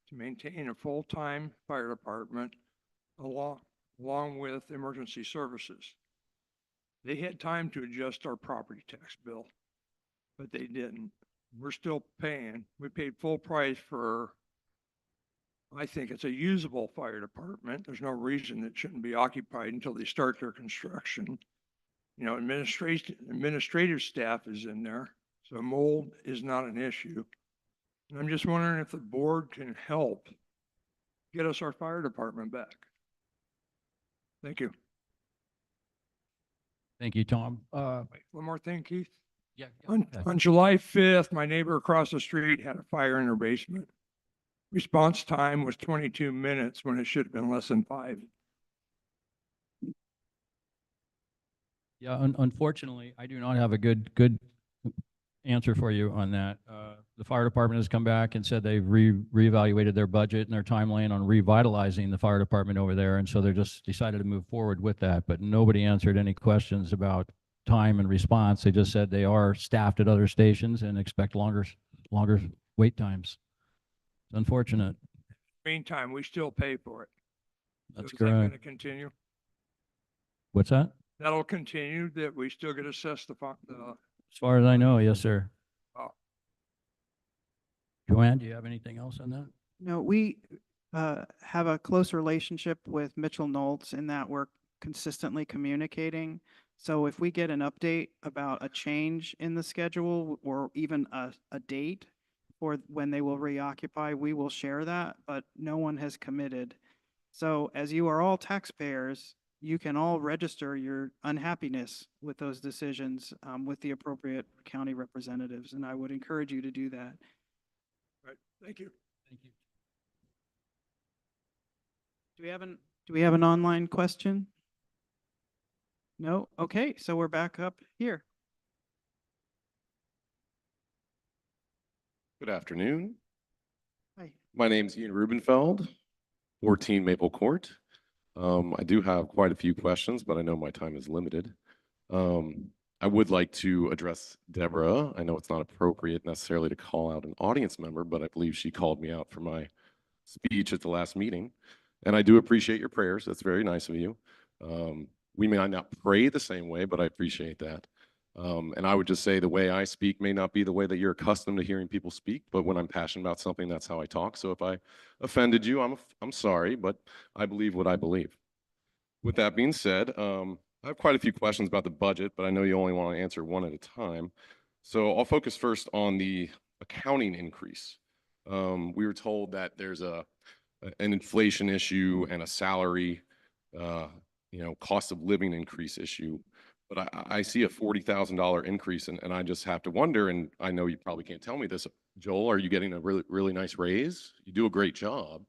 [SPEAKER 11] to maintain a full-time fire department along with emergency services. They had time to adjust our property tax bill, but they didn't. We're still paying. We paid full price for, I think it's a usable fire department. There's no reason it shouldn't be occupied until they start their construction. You know, administrative staff is in there, so mold is not an issue. And I'm just wondering if the board can help get us our fire department back. Thank you.
[SPEAKER 1] Thank you, Tom.
[SPEAKER 11] Wait, one more thing, Keith.
[SPEAKER 1] Yeah.
[SPEAKER 11] On July 5th, my neighbor across the street had a fire in her basement. Response time was 22 minutes when it should have been less than 5.
[SPEAKER 1] Yeah, unfortunately, I do not have a good answer for you on that. The fire department has come back and said they've reevaluated their budget and their timeline on revitalizing the fire department over there, and so they're just decided to move forward with that. But nobody answered any questions about time and response. They just said they are staffed at other stations and expect longer wait times. It's unfortunate.
[SPEAKER 11] Meantime, we still pay for it.
[SPEAKER 1] That's
[SPEAKER 11] So is that going to
[SPEAKER 1] correct.
[SPEAKER 11] continue?
[SPEAKER 1] What's that?
[SPEAKER 11] That'll continue, that we still get assessed the
[SPEAKER 1] As far as I know, yes, sir.
[SPEAKER 11] Oh.
[SPEAKER 1] Joanne, do you have anything else on that?
[SPEAKER 3] No, we have a close relationship with Mitchell Knowles in that we're consistently communicating. So if we get an update about a change in the schedule or even a date for when they will reoccupy, we will share that, but no one has committed. So as you are all taxpayers, you can all register your unhappiness with those decisions with the appropriate county representatives, and I would encourage you to do that.
[SPEAKER 11] Right. Thank you.
[SPEAKER 1] Thank you.
[SPEAKER 3] Do we have an online question? No? Okay, so we're back up here.
[SPEAKER 12] Good afternoon.
[SPEAKER 3] Hi.
[SPEAKER 12] My name's Ian Rubenfeld, 14 Maple Court. I do have quite a few questions, but I know my time is limited. I would like to address Deborah. I know it's not appropriate necessarily to call out an audience member, but I believe she called me out for my speech at the last meeting. And I do appreciate your prayers. That's very nice of you. We may not pray the same way, but I appreciate that. And I would just say the way I speak may not be the way that you're accustomed to hearing people speak, but when I'm passionate about something, that's how I talk. So if I offended you, I'm sorry, but I believe what I believe. With that being said, I have quite a few questions about the budget, but I know you only want to answer one at a time. So I'll focus first on the accounting increase. We were told that there's an inflation issue and a salary, cost of living increase issue. But I see a $40,000 increase, and I just have to wonder, and I know you probably can't tell me this, Joel, are you getting a really, really nice raise? You do a great job,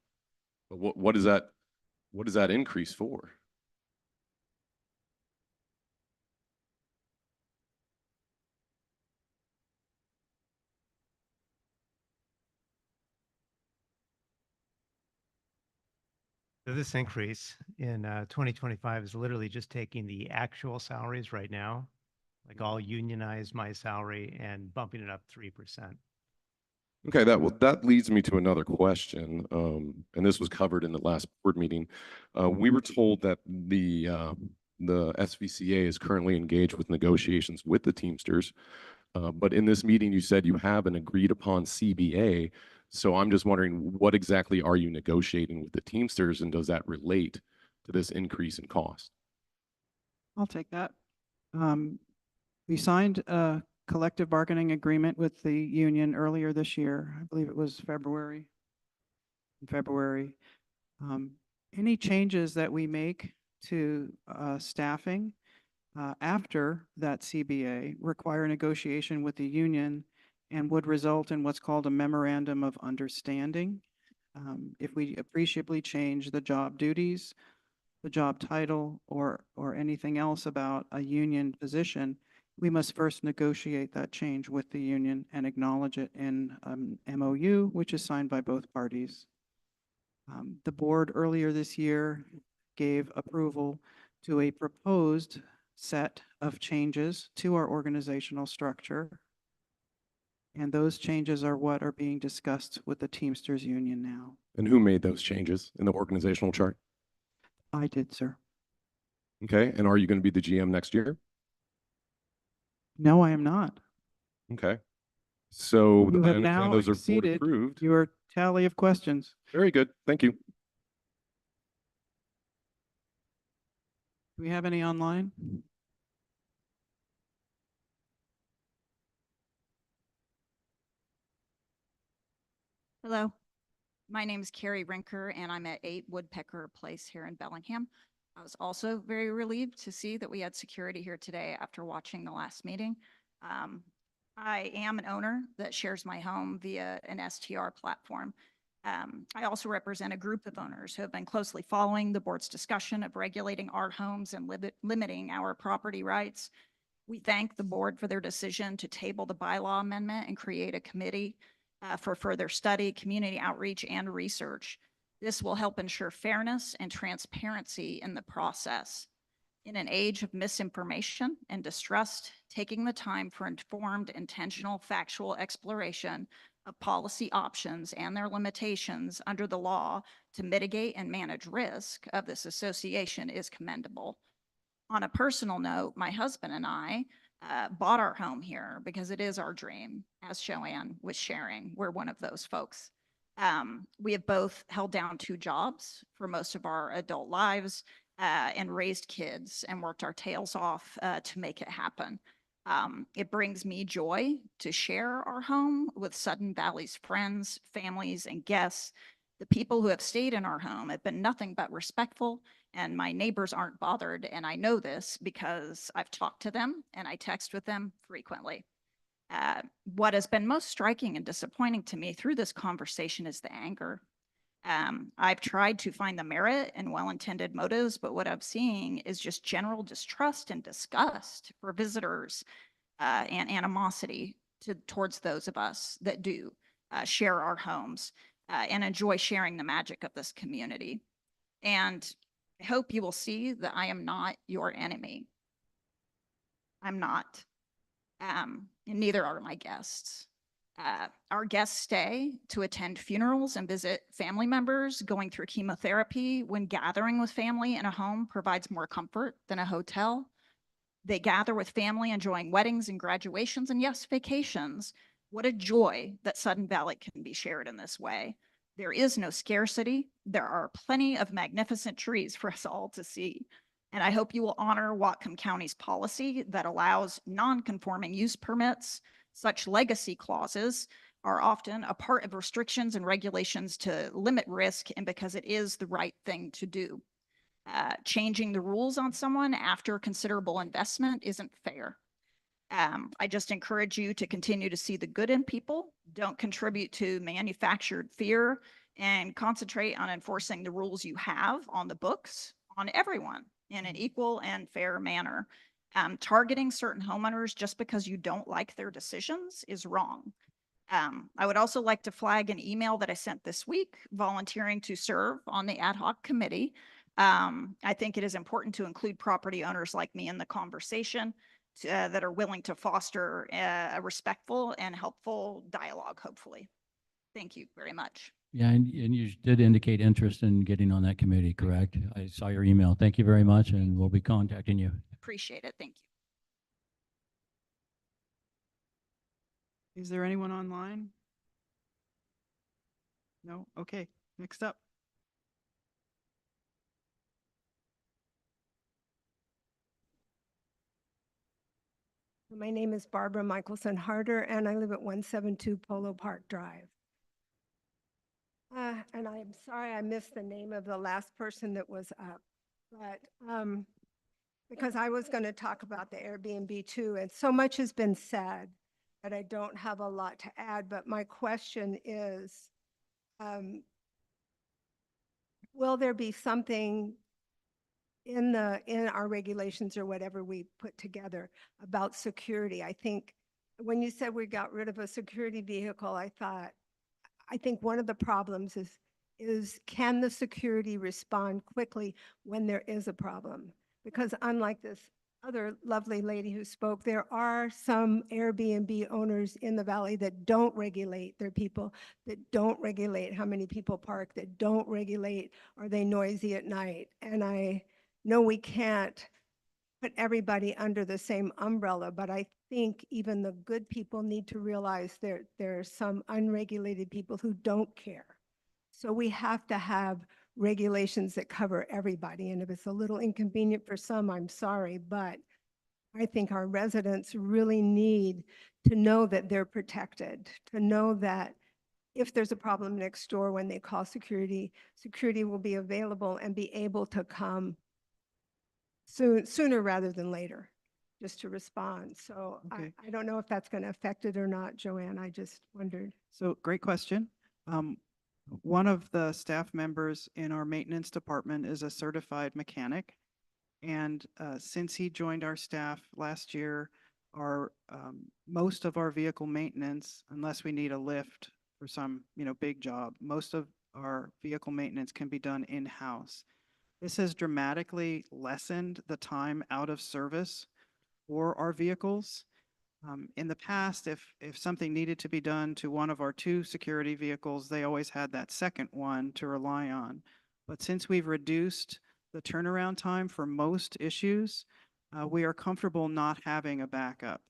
[SPEAKER 12] but what is that increase for?
[SPEAKER 4] So this increase in 2025 is literally just taking the actual salaries right now, like all unionized my salary and bumping it up 3%.
[SPEAKER 12] Okay, that leads me to another question, and this was covered in the last board meeting. We were told that the SVCA is currently engaged with negotiations with the Teamsters, but in this meeting, you said you have an agreed upon CBA. So I'm just wondering, what exactly are you negotiating with the Teamsters, and does that relate to this increase in cost?
[SPEAKER 3] I'll take that. We signed a collective bargaining agreement with the union earlier this year. I believe it was February. In February. Any changes that we make to staffing after that CBA require negotiation with the union and would result in what's called a memorandum of understanding. If we appreciably change the job duties, the job title, or anything else about a union position, we must first negotiate that change with the union and acknowledge it in MOU, which is signed by both parties. The board earlier this year gave approval to a proposed set of changes to our organizational structure. And those changes are what are being discussed with the Teamsters Union now.
[SPEAKER 12] And who made those changes in the organizational chart?
[SPEAKER 3] I did, sir.
[SPEAKER 12] Okay, and are you going to be the GM next year?
[SPEAKER 3] No, I am not.
[SPEAKER 12] Okay. So
[SPEAKER 3] You
[SPEAKER 12] I
[SPEAKER 3] have
[SPEAKER 12] understand
[SPEAKER 3] now
[SPEAKER 12] those are board
[SPEAKER 3] exceeded
[SPEAKER 12] approved.
[SPEAKER 3] your tally of questions.
[SPEAKER 12] Very good. Thank you.
[SPEAKER 3] Do we have any online?
[SPEAKER 13] Hello, my name is Carrie Rinker and I'm at 8 Woodpecker Place here in Bellingham. I was also very relieved to see that we had security here today after watching the last meeting. I am an owner that shares my home via an STR platform. I also represent a group of owners who have been closely following the board's discussion of regulating our homes and limiting our property rights. We thank the board for their decision to table the bylaw amendment and create a committee for further study, community outreach, and research. This will help ensure fairness and transparency in the process. In an age of misinformation and distrust, taking the time for informed, intentional, factual exploration of policy options and their limitations under the law to mitigate and manage risk of this association is commendable. On a personal note, my husband and I bought our home here because it is our dream, as Joanne was sharing. We're one of those folks. We have both held down 2 jobs for most of our adult lives and raised kids and worked our tails off to make it happen. It brings me joy to share our home with Sudden Valley's friends, families, and guests. The people who have stayed in our home have been nothing but respectful, and my neighbors aren't bothered. And I know this because I've talked to them and I text with them frequently. What has been most striking and disappointing to me through this conversation is the anger. I've tried to find the merit and well-intended motives, but what I'm seeing is just general distrust and disgust for visitors and animosity towards those of us that do share our homes and enjoy sharing the magic of this community. And I hope you will see that I am not your enemy. I'm not. And neither are my guests. Our guests stay to attend funerals and visit family members going through chemotherapy when gathering with family in a home provides more comfort than a hotel. They gather with family enjoying weddings and graduations and yes, vacations. What a joy that Sudden Valley can be shared in this way. There is no scarcity. There are plenty of magnificent trees for us all to see. And I hope you will honor Whatcom County's policy that allows non-conforming use permits. Such legacy clauses are often a part of restrictions and regulations to limit risk and because it is the right thing to do. Changing the rules on someone after considerable investment isn't fair. I just encourage you to continue to see the good in people, don't contribute to manufactured fear, and concentrate on enforcing the rules you have on the books on everyone in an equal and fair manner. Targeting certain homeowners just because you don't like their decisions is wrong. I would also like to flag an email that I sent this week volunteering to serve on the ad hoc committee. I think it is important to include property owners like me in the conversation that are willing to foster a respectful and helpful dialogue, hopefully. Thank you very much.
[SPEAKER 1] Yeah, and you did indicate interest in getting on that committee, correct? I saw your email. Thank you very much, and we'll be contacting you.
[SPEAKER 13] Appreciate it. Thank you.
[SPEAKER 3] Is there anyone online? No? Okay, next up.
[SPEAKER 14] My name is Barbara Michelson Harder, and I live at 172 Polo Park Drive. And I'm sorry I missed the name of the last person that was up, but because I was going to talk about the Airbnb too, and so much has been said that I don't have a lot to add, but my question is, will there be something in our regulations or whatever we put together about security? I think when you said we got rid of a security vehicle, I think one of the problems is can the security respond quickly when there is a problem? Because unlike this other lovely lady who spoke, there are some Airbnb owners in the valley that don't regulate their people, that don't regulate how many people park, that don't regulate, are they noisy at night? And I know we can't put everybody under the same umbrella, but I think even the good people need to realize there are some unregulated people who don't care. So we have to have regulations that cover everybody. And if it's a little inconvenient for some, I'm sorry, but I think our residents really need to know that they're protected, to know that if there's a problem next door when they call security, security will be available and be able to come sooner rather than later, just to respond. So
[SPEAKER 3] Okay.
[SPEAKER 14] I don't know if that's going to affect it or not, Joanne. I just wondered.
[SPEAKER 3] So great question. One of the staff members in our maintenance department is a certified mechanic. And since he joined our staff last year, most of our vehicle maintenance, unless we need a lift for some, big job, most of our vehicle maintenance can be done in-house. This has dramatically lessened the time out of service for our vehicles. In the past, if something needed to be done to one of our 2 security vehicles, they always had that second one to rely on. But since we've reduced the turnaround time for most issues, we are comfortable not having a backup.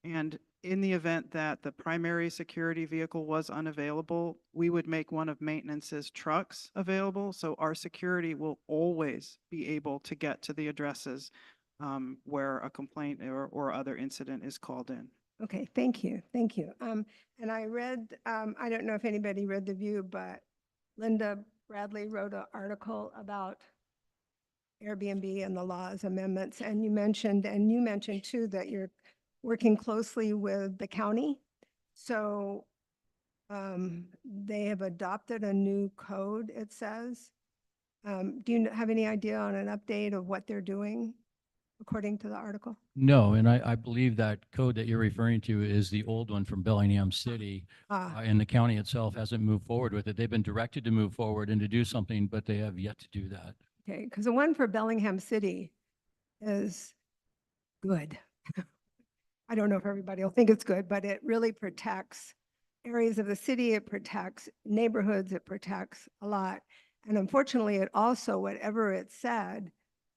[SPEAKER 3] And in the event that the primary security vehicle was unavailable, we would make one of maintenance's trucks available. So our security will always be able to get to the addresses where a complaint or other incident is called in.
[SPEAKER 14] Okay, thank you, thank you. And I read, I don't know if anybody read The View, but Linda Bradley wrote an article about Airbnb and the laws amendments, and you mentioned too that you're working closely with the county. So they have adopted a new code, it says. Do you have any idea on an update of what they're doing according to the article?
[SPEAKER 1] No, and I believe that code that you're referring to is the old one from Bellingham City. And the county itself hasn't moved forward with it. They've been directed to move forward and to do something, but they have yet to do that.
[SPEAKER 14] Okay, because the one for Bellingham City is good. I don't know if everybody will think it's good, but it really protects areas of the city. It protects neighborhoods. It protects a lot. And unfortunately, it also, whatever it said,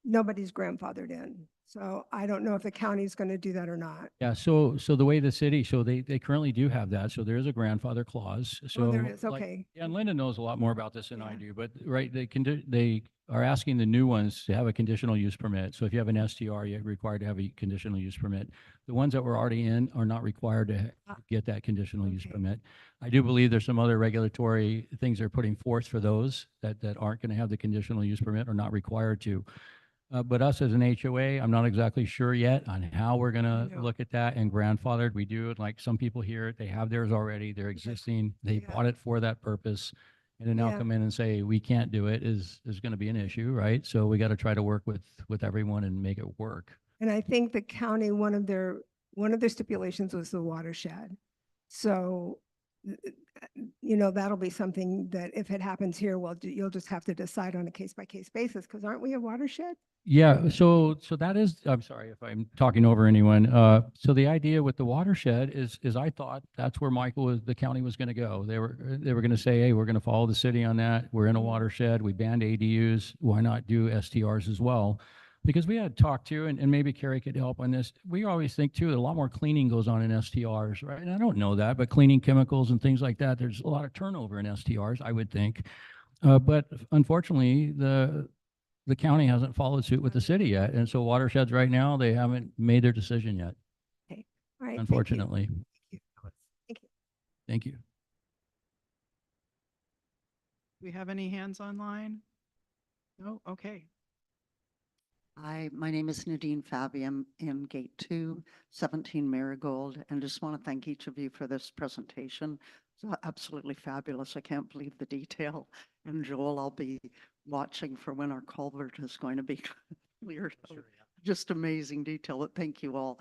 [SPEAKER 14] nobody's grandfathered in. So I don't know if the county's going to do that or not.
[SPEAKER 1] Yeah, so the way the city, so they currently do have that. So there is a grandfather clause. So
[SPEAKER 14] there is,
[SPEAKER 1] like-
[SPEAKER 14] okay.
[SPEAKER 1] Yeah, and Linda knows a lot more about this than I
[SPEAKER 14] Yeah.
[SPEAKER 1] do, but right, they are asking the new ones to have a conditional use permit. So if you have an STR, you're required to have a conditional use permit. The ones that were already in are not required to get that conditional use
[SPEAKER 14] Okay.
[SPEAKER 1] permit. I do believe there's some other regulatory things they're putting forth for those that aren't going to have the conditional use permit or not required to. But us as an HOA, I'm not exactly sure yet on how we're gonna
[SPEAKER 14] know.
[SPEAKER 1] look at that and grandfathered. We do it like some people here, they have theirs already, they're existing, they
[SPEAKER 14] Yeah.
[SPEAKER 1] bought it for that purpose. And then now
[SPEAKER 14] Yeah.
[SPEAKER 1] come in and say, we can't do it is gonna be an issue, right? So we gotta try to work with everyone and make it work.
[SPEAKER 14] And I think the county, one of their stipulations was the watershed. So you know, that'll be something that if it happens here, well, you'll just have to decide on a case-by-case basis, because aren't we a watershed?
[SPEAKER 1] Yeah, so that is, I'm sorry if I'm talking over anyone. So the idea with the watershed is I thought that's where the county was going to go. They were going to say, hey, we're going to follow the city on that. We're in a watershed. We banned ADUs. Why not do STRs as well? Because we had talked to, and maybe Carrie could help on this. We always think too, that a lot more cleaning goes on in STRs, right? And I don't know that, but cleaning chemicals and things like that, there's a lot of turnover in STRs, I would think. But unfortunately, the county hasn't followed suit with the city yet. And so watersheds right now, they haven't made their decision yet,
[SPEAKER 14] Okay, all right.
[SPEAKER 1] unfortunately.
[SPEAKER 14] Thank you.
[SPEAKER 1] Thank you.
[SPEAKER 3] Do we have any hands online? No? Okay.
[SPEAKER 15] Hi, my name is Nadine Fabian in Gate 2, 17 Marigold, and just want to thank each of you for this presentation. It's absolutely fabulous. I can't believe the detail. And Joel, I'll be watching for when our culvert is going to be cleared out. Just amazing detail. Thank you all.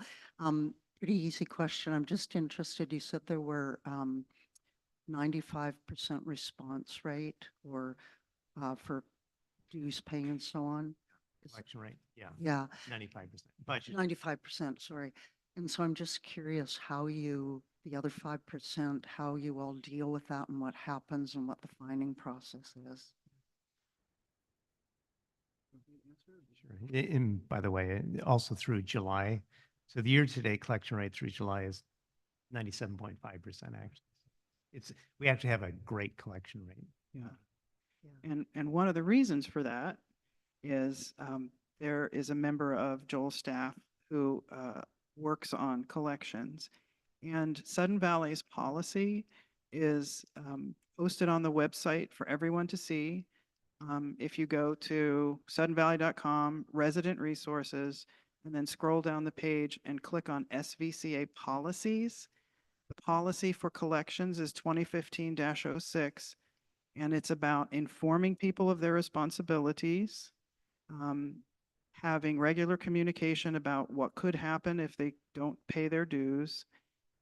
[SPEAKER 15] Pretty easy question. I'm just interested. You said there were 95% response rate or for dues paying and so on.
[SPEAKER 4] Collection rate, yeah.
[SPEAKER 15] Yeah.
[SPEAKER 4] 95%. Budget.
[SPEAKER 15] 95%, sorry. And so I'm just curious how you, the other 5%, how you all deal with that and what happens and what the finding process is.
[SPEAKER 4] Sure. And by the way, also through July, so the year-to-date collection rate through July is 97.5% actually. We actually have a great collection rate.
[SPEAKER 3] Yeah. And one of the reasons for that is there is a member of Joel's staff who works on collections. And Sudden Valley's policy is posted on the website for everyone to see. If you go to suddenvalley.com, resident resources, and then scroll down the page and click on SVCA policies, the policy for collections is 2015-06, and it's about informing people of their responsibilities, having regular communication about what could happen if they don't pay their dues,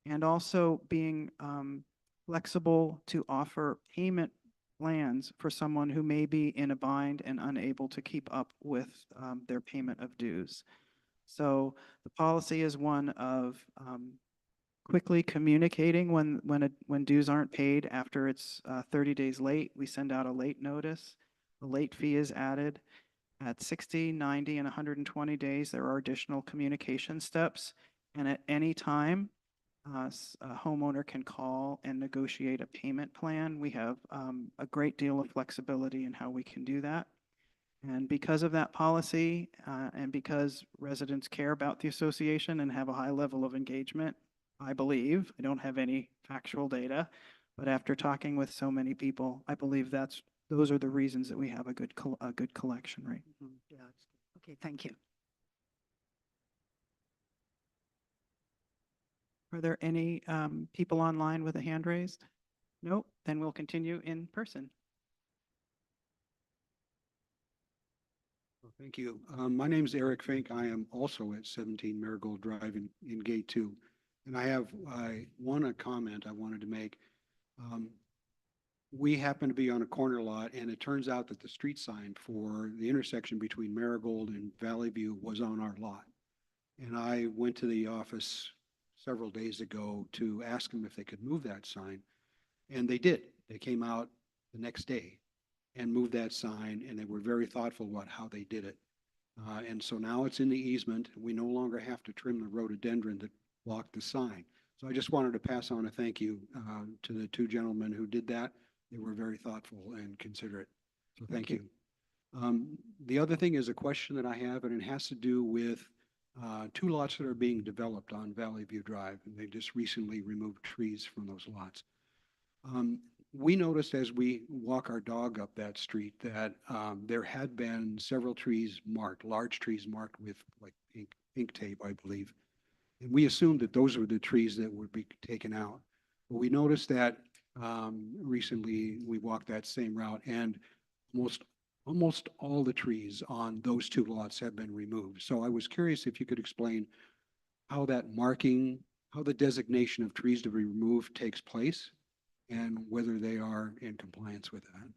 [SPEAKER 3] and also being flexible to offer payment plans for someone who may be in a bind and unable to keep up with their payment of dues. So the policy is one of quickly communicating when dues aren't paid after it's 30 days late. We send out a late notice. The late fee is added. At 60, 90, and 120 days, there are additional communication steps. And at any time, a homeowner can call and negotiate a payment plan. We have a great deal of flexibility in how we can do that. And because of that policy, and because residents care about the association and have a high level of engagement, I believe, I don't have any factual data, but after talking with so many people, I believe those are the reasons that we have a good collection rate.
[SPEAKER 15] Yeah. Okay, thank you.
[SPEAKER 3] Are there any people online with a hand raised? Nope, then we'll continue in person.
[SPEAKER 16] Well, thank you. My name is Eric Fink. I am also at 17 Marigold Drive in Gate 2. And I have one comment I wanted to make. We happen to be on a corner lot, and it turns out that the street sign for the intersection between Marigold and Valley View was on our lot. And I went to the office several days ago to ask them if they could move that sign, and they did. They came out the next day and moved that sign, and they were very thoughtful about how they did it. And so now it's in the easement. We no longer have to trim the rhododendron that blocked the sign. So I just wanted to pass on a thank you to the two gentlemen who did that. They were very thoughtful and considerate. So thank you. The other thing is a question that I have, and it has to do with two lots that are being developed on Valley View Drive, and they just recently removed trees from those lots. We noticed as we walk our dog up that street that there had been several trees marked, large trees marked with like pink tape, I believe. And we assumed that those were the trees that would be taken out. But we noticed that recently we walked that same route, and almost all the trees on those two lots have been removed. So I was curious if you could explain how that marking, how the designation of trees to be removed takes place, and whether they are in compliance with that.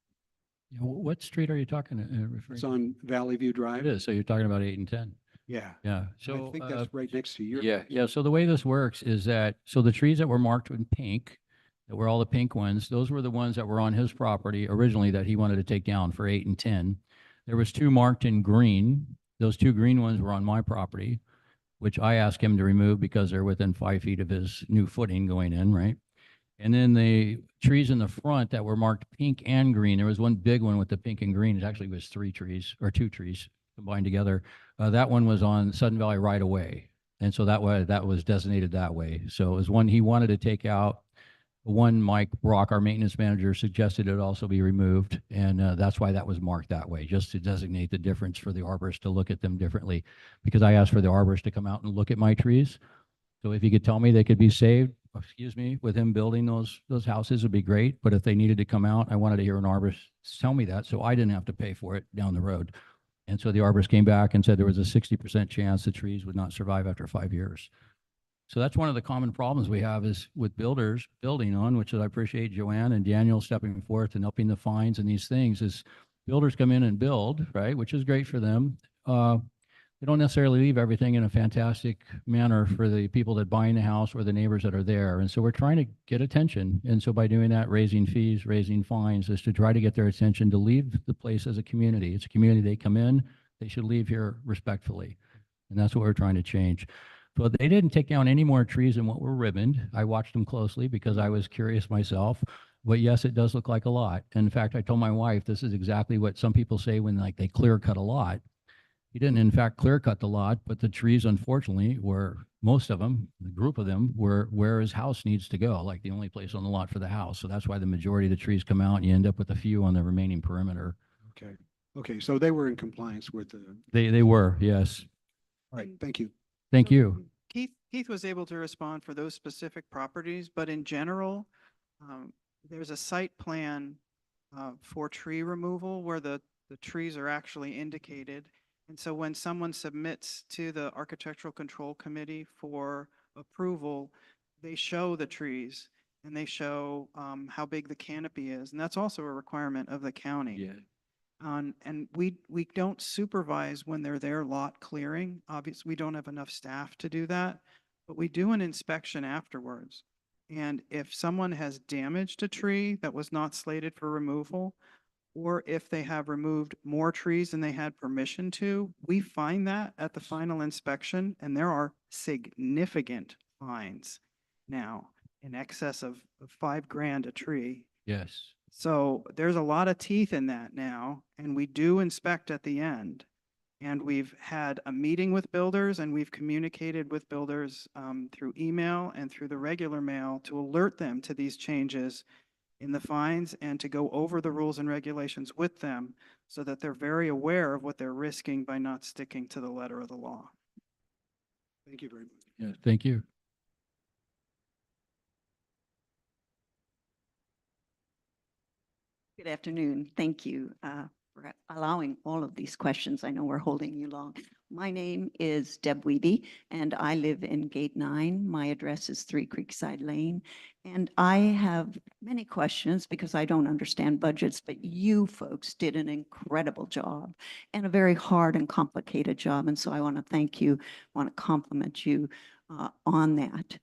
[SPEAKER 1] Yeah, what street are you talking, referring
[SPEAKER 16] It's
[SPEAKER 1] to?
[SPEAKER 16] on Valley View
[SPEAKER 1] It
[SPEAKER 16] Drive.
[SPEAKER 1] is, so you're talking about 8 and 10.
[SPEAKER 16] Yeah.
[SPEAKER 1] Yeah,
[SPEAKER 16] I
[SPEAKER 1] so.
[SPEAKER 16] think that's right next to your.
[SPEAKER 1] Yeah, so the way this works is that, so the trees that were marked in pink, that were all the pink ones, those were the ones that were on his property originally that he wanted to take down for 8 and 10. There was 2 marked in green. Those 2 green ones were on my property, which I asked him to remove because they're within 5 feet of his new footing going in, right? And then the trees in the front that were marked pink and green, there was one big one with the pink and green. It actually was 3 trees or 2 trees combined together. That one was on Sudden Valley right away. And so that was designated that way. So it was one he wanted to take out. One, Mike Brock, our maintenance manager, suggested it also be removed. And that's why that was marked that way, just to designate the difference for the arborist to look at them differently. Because I asked for the arborist to come out and look at my trees. So if he could tell me they could be saved, with him building those houses would be great. But if they needed to come out, I wanted to hear an arborist tell me that so I didn't have to pay for it down the road. And so the arborist came back and said there was a 60% chance the trees would not survive after 5 years. So that's one of the common problems we have is with builders building on, which is I appreciate Joanne and Daniel stepping forth and upping the fines and these things, is builders come in and build, right, which is great for them. They don't necessarily leave everything in a fantastic manner for the people that buying the house or the neighbors that are there. And so we're trying to get attention. And so by doing that, raising fees, raising fines, is to try to get their attention to leave the place as a community. It's a community they come in, they should leave here respectfully. And that's what we're trying to change. But they didn't take down any more trees than what were ribboned. I watched them closely because I was curious myself. But yes, it does look like a lot. In fact, I told my wife, this is exactly what some people say when like they clear cut a lot. He didn't in fact clear cut the lot, but the trees unfortunately were, most of them, the group of them were where his house needs to go, like the only place on the lot for the house. So that's why the majority of the trees come out and you end up with a few on the remaining perimeter.
[SPEAKER 16] Okay. Okay. So they were in compliance with the.
[SPEAKER 1] They were, yes.
[SPEAKER 16] All right. Thank you.
[SPEAKER 1] Thank you.
[SPEAKER 3] Keith was able to respond for those specific properties, but in general, there's a site plan for tree removal where the trees are actually indicated. And so when someone submits to the Architectural Control Committee for approval, they show the trees and they show how big the canopy is. And that's also a requirement of the county. Yeah. And we don't supervise when they're there lot clearing. Obviously, we don't have enough staff to do that, but we do an inspection afterwards. And if someone has damaged a tree that was not slated for removal, or if they have removed more trees than they had permission to, we find that at the final inspection, and there are significant fines now in excess of $5,000 a tree.
[SPEAKER 1] Yes.
[SPEAKER 3] So there's a lot of teeth in that now, and we do inspect at the end. And we've had a meeting with builders, and we've communicated with builders through email and through the regular mail to alert them to these changes in the fines and to go over the rules and regulations with them so that they're very aware of what they're risking by not sticking to the letter of the law.
[SPEAKER 16] Thank you very much.
[SPEAKER 1] Yeah, thank you.
[SPEAKER 17] Good afternoon. Thank you for allowing all of these questions. I know we're holding you long. My name is Deb Wiebe, and I live in Gate 9. My address is 3 Creekside Lane. And I have many questions because I don't understand budgets, but you folks did an incredible job and a very hard and complicated job. And so I want to thank you, want to compliment you on that.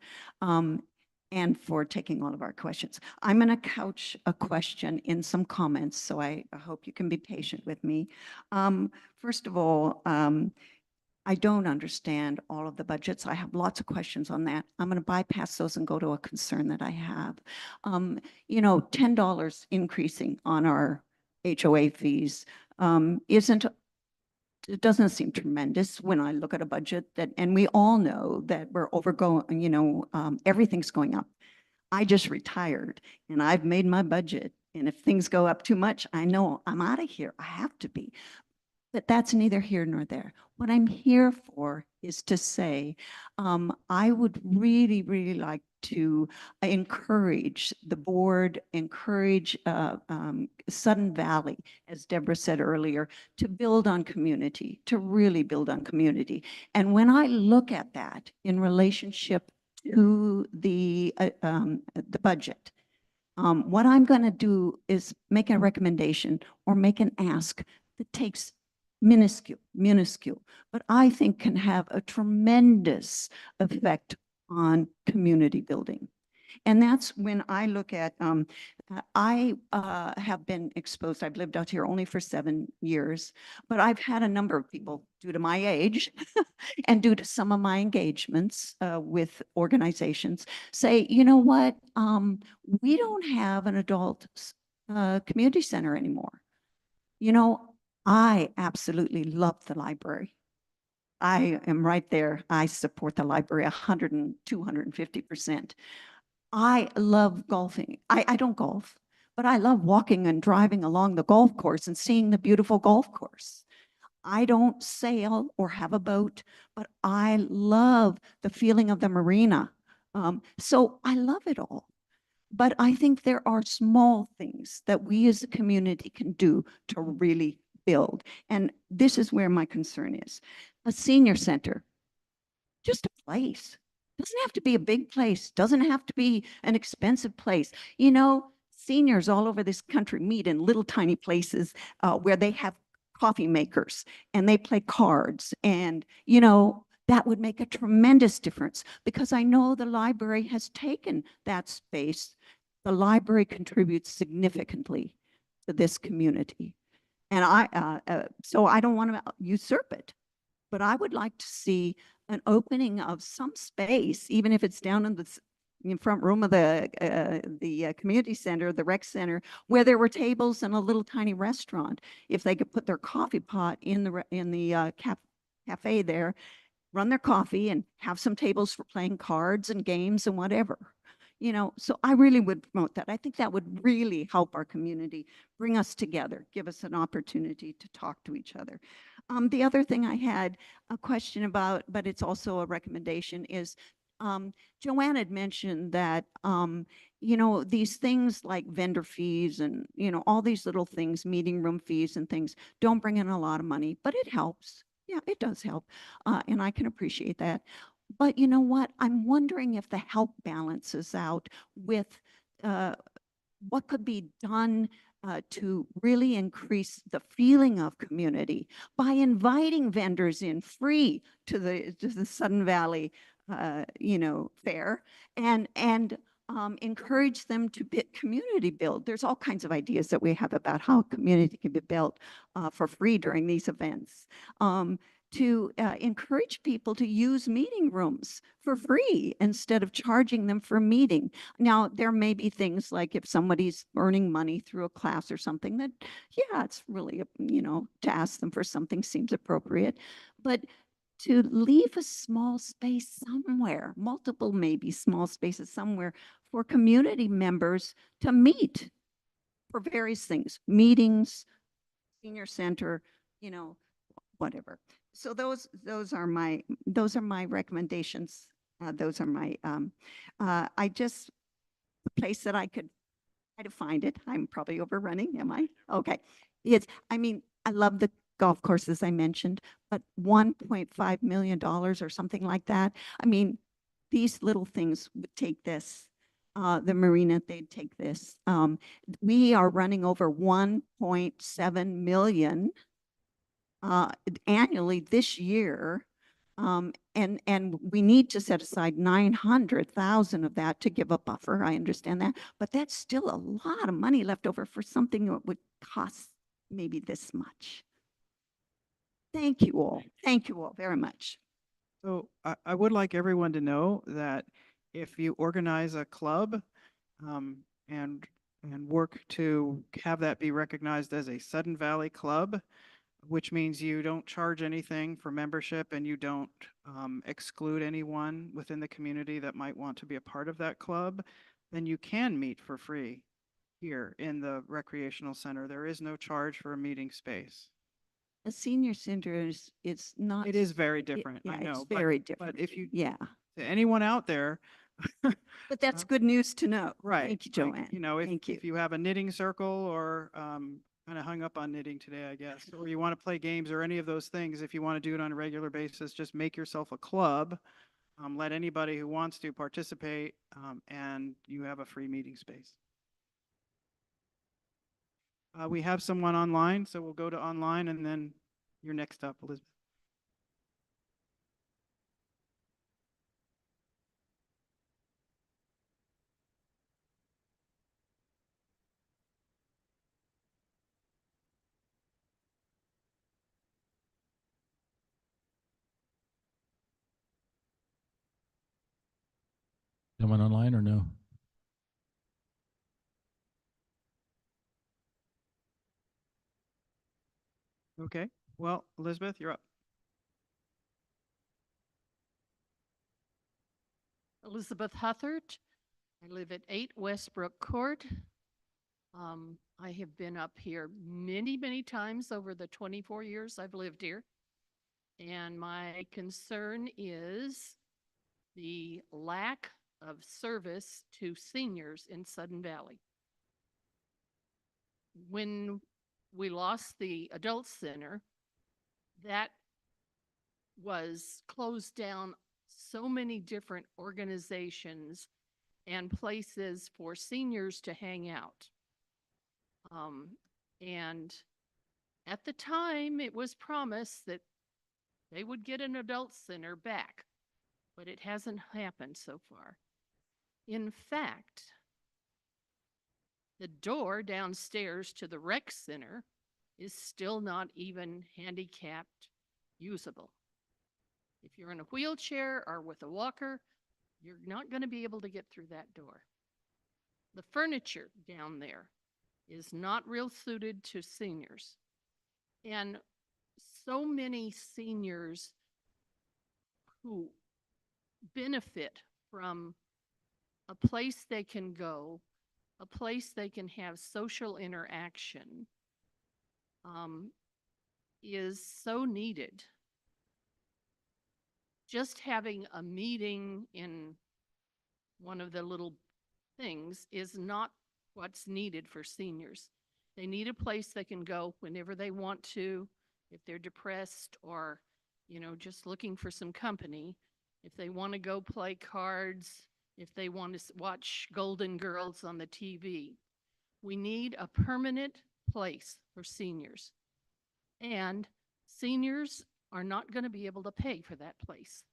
[SPEAKER 17] And for taking all of our questions. I'm going to couch a question in some comments, so I hope you can be patient with me. First of all, I don't understand all of the budgets. I have lots of questions on that. I'm going to bypass those and go to a concern that I have. You know, $10 increasing on our HOA fees it doesn't seem tremendous when I look at a budget that, and we all know that we're overgoing, you know, everything's going up. I just retired and I've made my budget. And if things go up too much, I know I'm out of here. I have to be. But that's neither here nor there. What I'm here for is to say, I would really, really like to encourage the board, encourage Sudden Valley, as Deborah said earlier, to build on community, to really build on community. And when I look at that in relationship to the budget, What I'm going to do is make a recommendation or make an ask that takes minuscule, but I think can have a tremendous effect on community building. And that's when I look at, I have been exposed, I've lived out here only for 7 years, but I've had a number of people due to my age and due to some of my engagements with organizations say, you know what, we don't have an adult community center anymore. You know, I absolutely love the library. I am right there. I support the library 100 and 250%. I love golfing. I don't golf, but I love walking and driving along the golf course and seeing the beautiful golf course. I don't sail or have a boat, but I love the feeling of the marina. So I love it all. But I think there are small things that we as a community can do to really build. And this is where my concern is. A senior center, just a place. Doesn't have to be a big place, doesn't have to be an expensive place. You know, seniors all over this country meet in little tiny places where they have coffee makers and they play cards. And, you know, that would make a tremendous difference because I know the library has taken that space. The library contributes significantly to this community. And so I don't want to usurp it, but I would like to see an opening of some space, even if it's down in the front room of the community center, the rec center, where there were tables and a little tiny restaurant. If they could put their coffee pot in the cafe there, run their coffee and have some tables for playing cards and games and whatever. You know, so I really would promote that. I think that would really help our community, bring us together, give us an opportunity to talk to each other. The other thing I had a question about, but it's also a recommendation, is Joanne had mentioned that, you know, these things like vendor fees and, you know, all these little things, meeting room fees and things don't bring in a lot of money, but it helps. Yeah, it does help. And I can appreciate that. But you know what? I'm wondering if the help balances out with what could be done to really increase the feeling of community by inviting vendors in free to the Sudden Valley, you know, fair and encourage them to community build. There's all kinds of ideas that we have about how community can be built for free during these events. To encourage people to use meeting rooms for free instead of charging them for a meeting. Now, there may be things like if somebody's earning money through a class or something that, yeah, it's really, you know, to ask them for something seems appropriate. But to leave a small space somewhere, multiple maybe small spaces somewhere for community members to meet for various things, meetings, senior center, you know, whatever. So those are my recommendations. Those are my I just the place that I could try to find it. I'm probably overrunning, am I? Okay. I mean, I love the golf courses I mentioned, but $1.5 million or something like that. I mean, these little things would take this. The marina, they'd take this. We are running over 1.7 million annually this year. And we need to set aside 900,000 of that to give a buffer. I understand that, but that's still a lot of money left over for something that would cost maybe this much. Thank you all. Thank you all very much.
[SPEAKER 3] So I would like everyone to know that if you organize a club and work to have that be recognized as a Sudden Valley Club, which means you don't charge anything for membership and you don't exclude anyone within the community that might want to be a part of that club, then you can meet for free here in the recreational center. There is no charge for a meeting space.
[SPEAKER 17] A senior center is, it's not.
[SPEAKER 3] It is very different,
[SPEAKER 17] Yeah,
[SPEAKER 3] I know.
[SPEAKER 17] it's very different.
[SPEAKER 3] But if you,
[SPEAKER 17] yeah.
[SPEAKER 3] to anyone out there.
[SPEAKER 17] But that's good news to know.
[SPEAKER 3] Right.
[SPEAKER 17] Thank you,
[SPEAKER 3] like,
[SPEAKER 17] Joanne.
[SPEAKER 3] you know,
[SPEAKER 17] Thank you.
[SPEAKER 3] if you have a knitting circle or kind of hung up on knitting today, I guess, or you want to play games or any of those things, if you want to do it on a regular basis, just make yourself a club. Let anybody who wants to participate and you have a free meeting space. We have someone online, so we'll go to online and then you're next up, Elizabeth.
[SPEAKER 1] Someone online or no?
[SPEAKER 3] Okay, well, Elizabeth, you're up.
[SPEAKER 18] Elizabeth Huthert. I live at 8 Westbrook Court. I have been up here many, many times over the 24 years I've lived here. And my concern is the lack of service to seniors in Sudden Valley. When we lost the adult center, that was closed down so many different organizations and places for seniors to hang out. And at the time, it was promised that they would get an adult center back, but it hasn't happened so far. In fact, the door downstairs to the rec center is still not even handicapped usable. If you're in a wheelchair or with a walker, you're not going to be able to get through that door. The furniture down there is not real suited to seniors. And so many seniors who benefit from a place they can go, a place they can have social interaction, is so needed. Just having a meeting in one of the little things is not what's needed for seniors. They need a place they can go whenever they want to, if they're depressed or, just looking for some company, if they want to go play cards, if they want to watch Golden Girls on the TV. We need a permanent place for seniors. And seniors are not going to be able to pay for that place,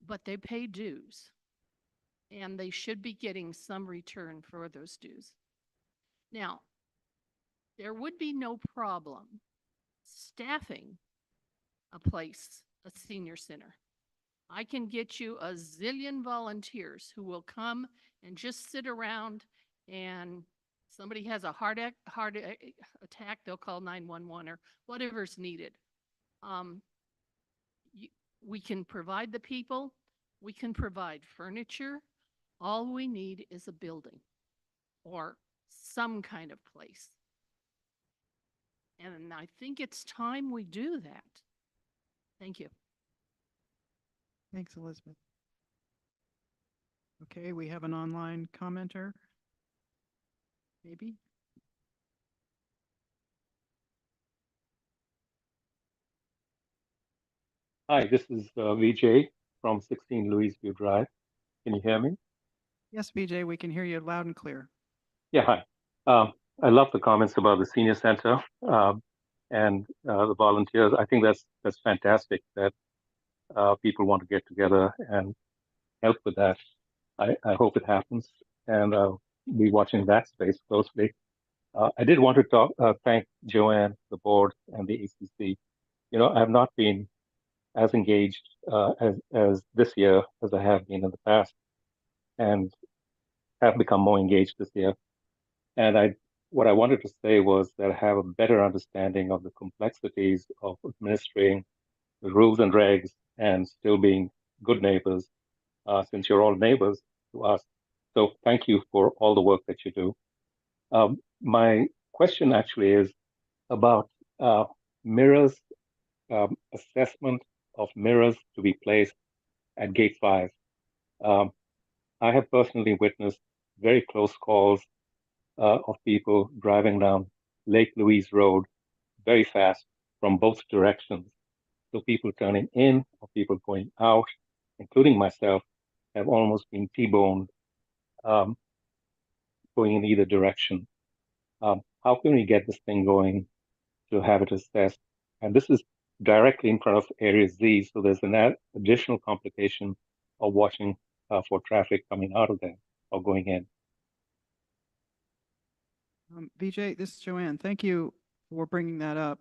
[SPEAKER 18] but they pay dues. And they should be getting some return for those dues. Now, there would be no problem staffing a place, a senior center. I can get you a zillion volunteers who will come and just sit around, and somebody has a heart attack, they'll call 911 or whatever's needed. We can provide the people, we can provide furniture. All we need is a building or some kind of place. And I think it's time we do that. Thank you.
[SPEAKER 3] Thanks, Elizabeth. Okay, we have an online commenter. Maybe?
[SPEAKER 19] Hi, this is Vijay from 16 Louisview Drive. Can you hear me?
[SPEAKER 3] Yes, BJ, we can hear you loud and clear.
[SPEAKER 19] Yeah, hi. I love the comments about the senior center and the volunteers. I think that's fantastic that people want to get together and help with that. I hope it happens, and I'll be watching that space closely. I did want to thank Joanne, the board, and the ACC. I have not been as engaged as this year as I have been in the past, and have become more engaged this year. And what I wanted to say was that I have a better understanding of the complexities of administering the rules and regs and still being good neighbors, since you're all neighbors to us. So thank you for all the work that you do. My question actually is about mirrors, assessment of mirrors to be placed at Gate 5. I have personally witnessed very close calls of people driving down Lake Louise Road very fast from both directions. So people turning in or people going out, including myself, have almost been T-boned going in either direction. how can we get this thing going to have it assessed? And this is directly in front of Area Z, so there's an additional complication of watching for traffic coming out of there or going in.
[SPEAKER 3] Vijay, this is Joanne. Thank you for bringing that up.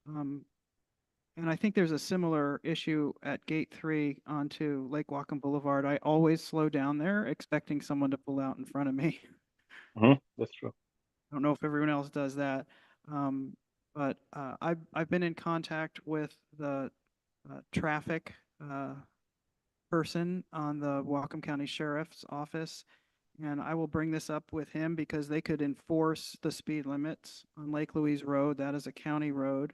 [SPEAKER 3] And I think there's a similar issue at Gate 3 onto Lake Whatcom Boulevard. I always slow down there expecting someone to pull out in front of me.
[SPEAKER 19] That's true.
[SPEAKER 3] I don't know if everyone else does that. But I've been in contact with the traffic person on the Whatcom County Sheriff's Office, and I will bring this up with him because they could enforce the speed limits on Lake Louise Road. That is a county road.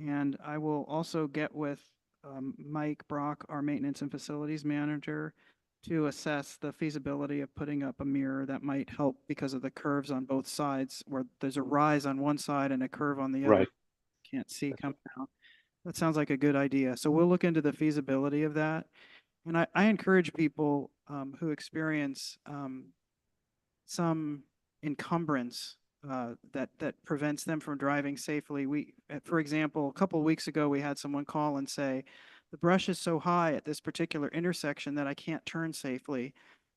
[SPEAKER 3] And I will also get with Mike Brock, our maintenance and facilities manager, to assess the feasibility of putting up a mirror that might help because of the curves on both sides, where there's a rise on one side and a curve on the other.
[SPEAKER 19] Right.
[SPEAKER 3] Can't see coming out. That sounds like a good idea. So we'll look into the feasibility of that. And I encourage people who experience some encumbrance that prevents them from driving safely. For example, a couple of weeks ago, we had someone call and say, the brush is so high at this particular intersection that I can't turn safely.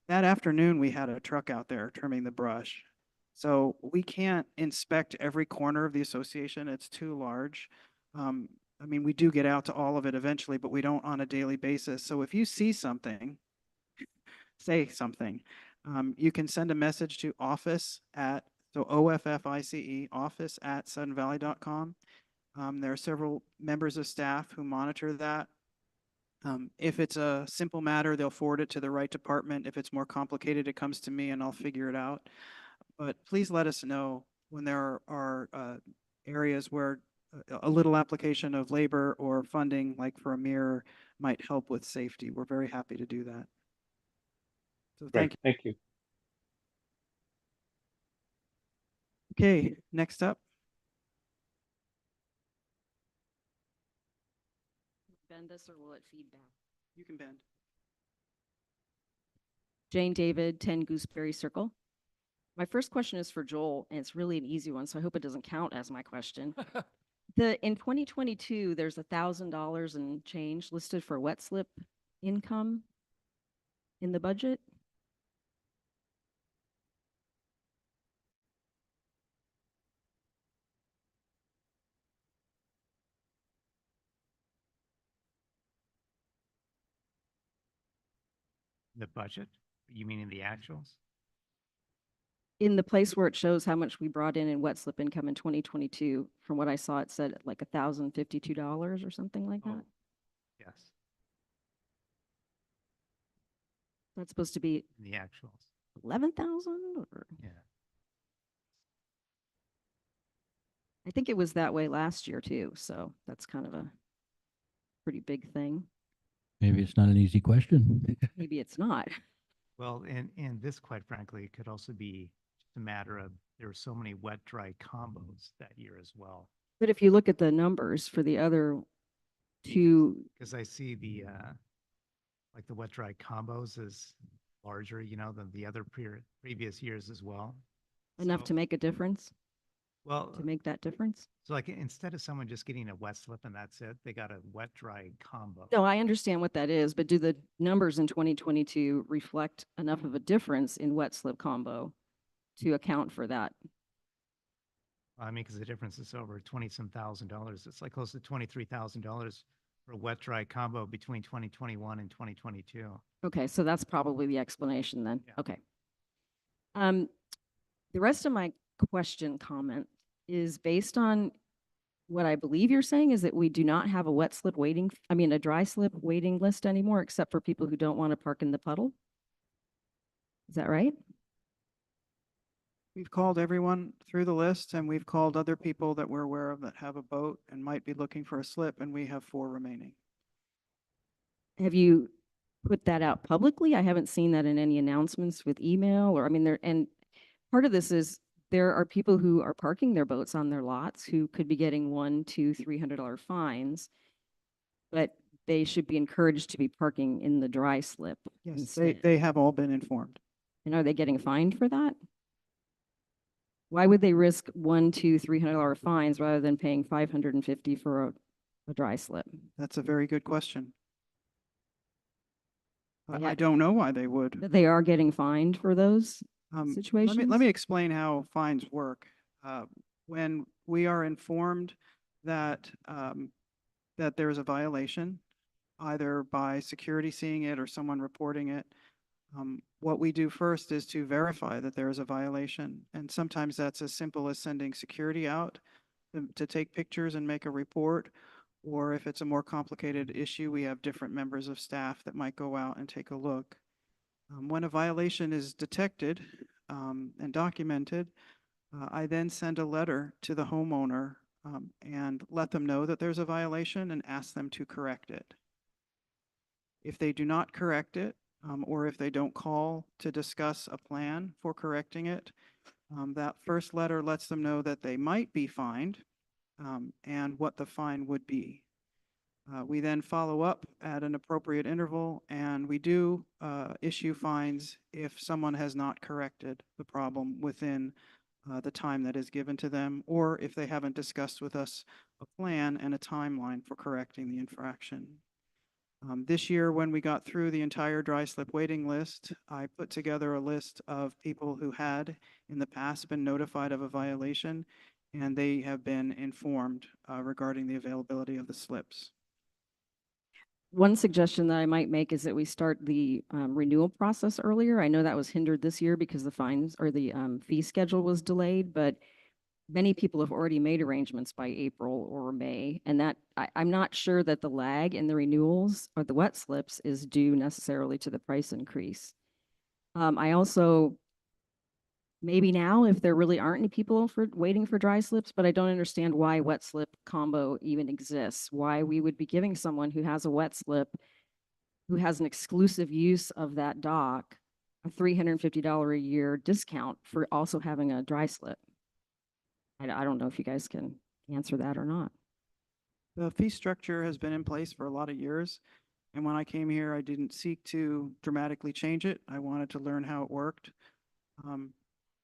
[SPEAKER 3] That afternoon, we had a truck out there trimming the brush. So we can't inspect every corner of the association. It's too large. I mean, we do get out to all of it eventually, but we don't on a daily basis. So if you see something, say something. You can send a message to office at, so OFFICE, office at suddenvalley.com. There are several members of staff who monitor that. If it's a simple matter, they'll forward it to the right department. If it's more complicated, it comes to me and I'll figure it out. But please let us know when there are areas where a little application of labor or funding, like for a mirror, might help with safety. We're very happy to do that. So thank you.
[SPEAKER 19] Thank you.
[SPEAKER 3] Okay, next up.
[SPEAKER 20] Bend this or will it feed back?
[SPEAKER 3] You can bend.
[SPEAKER 20] Jane David, 10 Gooseberry Circle. My first question is for Joel, and it's really an easy one, so I hope it doesn't count as my question. In 2022, there's $1,000 and change listed for wet slip income in the budget.
[SPEAKER 4] The budget? You mean in the actuals?
[SPEAKER 20] In the place where it shows how much we brought in wet slip income in 2022, from what I saw, it said like $1,052 or something like that.
[SPEAKER 4] Yes,
[SPEAKER 20] That's supposed to be
[SPEAKER 4] in the actuals.
[SPEAKER 20] 11,000 or?
[SPEAKER 4] Yeah.
[SPEAKER 20] I think it was that way last year too, so that's kind of a pretty big thing.
[SPEAKER 1] Maybe it's not an easy question.
[SPEAKER 20] Maybe it's not.
[SPEAKER 4] Well, and this, quite frankly, could also be just a matter of there were so many wet dry combos that year as well.
[SPEAKER 20] But if you look at the numbers for the other two,
[SPEAKER 4] Because I see the like the wet dry combos is larger, you know, than the other previous years as well.
[SPEAKER 20] enough to make a difference,
[SPEAKER 4] Well,
[SPEAKER 20] to make that difference?
[SPEAKER 4] so like instead of someone just getting a wet slip and that's it, they got a wet dry combo.
[SPEAKER 20] No, I understand what that is, but do the numbers in 2022 reflect enough of a difference in wet slip combo to account for that?
[SPEAKER 4] I mean, because the difference is over 20-some $1,000. It's like close to $23,000 for a wet dry combo between 2021 and 2022.
[SPEAKER 20] Okay, so that's probably the explanation then. Okay. The rest of my comment is based on what I believe you're saying is that we do not have a wet slip a dry slip waiting list anymore, except for people who don't want to park in the puddle. Is that right?
[SPEAKER 3] We've called everyone through the list and we've called other people that we're aware of that have a boat and might be looking for a slip, and we have 4 remaining.
[SPEAKER 20] Have you put that out publicly? I haven't seen that in any announcements with email and part of this is there are people who are parking their boats on their lots who could be getting $100, $200, $300 fines, but they should be encouraged to be parking in the dry slip.
[SPEAKER 3] Yes, they have all been informed.
[SPEAKER 20] And are they getting fined for that? Why would they risk $100, $200, $300 fines rather than paying $550 for a dry slip?
[SPEAKER 3] That's a very good question.
[SPEAKER 20] Yeah.
[SPEAKER 3] I don't know why they would.
[SPEAKER 20] That they are getting fined for those situations?
[SPEAKER 3] Let me explain how fines work. When we are informed that, that there's a violation, either by security seeing it or someone reporting it, what we do first is to verify that there is a violation. And sometimes that's as simple as sending security out to take pictures and make a report. Or if it's a more complicated issue, we have different members of staff that might go out and take a look. When a violation is detected and documented, I then send a letter to the homeowner and let them know that there's a violation and ask them to correct it. If they do not correct it, or if they don't call to discuss a plan for correcting it, that first letter lets them know that they might be fined and what the fine would be. We then follow up at an appropriate interval, and we do issue fines if someone has not corrected the problem within the time that is given to them, or if they haven't discussed with us a plan and a timeline for correcting the infraction. This year, when we got through the entire dry slip waiting list, I put together a list of people who had in the past been notified of a violation, and they have been informed regarding the availability of the slips.
[SPEAKER 20] One suggestion that I might make is that we start the renewal process earlier. I know that was hindered this year because the fines or the fee schedule was delayed, but many people have already made arrangements by April or May. And that I'm not sure that the lag in the renewals or the wet slips is due necessarily to the price increase. I also, maybe now if there really aren't any people waiting for dry slips, but I don't understand why wet slip combo even exists. Why we would be giving someone who has a wet slip, who has an exclusive use of that dock, a $350 a year discount for also having a dry slip. I don't know if you guys can answer that or not.
[SPEAKER 3] The fee structure has been in place for a lot of years. And when I came here, I didn't seek to dramatically change it. I wanted to learn how it worked.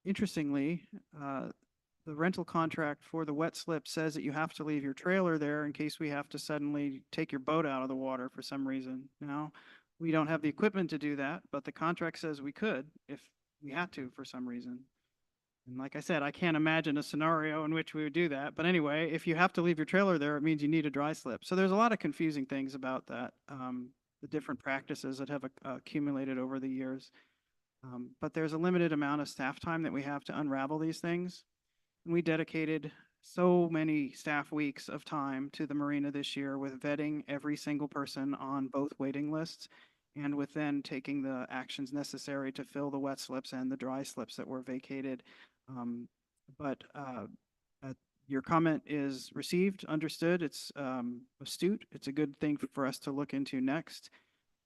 [SPEAKER 3] Interestingly, the rental contract for the wet slip says that you have to leave your trailer there in case we have to suddenly take your boat out of the water for some reason. Now, we don't have the equipment to do that, but the contract says we could if we had to for some reason. And like I said, I can't imagine a scenario in which we would do that. But anyway, if you have to leave your trailer there, it means you need a dry slip. So there's a lot of confusing things about that, the different practices that have accumulated over the years. But there's a limited amount of staff time that we have to unravel these things. And we dedicated so many staff weeks of time to the marina this year with vetting every single person on both waiting lists and with then taking the actions necessary to fill the wet slips and the dry slips that were vacated. But your comment is received, understood. It's astute. It's a good thing for us to look into next.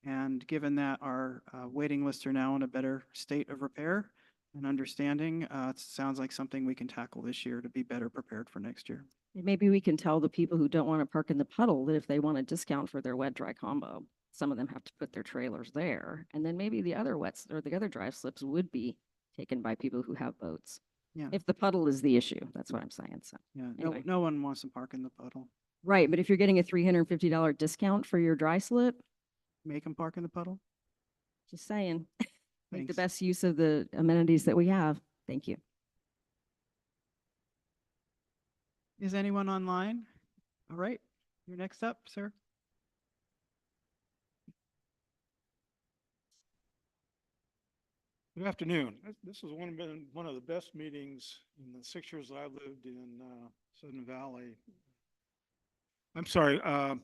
[SPEAKER 3] And given that our waiting lists are now in a better state of repair and understanding, it sounds like something we can tackle this year to be better prepared for next year.
[SPEAKER 20] Maybe we can tell the people who don't want to park in the puddle that if they want a discount for their wet dry combo, some of them have to put their trailers there. And then maybe the other wets or the other dry slips would be taken by people who have boats.
[SPEAKER 3] Yeah.
[SPEAKER 20] If the puddle is the issue, that's what I'm saying. So
[SPEAKER 3] Yeah,
[SPEAKER 20] anyway.
[SPEAKER 3] no one wants to park in the puddle.
[SPEAKER 20] Right, but if you're getting a $350 discount for your dry slip,
[SPEAKER 3] Make them park in the puddle.
[SPEAKER 20] just saying, make the
[SPEAKER 3] Thanks.
[SPEAKER 20] best use of the amenities that we have. Thank you.
[SPEAKER 3] Is anyone online? All right, you're next up, sir.
[SPEAKER 21] Good afternoon. This has been one of the best meetings in the 6 years I lived in Sudden Valley. I'm sorry, I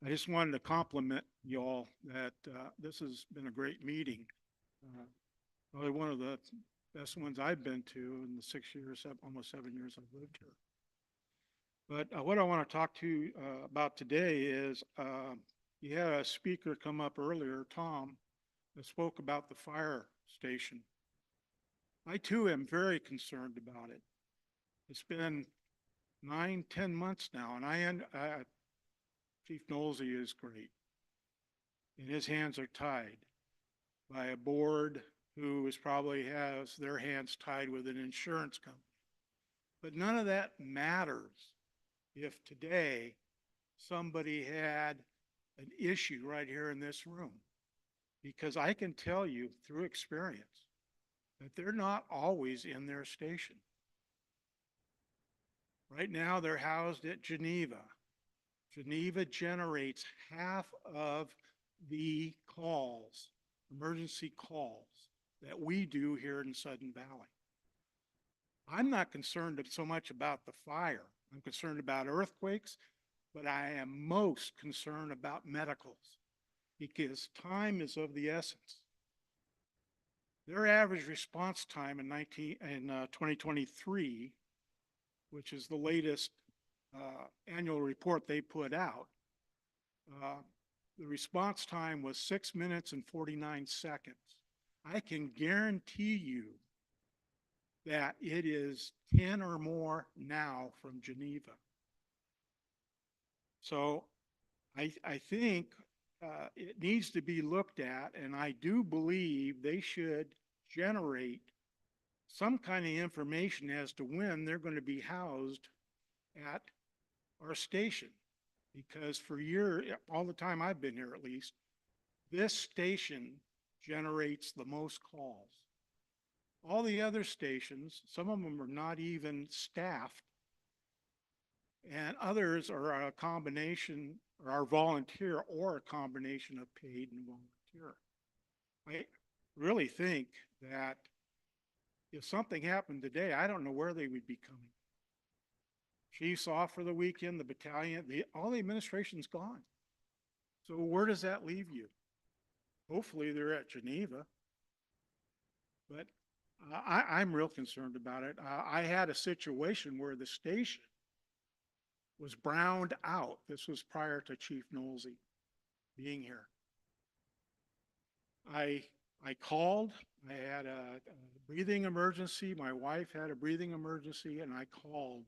[SPEAKER 21] just wanted to compliment y'all that this has been a great meeting. Probably one of the best ones I've been to in the 6 years, almost 7 years I've lived here. But what I want to talk to you about today is you had a speaker come up earlier, Tom, that spoke about the fire station. I too am very concerned about it. It's been 9-10 months now, and Chief Nosey is great, and his hands are tied by a board who probably has their hands tied with an insurance company. But none of that matters if today somebody had an issue right here in this room. Because I can tell you through experience that they're not always in their station. Right now, they're housed at Geneva. Geneva generates half of the calls, emergency calls, that we do here in Sudden Valley. I'm not concerned so much about the fire. I'm concerned about earthquakes, but I am most concerned about medicals because time is of the essence. Their average response time in 2023, which is the latest annual report they put out, the response time was 6 minutes and 49 seconds. I can guarantee you that it is 10 or more now from Geneva. So I think it needs to be looked at, and I do believe they should generate some kind of information as to when they're going to be housed at our station. Because for years, all the time I've been here at least, this station generates the most calls. All the other stations, some of them are not even staffed, and others are a combination, or are volunteer, or a combination of paid and volunteer. I really think that if something happened today, I don't know where they would be coming. Chief's off for the weekend, the battalion, all the administration's gone. So where does that leave you? Hopefully they're at Geneva, but I'm real concerned about it. I had a situation where the station was browned out. This was prior to Chief Knowlesy being here. I called. I had a breathing emergency. My wife had a breathing emergency, and I called.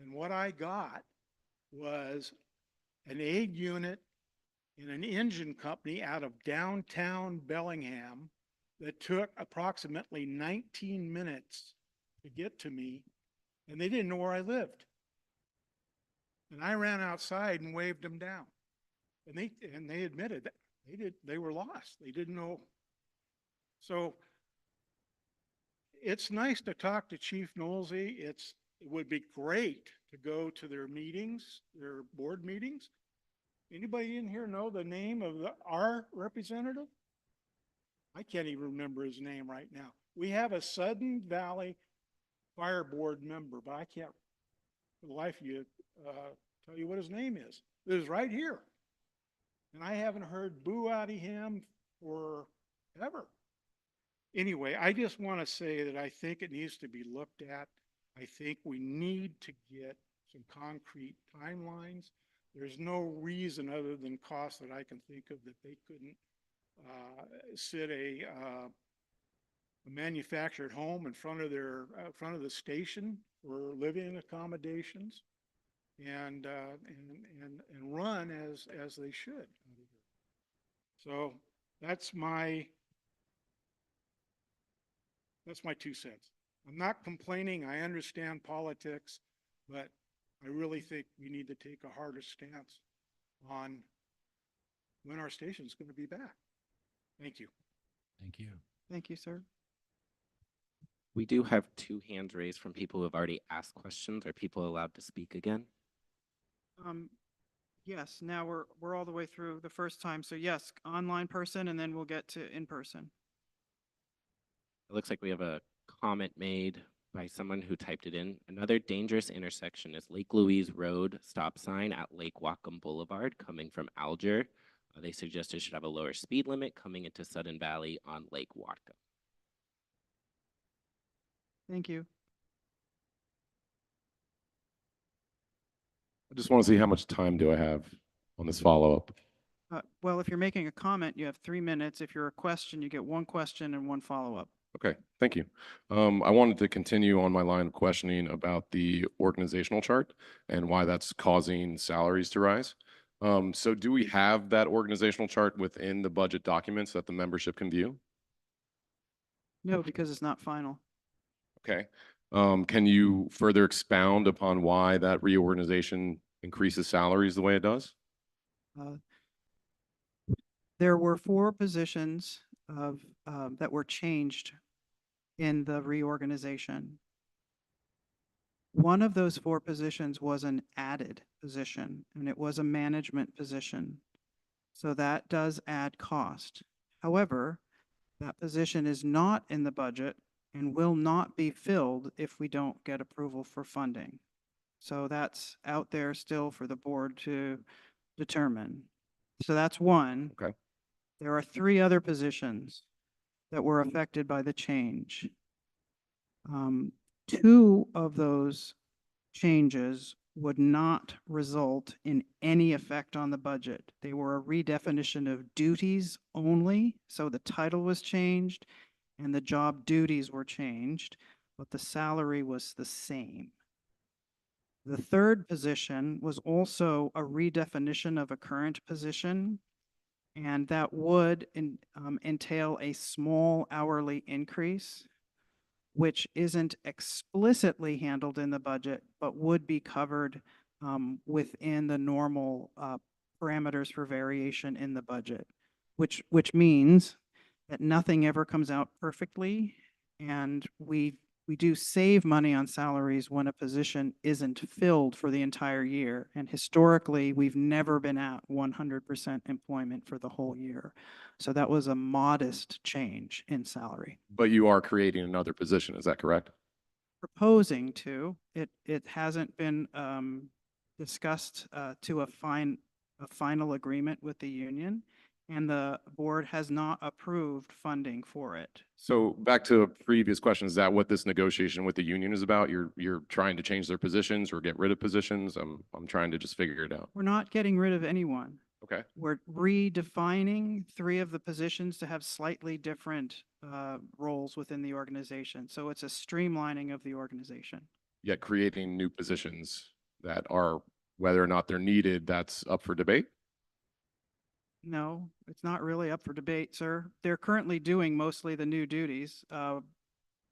[SPEAKER 21] And what I got was an aid unit in an engine company out of downtown Bellingham that took approximately 19 minutes to get to me, and they didn't know where I lived. And I ran outside and waved them down. And they admitted that they were lost. They didn't know. So it's nice to talk to Chief Knowlesy. It would be great to go to their meetings, their board meetings. Anybody in here know the name of our representative? I can't even remember his name right now. We have a Sudden Valley Fire Board member, but I can't for the life of you tell you what his name is. It was right here. And I haven't heard boo out of him forever. Anyway, I just want to say that I think it needs to be looked at. I think we need to get some concrete timelines. There's no reason other than cost that I can think of that they couldn't sit a manufactured home in front of the station for living accommodations and run as they should. So that's my 2 cents. I'm not complaining. I understand politics, but I really think we need to take a harder stance on when our station is going to be back. Thank you.
[SPEAKER 1] Thank you.
[SPEAKER 3] Thank you, sir.
[SPEAKER 9] We do have 2 hands raised from people who have already asked questions. Are people allowed to speak again?
[SPEAKER 3] Yes, now we're all the way through the first time. So yes, online person, and then we'll get to in person.
[SPEAKER 9] It looks like we have a comment made by someone who typed it in. Another dangerous intersection is Lake Louise Road stop sign at Lake Whatcom Boulevard coming from Alger. They suggest it should have a lower speed limit coming into Sudden Valley on Lake Whatcom.
[SPEAKER 3] Thank you.
[SPEAKER 12] I just want to see how much time do I have on this follow-up.
[SPEAKER 3] Well, if you're making a comment, you have 3 minutes. If you're a question, you get 1 question and 1 follow-up.
[SPEAKER 12] Okay, thank you. I wanted to continue on my line of questioning about the organizational chart and why that's causing salaries to rise. So do we have that organizational chart within the budget documents that the membership can view?
[SPEAKER 3] No, because it's not final.
[SPEAKER 12] Okay. Can you further expound upon why that reorganization increases salaries the way it does?
[SPEAKER 3] There were 4 positions of, that were changed in the reorganization. One of those 4 positions was an added position, and it was a management position. So that does add cost. However, that position is not in the budget and will not be filled if we don't get approval for funding. So that's out there still for the board to determine. So that's one.
[SPEAKER 12] Okay.
[SPEAKER 3] There are 3 other positions that were affected by the change. 2 of those changes would not result in any effect on the budget. They were a redefinition of duties only, so the title was changed and the job duties were changed, but the salary was the same. The 3rd position was also a redefinition of a current position, and that would entail a small hourly increase, which isn't explicitly handled in the budget, but would be covered within the normal parameters for variation in the budget, which means that nothing ever comes out perfectly, and we do save money on salaries when a position isn't filled for the entire year. And historically, we've never been at 100% employment for the whole year. So that was a modest change in salary.
[SPEAKER 12] But you are creating another position, is that correct?
[SPEAKER 3] Proposing to, it hasn't been discussed to a final agreement with the union, and the board has not approved funding for it.
[SPEAKER 12] So back to a previous question, is that what this negotiation with the union is about? You're trying to change their positions or get rid of positions? I'm trying to just figure it out.
[SPEAKER 3] We're not getting rid of anyone.
[SPEAKER 12] Okay.
[SPEAKER 3] We're redefining 3 of the positions to have slightly different roles within the organization. So it's a streamlining of the organization.
[SPEAKER 12] Yet creating new positions that are, whether or not they're needed, that's up for debate?
[SPEAKER 3] No, it's not really up for debate, sir. They're currently doing mostly the new duties,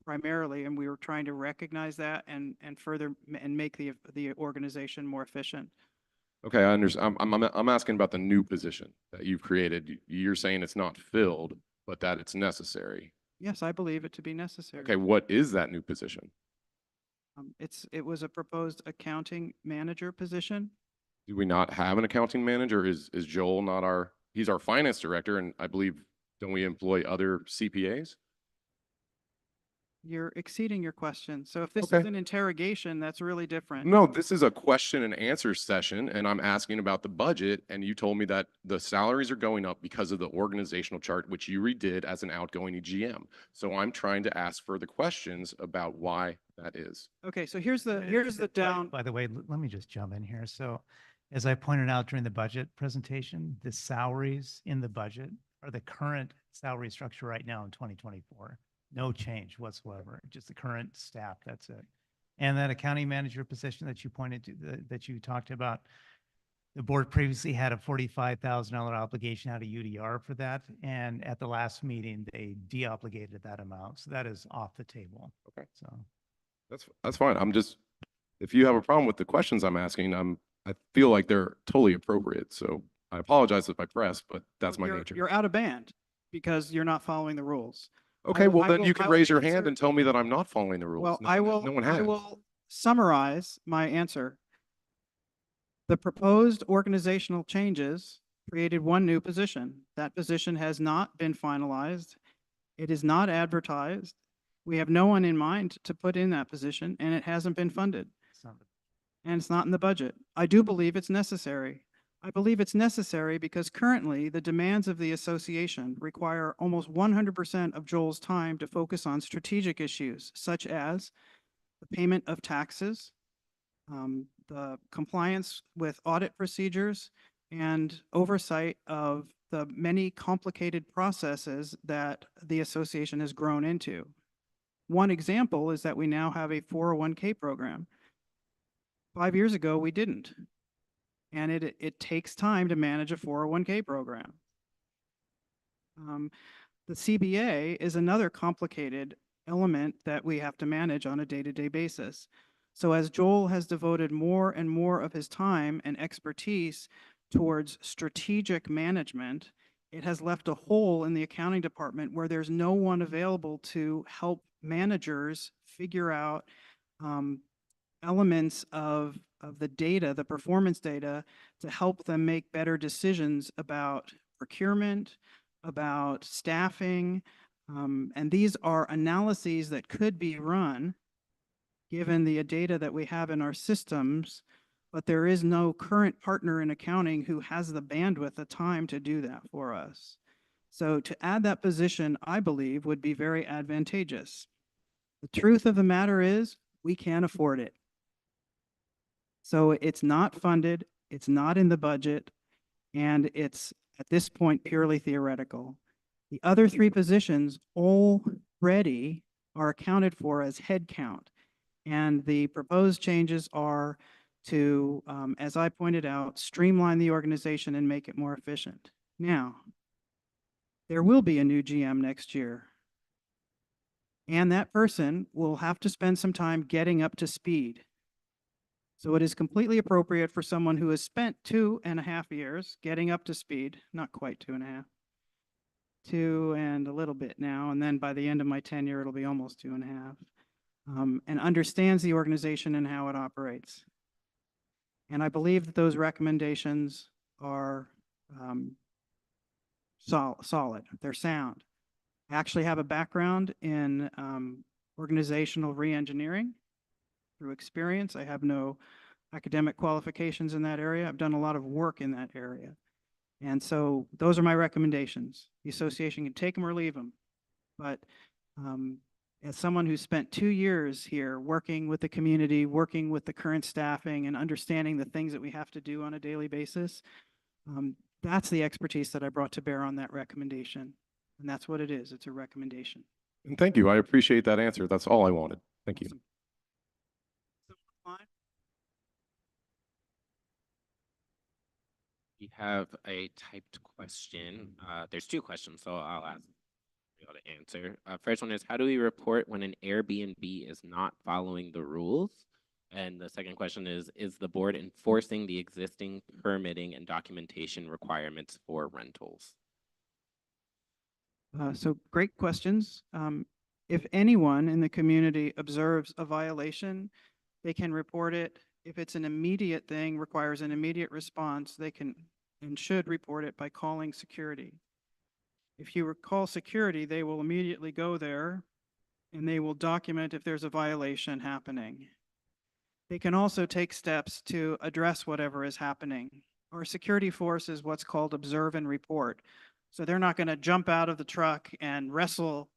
[SPEAKER 3] primarily, and we were trying to recognize that and further and make the organization more efficient.
[SPEAKER 12] Okay, I understand. I'm asking about the new position that you've created. You're saying it's not filled, but that it's necessary.
[SPEAKER 3] Yes, I believe it to be necessary.
[SPEAKER 12] Okay, what is that new position?
[SPEAKER 3] It was a proposed accounting manager position.
[SPEAKER 12] Do we not have an accounting manager? Is Joel not he's our finance director, and I believe, don't we employ other CPAs?
[SPEAKER 3] You're exceeding your question. So if this
[SPEAKER 12] Okay.
[SPEAKER 3] is an interrogation, that's really different.
[SPEAKER 12] No, this is a question and answer session, and I'm asking about the budget, and you told me that the salaries are going up because of the organizational chart, which you redid as an outgoing EGM. So I'm trying to ask further questions about why that is.
[SPEAKER 3] Okay, so here's the down.
[SPEAKER 4] By the way, let me just jump in here. So as I pointed out during the budget presentation, the salaries in the budget are the current salary structure right now in 2024. No change whatsoever, just the current staff, that's it. And that accounting manager position that you pointed to, that you talked about, the board previously had a $45,000 obligation out of UDR for that. And at the last meeting, they de-obligated that amount. So that is off the table.
[SPEAKER 12] Okay.
[SPEAKER 4] So
[SPEAKER 12] That's fine. If you have a problem with the questions I'm asking, I feel like they're totally appropriate. So I apologize if I press, but that's my nature.
[SPEAKER 3] You're out of band because you're not following the rules.
[SPEAKER 12] Okay, well then you
[SPEAKER 3] I
[SPEAKER 12] can
[SPEAKER 3] will
[SPEAKER 12] raise your hand
[SPEAKER 3] answer-
[SPEAKER 12] and tell me that I'm not following the rules.
[SPEAKER 3] Well,
[SPEAKER 12] No-
[SPEAKER 3] I will,
[SPEAKER 12] No one
[SPEAKER 3] I
[SPEAKER 12] has.
[SPEAKER 3] will summarize my answer. The proposed organizational changes created one new position. That position has not been finalized. It is not advertised. We have no one in mind to put in that position, and it hasn't been funded. And it's not in the budget. I do believe it's necessary. I believe it's necessary because currently the demands of the association require almost 100% of Joel's time to focus on strategic issues such as the payment of taxes, the compliance with audit procedures, and oversight of the many complicated processes that the association has grown into. One example is that we now have a 401k program. 5 years ago, we didn't. And it takes time to manage a 401k program. The CBA is another complicated element that we have to manage on a day-to-day basis. So as Joel has devoted more and more of his time and expertise towards strategic management, it has left a hole in the accounting department where there's no one available to help managers figure out elements of the data, the performance data, to help them make better decisions about procurement, about staffing. And these are analyses that could be run given the data that we have in our systems, but there is no current partner in accounting who has the bandwidth, the time to do that for us. So to add that position, I believe, would be very advantageous. The truth of the matter is we can't afford it. So it's not funded, it's not in the budget, and it's at this point purely theoretical. The other three positions already are accounted for as headcount. And the proposed changes are to, as I pointed out, streamline the organization and make it more efficient. Now, there will be a new GM next year. And that person will have to spend some time getting up to speed. So it is completely appropriate for someone who has spent 2.5 years getting up to speed, not quite 2.5, 2 and a little bit now, and then by the end of my tenure, it'll be almost 2.5, and understands the organization and how it operates. And I believe that those recommendations are solid, they're sound. I actually have a background in organizational re-engineering through experience. I have no academic qualifications in that area. I've done a lot of work in that area. And so those are my recommendations. The association can take them or leave them. But as someone who spent 2 years here working with the community, working with the current staffing and understanding the things that we have to do on a daily basis, that's the expertise that I brought to bear on that recommendation. And that's what it is. It's a recommendation.
[SPEAKER 12] And thank you. I appreciate that answer. That's all I wanted. Thank you.
[SPEAKER 9] We have a typed question. There's 2 questions, so I'll ask you all to answer. First one is, how do we report when an Airbnb is not following the rules? And the second question is the board enforcing the existing permitting and documentation requirements for rentals?
[SPEAKER 3] So great questions. If anyone in the community observes a violation, they can report it. If it's an immediate thing, requires an immediate response, they can and should report it by calling security. If you call security, they will immediately go there and they will document if there's a violation happening. They can also take steps to address whatever is happening. Our security force is what's called observe and report. So they're not going to jump out of the truck and wrestle,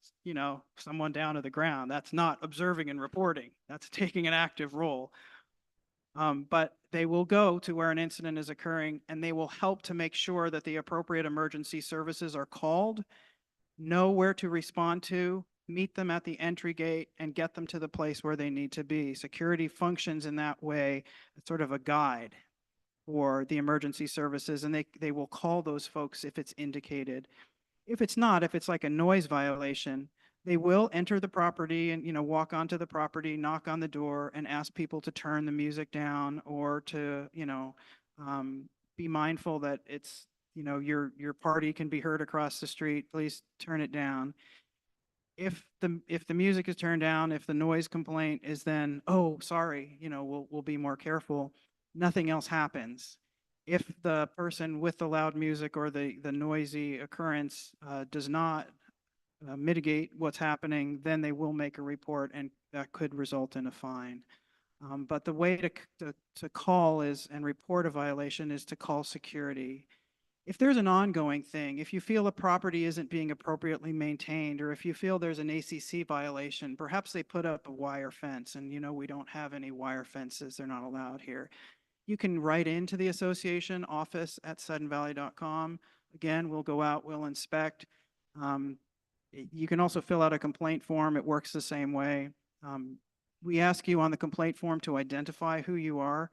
[SPEAKER 3] someone down to the ground. That's not observing and reporting. That's taking an active role. But they will go to where an incident is occurring and they will help to make sure that the appropriate emergency services are called, know where to respond to, meet them at the entry gate, and get them to the place where they need to be. Security functions in that way, as sort of a guide for the emergency services, and they will call those folks if it's indicated. If it's not, if it's like a noise violation, they will enter the property and walk onto the property, knock on the door, and ask people to turn the music down or to be mindful that it's your party can be heard across the street. Please turn it down. If the music is turned down, if the noise complaint is then, oh, sorry, we'll be more careful, nothing else happens. If the person with the loud music or the noisy occurrence does not mitigate what's happening, then they will make a report and that could result in a fine. But the way to call and report a violation is to call security. If there's an ongoing thing, if you feel a property isn't being appropriately maintained, or if you feel there's an ACC violation, perhaps they put up a wire fence and we don't have any wire fences, they're not allowed here. You can write into the association office at suddenvalley.com. Again, we'll go out, we'll inspect. You can also fill out a complaint form. It works the same way. We ask you on the complaint form to identify who you are,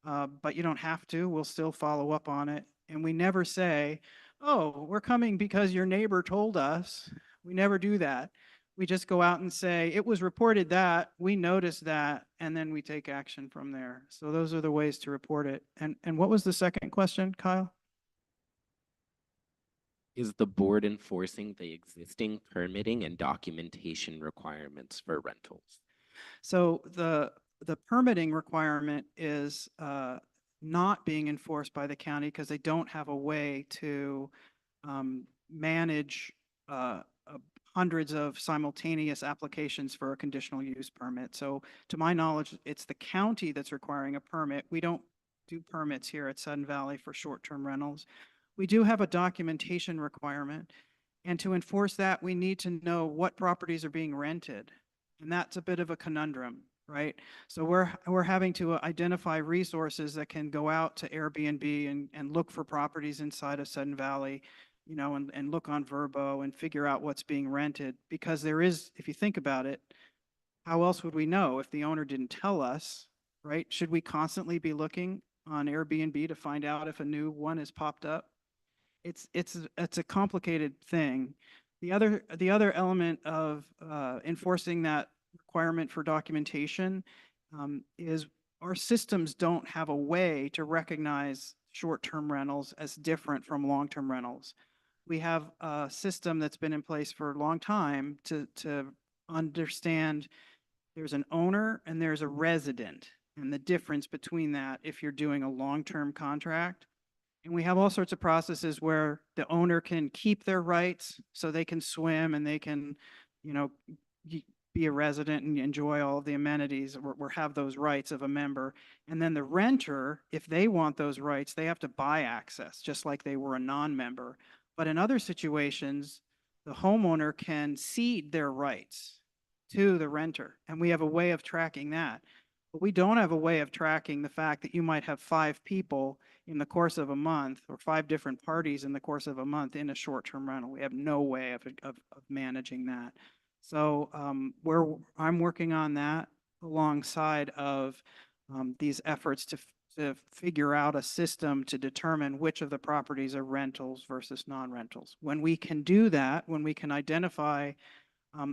[SPEAKER 3] but you don't have to. We'll still follow up on it. And we never say, oh, we're coming because your neighbor told us. We never do that. We just go out and say, it was reported that, we noticed that, and then we take action from there. So those are the ways to report it. And what was the second question, Kyle?
[SPEAKER 9] Is the board enforcing the existing permitting and documentation requirements for rentals?
[SPEAKER 3] So the permitting requirement is not being enforced by the county because they don't have a way to manage hundreds of simultaneous applications for a conditional use permit. So to my knowledge, it's the county that's requiring a permit. We don't do permits here at Sudden Valley for short-term rentals. We do have a documentation requirement. And to enforce that, we need to know what properties are being rented. And that's a bit of a conundrum, right? So we're having to identify resources that can go out to Airbnb and look for properties inside of Sudden Valley, you know, and look on Vrbo and figure out what's being rented. Because there is, if you think about it, how else would we know if the owner didn't tell us, right? Should we constantly be looking on Airbnb to find out if a new one has popped up? It's a complicated thing. The other element of enforcing that requirement for documentation is our systems don't have a way to recognize short-term rentals as different from long-term rentals. We have a system that's been in place for a long time to understand there's an owner and there's a resident, and the difference between that if you're doing a long-term contract. And we have all sorts of processes where the owner can keep their rights so they can swim and they can, you know, be a resident and enjoy all of the amenities or have those rights of a member. And then the renter, if they want those rights, they have to buy access just like they were a non-member. But in other situations, the homeowner can cede their rights to the renter. And we have a way of tracking that. But we don't have a way of tracking the fact that you might have 5 people in the course of a month or 5 different parties in the course of a month in a short-term rental. We have no way of managing that. So I'm working on that alongside of these efforts to figure out a system to determine which of the properties are rentals versus non-rentals. When we can do that, when we can identify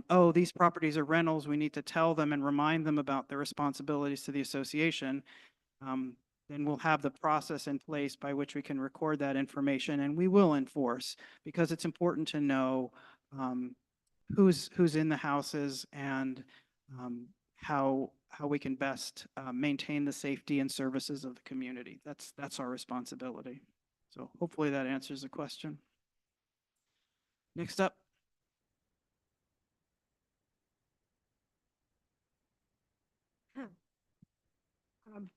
[SPEAKER 3] oh, these properties are rentals, we need to tell them and remind them about their responsibilities to the association, then we'll have the process in place by which we can record that information, and we will enforce, because it's important to know who's in the houses and how we can best maintain the safety and services of the community. That's our responsibility. So hopefully that answers the question. Next up.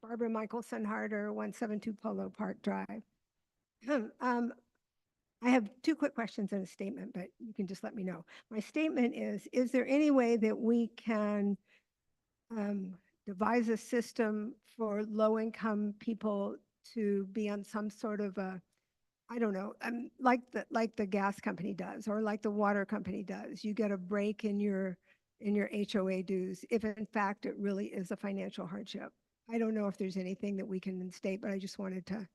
[SPEAKER 14] Barbara Michelson Harder, 172 Polo Park Drive. I have 2 quick questions and a statement, but you can just let me know. My statement is there any way that we can devise a system for low-income people to be on some sort of a, I don't know, like the gas company does or like the water company does? You get a break in your HOA dues if in fact it really is a financial hardship. I don't know if there's anything that we can state, but I just wanted to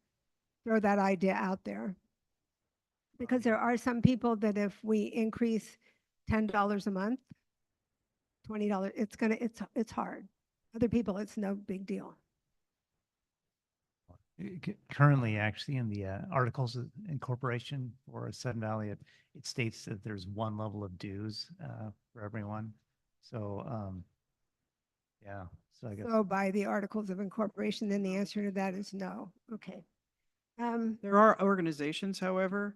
[SPEAKER 14] throw that idea out there. Because there are some people that if we increase $10 a month, $20, it's hard. Other people, it's no big deal.
[SPEAKER 4] Currently, actually, in the Articles of Incorporation for Sudden Valley, it states that there's one level of dues for everyone. So, yeah. So I guess.
[SPEAKER 14] So by the Articles of Incorporation, then the answer to that is no. Okay.
[SPEAKER 3] There are organizations, however,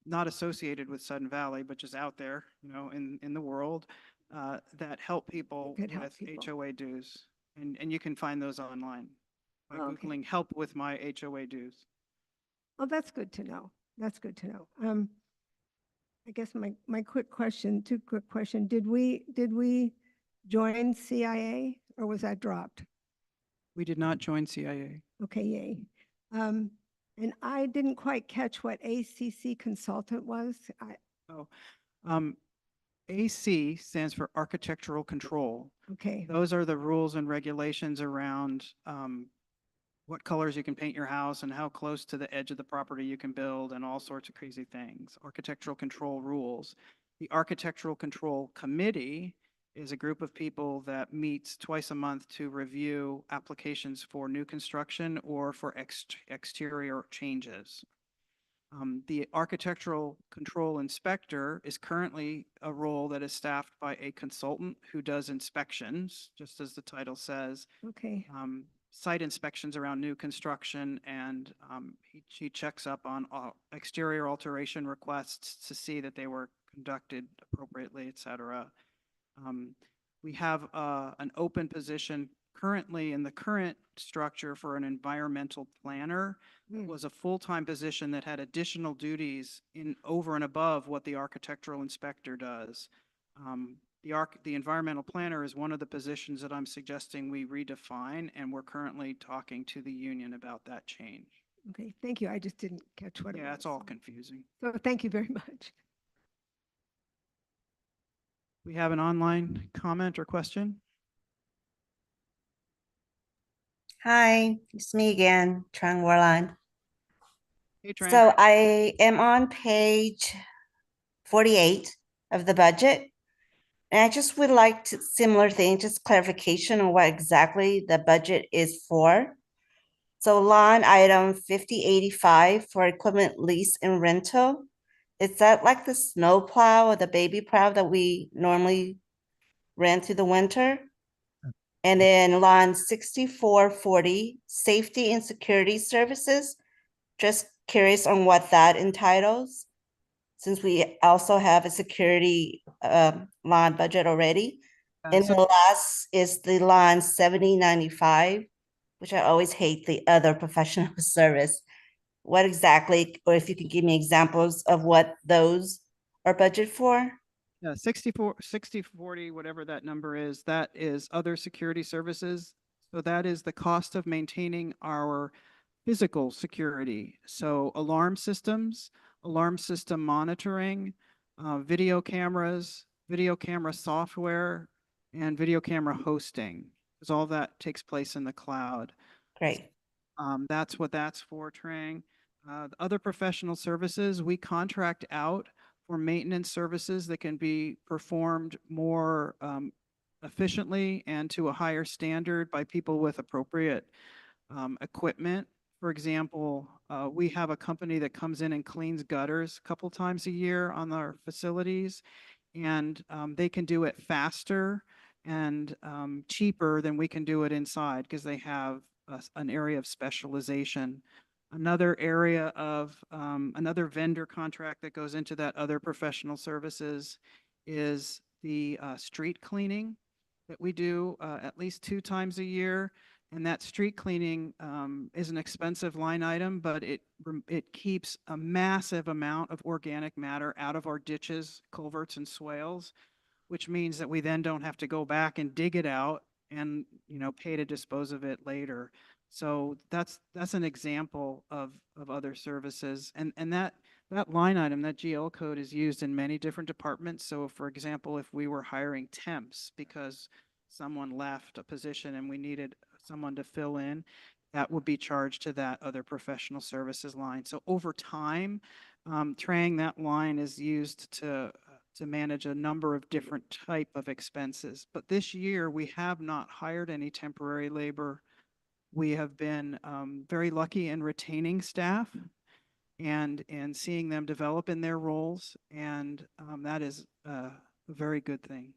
[SPEAKER 3] not associated with Sudden Valley, but just out there, you know, in the world, that help people with HOA dues. And you can find those online by Googling help with my HOA dues.
[SPEAKER 14] Well, that's good to know. That's good to know. I guess my quick question, 2 quick questions. Did we join CIA or was that dropped?
[SPEAKER 3] We did not join CIA.
[SPEAKER 14] Okay, yay. And I didn't quite catch what ACC consultant was.
[SPEAKER 3] AC stands for Architectural Control.
[SPEAKER 14] Okay.
[SPEAKER 3] Those are the rules and regulations around what colors you can paint your house and how close to the edge of the property you can build and all sorts of crazy things. Architectural control rules. The Architectural Control Committee is a group of people that meets twice a month to review applications for new construction or for exterior changes. The Architectural Control Inspector is currently a role that is staffed by a consultant who does inspections, just as the title says.
[SPEAKER 14] Okay.
[SPEAKER 3] Site inspections around new construction, and he checks up on exterior alteration requests to see that they were conducted appropriately, et cetera. We have an open position currently in the current structure for an environmental planner. It was a full-time position that had additional duties in over and above what the architectural inspector does. The environmental planner is one of the positions that I'm suggesting we redefine, and we're currently talking to the union about that change.
[SPEAKER 14] Okay, thank you. I just didn't catch what it was.
[SPEAKER 3] Yeah, it's all confusing.
[SPEAKER 14] So thank you very much.
[SPEAKER 3] We have an online comment or question?
[SPEAKER 7] Hi, it's me again, Trang Warline.
[SPEAKER 3] Hey, Trang.
[SPEAKER 7] So I am on page 48 of the budget. And I just would like to, similar thing, just clarification on what exactly the budget is for. So line item 5085 for equipment lease and rental. Is that like the snow plow or the baby plow that we normally rent through the winter? And then line 6440, safety and security services. Just curious on what that entitles, since we also have a security line budget already. And the last is the line 7095, which I always hate, the other professional service. What exactly, or if you could give me examples of what those are budgeted for?
[SPEAKER 3] Yeah, 6040, whatever that number is, that is other security services. So that is the cost of maintaining our physical security. So alarm systems, alarm system monitoring, video cameras, video camera software, and video camera hosting, because all that takes place in the cloud.
[SPEAKER 7] Great.
[SPEAKER 3] That's what that's for, Trang. Other professional services, we contract out for maintenance services that can be performed more efficiently and to a higher standard by people with appropriate equipment. For example, we have a company that comes in and cleans gutters a couple times a year on our facilities, and they can do it faster and cheaper than we can do it inside because they have an area of specialization. Another area of another vendor contract that goes into that other professional services is the street cleaning that we do at least 2 times a year. And that street cleaning is an expensive line item, but it keeps a massive amount of organic matter out of our ditches, culverts, and swales, which means that we then don't have to go back and dig it out and, you know, pay to dispose of it later. So that's an example of other services. And that line item, that GL code, is used in many different departments. So for example, if we were hiring temps because someone left a position and we needed someone to fill in, that would be charged to that other professional services line. So over time, Trang, that line is used to manage a number of different type of expenses. But this year, we have not hired any temporary labor. We have been very lucky in retaining staff and seeing them develop in their roles. And that is a very good thing.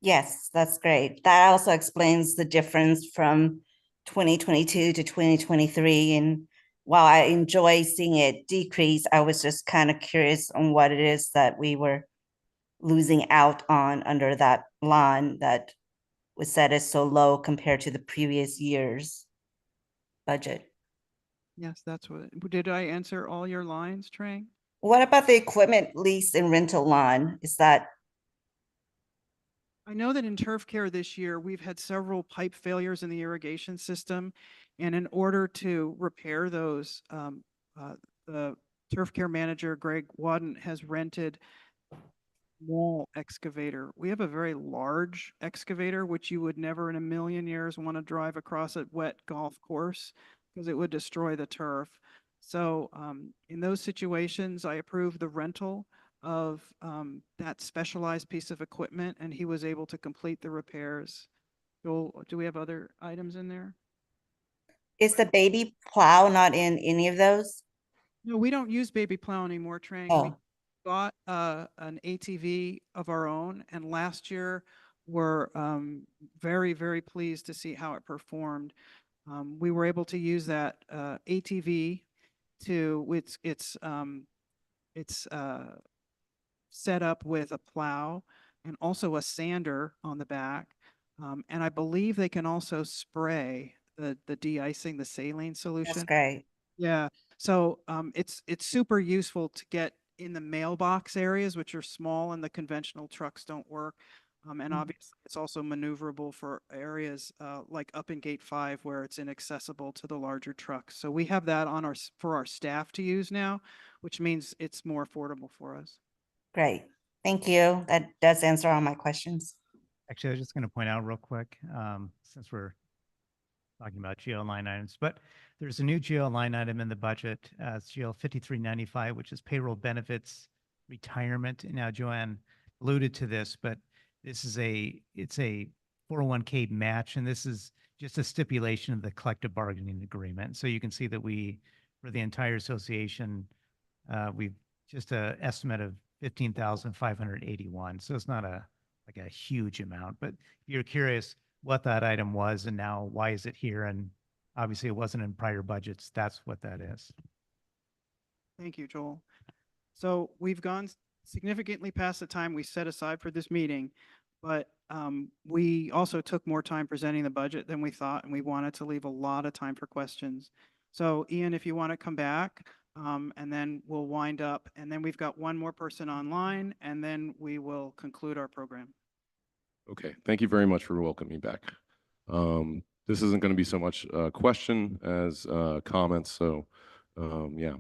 [SPEAKER 7] Yes, that's great. That also explains the difference from 2022 to 2023. And while I enjoy seeing it decrease, I was just kind of curious on what it is that we were losing out on under that line that was set as so low compared to the previous year's budget.
[SPEAKER 3] Yes, that's what, did I answer all your lines, Trang?
[SPEAKER 7] What about the equipment lease and rental line? Is that?
[SPEAKER 3] I know that in turf care this year, we've had several pipe failures in the irrigation system. And in order to repair those, the turf care manager, Greg Wadden, has rented small excavator. We have a very large excavator, which you would never in a million years want to drive across a wet golf course because it would destroy the turf. So in those situations, I approve the rental of that specialized piece of equipment, and he was able to complete the repairs. Joel, do we have other items in there?
[SPEAKER 7] Is the baby plow not in any of those?
[SPEAKER 3] No, we don't use baby plow anymore, Trang. We
[SPEAKER 7] Oh,
[SPEAKER 3] got an ATV of our own, and last year we're very, very pleased to see how it performed. We were able to use that ATV to it's set up with a plow and also a sander on the back. And I believe they can also spray the de-icing, the saline solution.
[SPEAKER 7] that's great.
[SPEAKER 3] Yeah, so it's super useful to get in the mailbox areas, which are small and the conventional trucks don't work. And obviously, it's also maneuverable for areas like up in Gate 5 where it's inaccessible to the larger trucks. So we have that on for our staff to use now, which means it's more affordable for us.
[SPEAKER 7] Great. Thank you. That does answer all my questions.
[SPEAKER 4] Actually, I was just going to point out real quick, since we're talking about GL line items, but there's a new GL line item in the budget. It's GL 5395, which is payroll benefits retirement. Now, Joanne alluded to this, but it's a 401k match, and this is just a stipulation of the collective bargaining agreement. So you can see that for the entire association, we've just an estimate of 15,581. So it's not like a huge amount, but if you're curious what that item was and now why is it here, and obviously it wasn't in prior budgets, that's what that is.
[SPEAKER 3] Thank you, Joel. So we've gone significantly past the time we set aside for this meeting, but we also took more time presenting the budget than we thought, and we wanted to leave a lot of time for questions. So Ian, if you want to come back, and then we'll wind up, and then we've got one more person online, and then we will conclude our program.
[SPEAKER 12] Okay, thank you very much for welcoming me back. This isn't going to be so much a question as comments, so yeah.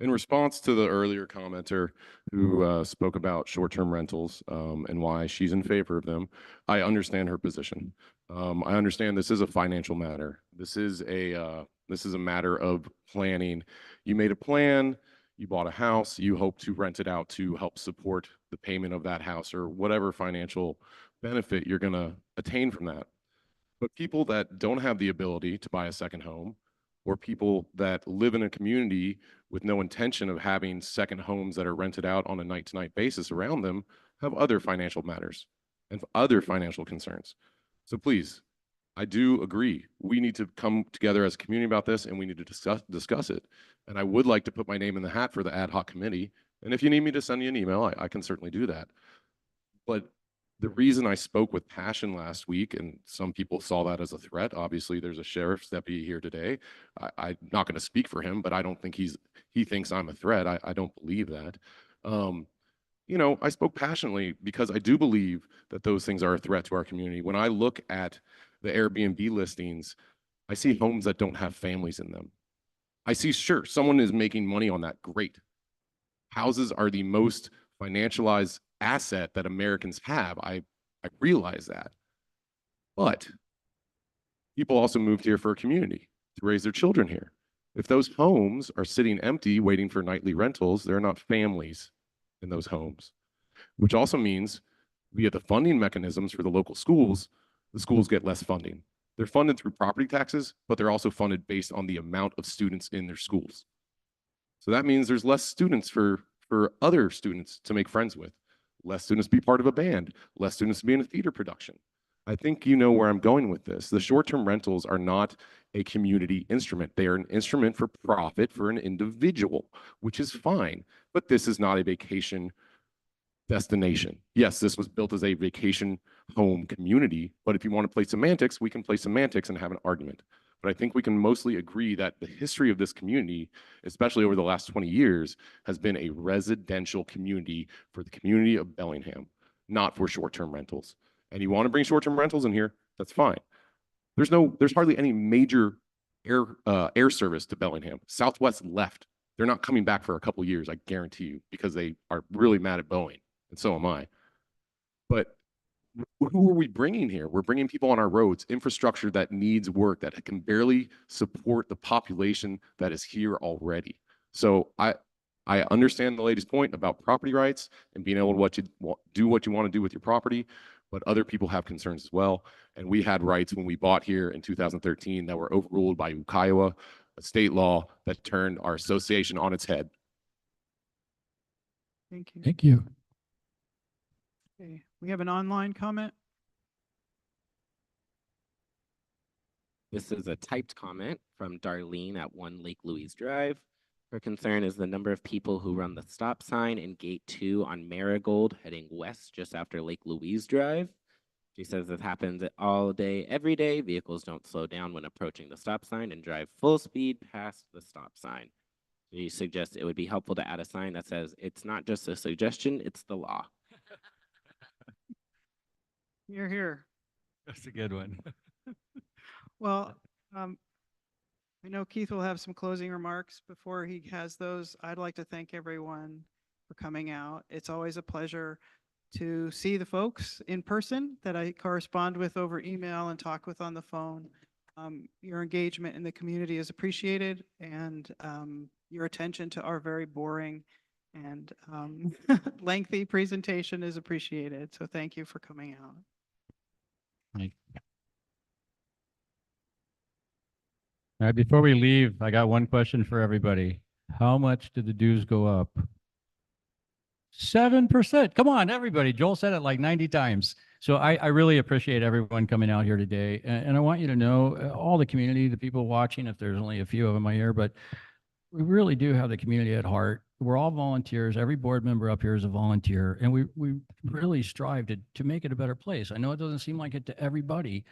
[SPEAKER 12] In response to the earlier commenter who spoke about short-term rentals and why she's in favor of them, I understand her position. I understand this is a financial matter. This is a matter of planning. You made a plan, you bought a house, you hope to rent it out to help support the payment of that house or whatever financial benefit you're going to attain from that. But people that don't have the ability to buy a second home, or people that live in a community with no intention of having second homes that are rented out on a night-to-night basis around them, have other financial matters and other financial concerns. So please, I do agree. We need to come together as a community about this, and we need to discuss it. And I would like to put my name in the hat for the ad hoc committee. And if you need me to send you an email, I can certainly do that. But the reason I spoke with passion last week, and some people saw that as a threat, obviously there's a sheriff's deputy here today. I'm not going to speak for him, but I don't think he thinks I'm a threat. I don't believe that. You know, I spoke passionately because I do believe that those things are a threat to our community. When I look at the Airbnb listings, I see homes that don't have families in them. I see, sure, someone is making money on that. Great. Houses are the most financialized asset that Americans have. I realize that. But people also moved here for a community to raise their children here. If those homes are sitting empty, waiting for nightly rentals, there are not families in those homes, which also means via the funding mechanisms for the local schools, the schools get less funding. They're funded through property taxes, but they're also funded based on the amount of students in their schools. So that means there's less students for other students to make friends with, less students to be part of a band, less students to be in a theater production. I think you know where I'm going with this. The short-term rentals are not a community instrument. They are an instrument for profit for an individual, which is fine, but this is not a vacation destination. Yes, this was built as a vacation home community, but if you want to play semantics, we can play semantics and have an argument. But I think we can mostly agree that the history of this community, especially over the last 20 years, has been a residential community for the community of Bellingham, not for short-term rentals. And you want to bring short-term rentals in here, that's fine. There's hardly any major air service to Bellingham. Southwest left. They're not coming back for a couple of years, I guarantee you, because they are really mad at Boeing, and so am I. But who are we bringing here? We're bringing people on our roads, infrastructure that needs work, that can barely support the population that is here already. So I I understand the lady's point about property rights and being able to do what you want to do with your property, but other people have concerns as well. And we had rights when we bought here in 2013 that were overruled by Ukiah, a state law that turned our association on its head.
[SPEAKER 3] Thank you.
[SPEAKER 1] Thank you.
[SPEAKER 3] Okay, we have an online comment.
[SPEAKER 9] This is a typed comment from Darlene at 1 Lake Louise Drive. Her concern is the number of people who run the stop sign in Gate 2 on Marigold heading west just after Lake Louise Drive. She says this happens all day, every day. Vehicles don't slow down when approaching the stop sign and drive full speed past the stop sign. She suggests it would be helpful to add a sign that says, "It's not just a suggestion, it's the law."
[SPEAKER 3] You're here.
[SPEAKER 1] That's a good one.
[SPEAKER 3] Well, I know Keith will have some closing remarks. Before he has those, I'd like to thank everyone for coming out. It's always a pleasure to see the folks in person that I correspond with over email and talk with on the phone. Your engagement in the community is appreciated, and your attention to our very boring and lengthy presentation is appreciated. So thank you for coming out.
[SPEAKER 1] All right, before we leave, I got one question for everybody. How much did the dues go up? 7%. Come on, everybody. Joel said it like 90 times. So I really appreciate everyone coming out here today. And I want you to know, all the community, the people watching, if there's only a few of them here, but we really do have the community at heart. We're all volunteers. Every board member up here is a volunteer. And we really strive to make it a better place. I know it doesn't seem like it to everybody.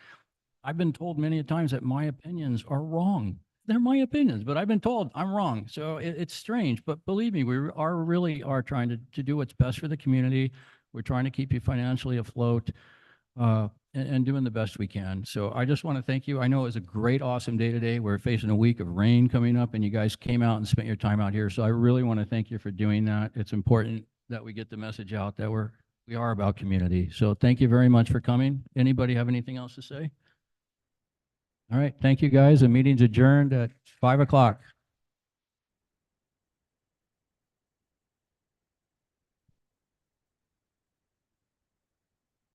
[SPEAKER 1] I've been told many times that my opinions are wrong. They're my opinions, but I've been told I'm wrong. So it's strange, but believe me, we really are trying to do what's best for the community. We're trying to keep you financially afloat and doing the best we can. So I just want to thank you. I know it was a great, awesome day today. We're facing a week of rain coming up, and you guys came out and spent your time out here. So I really want to thank you for doing that. It's important that we get the message out that we are about community. So thank you very much for coming. Anybody have anything else to say? All right. Thank you, guys. The meeting's adjourned at 5 o'clock.